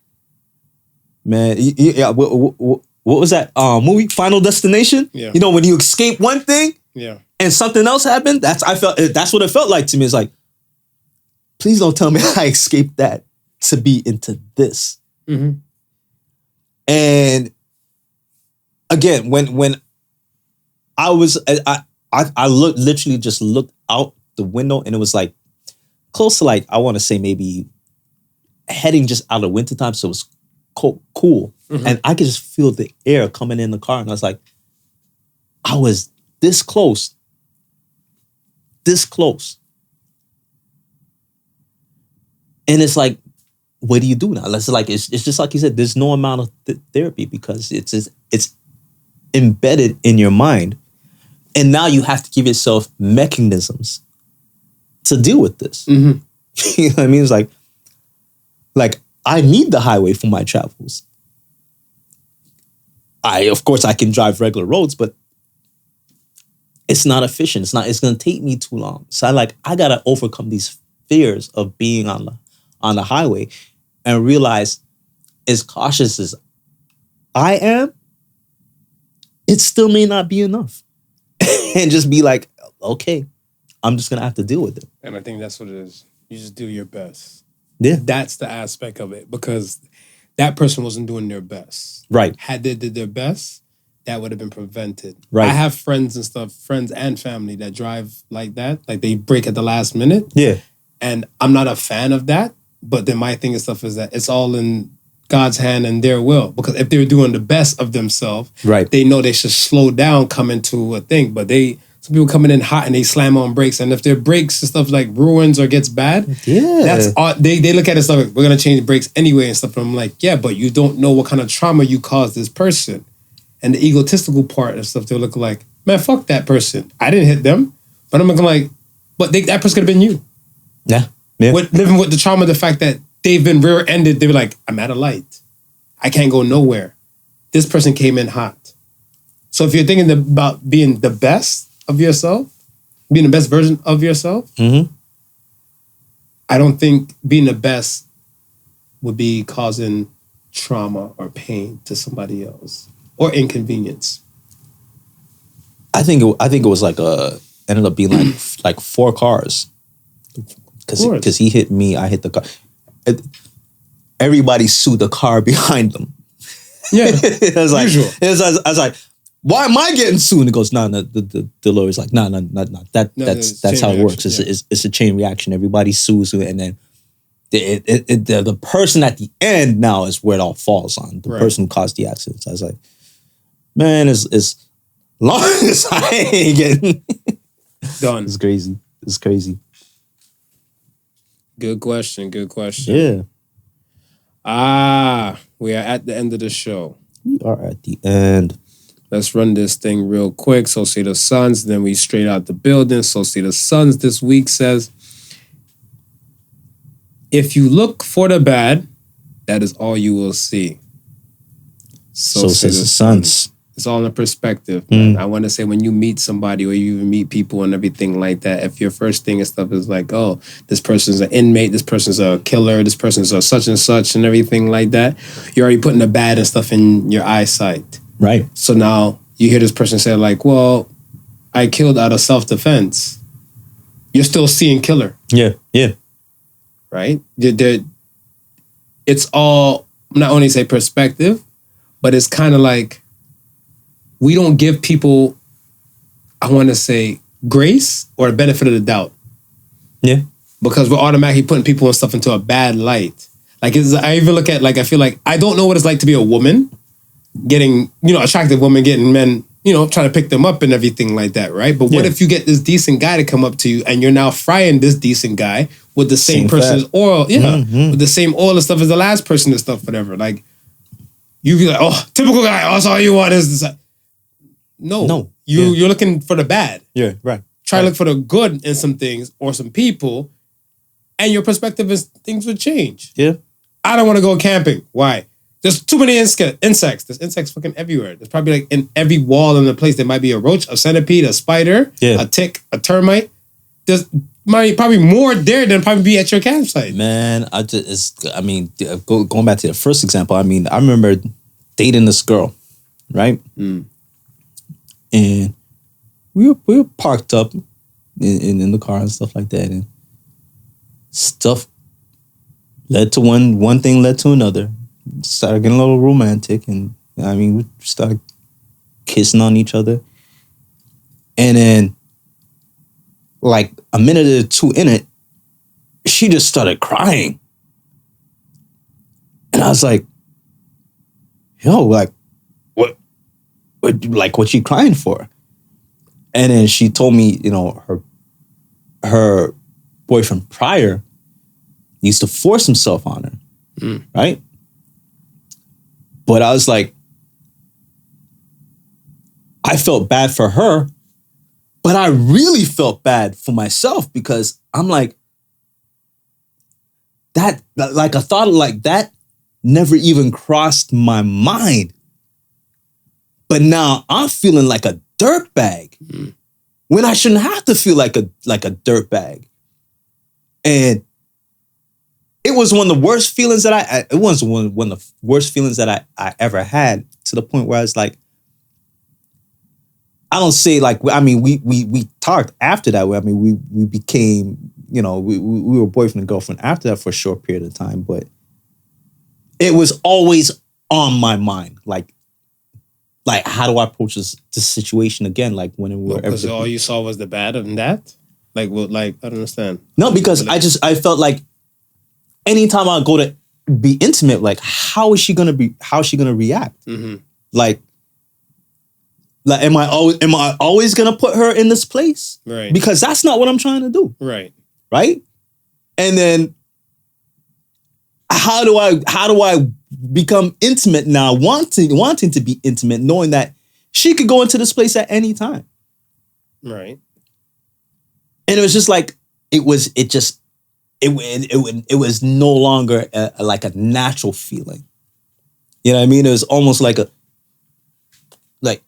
Speaker 5: man, what was that movie, Final Destination?
Speaker 4: Yeah.
Speaker 5: You know, when you escape one thing and something else happened, that's what it felt like to me. It's like, please don't tell me I escaped that to be into this.
Speaker 4: Mm-hmm.
Speaker 5: And again, when I literally just looked out the window and it was like close to like, I want to say maybe heading just out of wintertime. So it was cool.
Speaker 4: Mm-hmm.
Speaker 5: And I could just feel the air coming in the car. And I was like, I was this close. And it's like, what do you do now? It's just like you said, there's no amount of therapy because it's embedded in your mind. And now you have to give yourself mechanisms to deal with this.
Speaker 4: Mm-hmm.
Speaker 5: You know what I mean? It's like I need the highway for my travels. Of course I can drive regular roads, but it's not efficient. It's going to take me too long. So I got to overcome these fears of being on the highway and realize as cautious as I am, it still may not be enough. And just be like, okay, I'm just going to have to deal with it.
Speaker 4: And I think that's what it is. You just do your best.
Speaker 5: Yeah.
Speaker 4: That's the aspect of it because that person wasn't doing their best.
Speaker 5: Right.
Speaker 4: Had they did their best, that would have been prevented.
Speaker 5: Right.
Speaker 4: I have friends and family that drive like that. Like they break at the last minute.
Speaker 5: Yeah.
Speaker 4: And I'm not a fan of that. But then my thing and stuff is that it's all in God's hand and their will. Because if they're doing the best of themselves,
Speaker 5: right,
Speaker 4: they know they should slow down coming to a thing. But some people coming in hot and they slam on brakes. And if their brakes and stuff like ruins or gets bad, that's all, they look at it stuff like, we're going to change brakes anyway and stuff. And I'm like, yeah, but you don't know what kind of trauma you caused this person. And the egotistical part and stuff, they'll look like, man, fuck that person. I didn't hit them. But I'm looking like, but that person could have been you.
Speaker 5: Yeah.
Speaker 4: Living with the trauma, the fact that they've been rear-ended, they were like, I'm at a light. I can't go nowhere. This person came in hot. So if you're thinking about being the best of yourself, being the best version of yourself,
Speaker 5: mm-hmm,
Speaker 4: I don't think being the best would be causing trauma or pain to somebody else or inconvenience.
Speaker 5: I think it was like ended up being like 4 cars. Because he hit me, I hit the car. Everybody sued the car behind them.
Speaker 4: Yeah,
Speaker 5: I was like,
Speaker 4: usual.
Speaker 5: I was like, why am I getting sued? And it goes, no. The lawyer's like, no. That's how it works. It's a chain reaction. Everybody sues, and then the person at the end now is where it all falls on. The person who caused the accident. So I was like, man, as long as I ain't getting
Speaker 4: done.
Speaker 5: It's crazy. It's crazy.
Speaker 4: Good question.
Speaker 5: Yeah.
Speaker 4: We are at the end of the show.
Speaker 5: We are at the end.
Speaker 4: Let's run this thing real quick. So say the Suns, then we straight out the building. So say the Suns this week says, if you look for the bad, that is all you will see.
Speaker 5: So says the Suns.
Speaker 4: It's all in perspective, man. I want to say when you meet somebody or you even meet people and everything like that, if your first thing and stuff is like, oh, this person's an inmate, this person's a killer, this person's a such and such and everything like that, you're already putting the bad and stuff in your eyesight.
Speaker 5: Right.
Speaker 4: So now you hear this person say like, well, I killed out of self-defense. You're still seeing killer.
Speaker 5: Yeah.
Speaker 4: Right? It's all, not only say perspective, but it's kind of like, we don't give people, I want to say, grace or a benefit of the doubt.
Speaker 5: Yeah.
Speaker 4: Because we're automatically putting people and stuff into a bad light. Like, I even look at, like, I feel like, I don't know what it's like to be a woman, getting, attractive women, getting men, trying to pick them up and everything like that, right? But what if you get this decent guy to come up to you and you're now frying this decent guy with the same person's oil, with the same oil and stuff as the last person and stuff, whatever. Like, you be like, oh, typical guy, oh, that's all you want is this. No. You're looking for the bad.
Speaker 5: Yeah, right.
Speaker 4: Try to look for the good in some things or some people, and your perspective is things would change.
Speaker 5: Yeah.
Speaker 4: I don't want to go camping. Why? There's too many insects. There's insects fucking everywhere. There's probably like in every wall in the place there might be a roach, a centipede, a spider, a tick, a termite. There's probably more there than probably be at your campsite.
Speaker 5: Man, going back to the first example, I remember dating this girl, right? And we were parked up in the car and stuff like that, and stuff led to one thing led to another. Started getting a little romantic, and we started kissing on each other, and then like a minute or two in it, she just started crying, and I was like, "Yo, like, what she crying for?" And then she told me, her boyfriend prior used to force himself on her, right? But I was like, I felt bad for her, but I really felt bad for myself because I'm like, that, like a thought like that never even crossed my mind. But now I'm feeling like a dirtbag when I shouldn't have to feel like a dirtbag. And it was one of the worst feelings that one of the worst feelings that I ever had, to the point where I was like, I don't say like, we talked after that. We became, we were boyfriend and girlfriend after that for a short period of time, but it was always on my mind. Like how do I approach this situation again? Like when we were
Speaker 4: because all you saw was the bad in that? I don't understand. No,
Speaker 5: because I felt like anytime I go to be intimate, like how is she gonna react? Mm-hmm. Like am I always gonna put her in this place?
Speaker 4: Right.
Speaker 5: Because that's not what I'm trying to do.
Speaker 4: Right.
Speaker 5: Right? And then how do I become intimate now, wanting to be intimate, knowing that she could go into this place at any time?
Speaker 4: Right.
Speaker 5: And it was just like it was no longer like a natural feeling. You know what I mean? It was almost like let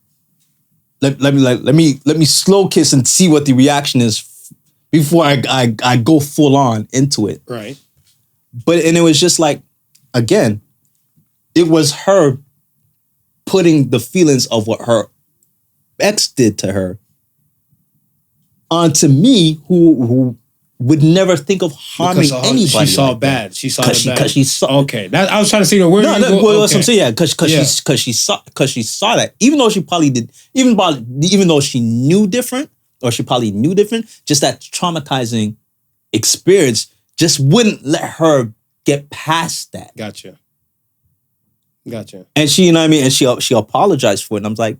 Speaker 5: me slow kiss and see what the reaction is before I go full on into it.
Speaker 4: Right.
Speaker 5: And it was just like, again, it was her putting the feelings of what her ex did to her onto me, who would never think of harming anybody.
Speaker 4: She saw
Speaker 5: like
Speaker 4: bad.
Speaker 5: that.
Speaker 4: She saw it bad.
Speaker 5: Because she saw.
Speaker 4: Okay, I was trying to see where
Speaker 5: No,
Speaker 4: you go.
Speaker 5: well,
Speaker 4: Okay.
Speaker 5: that's what I'm saying. Yeah, because she saw that. Even though she probably did, even though she knew different, or she probably knew different, just that traumatizing experience just wouldn't let her get past that.
Speaker 4: Gotcha.
Speaker 5: And she, you know what I mean? And she apologized for it. And I was like,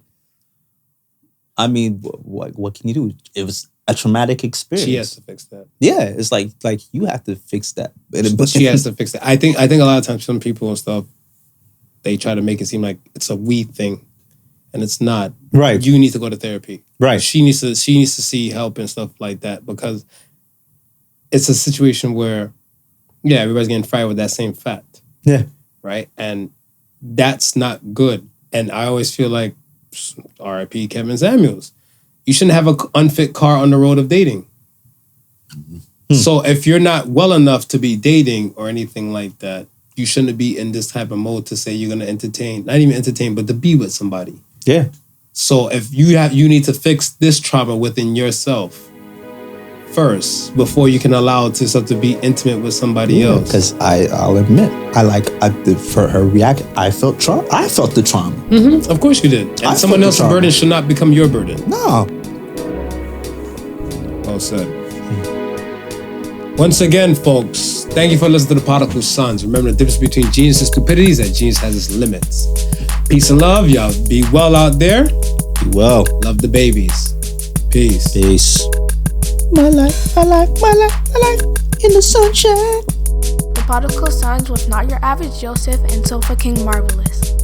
Speaker 5: I mean, what can you do? It was a traumatic experience.
Speaker 4: She has to fix that.
Speaker 5: Yeah, it's like you have to fix that.
Speaker 4: She has to fix that. I think a lot of times some people and stuff, they try to make it seem like it's a we thing, and it's not.
Speaker 5: Right.
Speaker 4: You need to go to therapy.
Speaker 5: Right.
Speaker 4: She needs to see help and stuff like that, because it's a situation where, yeah, everybody's getting fried with that same fat.
Speaker 5: Yeah.
Speaker 4: Right. And that's not good. And I always feel like, R.I.P. Kevin Samuels, you shouldn't have an unfit car on the road of dating. So if you're not well enough to be dating or anything like that, you shouldn't be in this type of mode to say you're going to entertain, not even entertain, but to be with somebody.
Speaker 5: Yeah.
Speaker 4: So if you need to fix this trauma within yourself first before you can allow yourself to be intimate with somebody else.
Speaker 5: Because I'll admit, for her reaction, I felt the trauma.
Speaker 4: Mm-hmm. Of course you did. And someone else's burden should not become your burden.
Speaker 5: No.
Speaker 4: Well said. Once again, folks, thank you for listening to the Podical Sons. Remember the difference between genius and stupidity is that genius has its limits. Peace and love, y'all. Be well out there.
Speaker 5: Be well.
Speaker 4: Love the babies. Peace.
Speaker 5: Peace. My life in the sunshine.
Speaker 1: The Podical Sons was not your average Joseph and Sofa King Marvelous.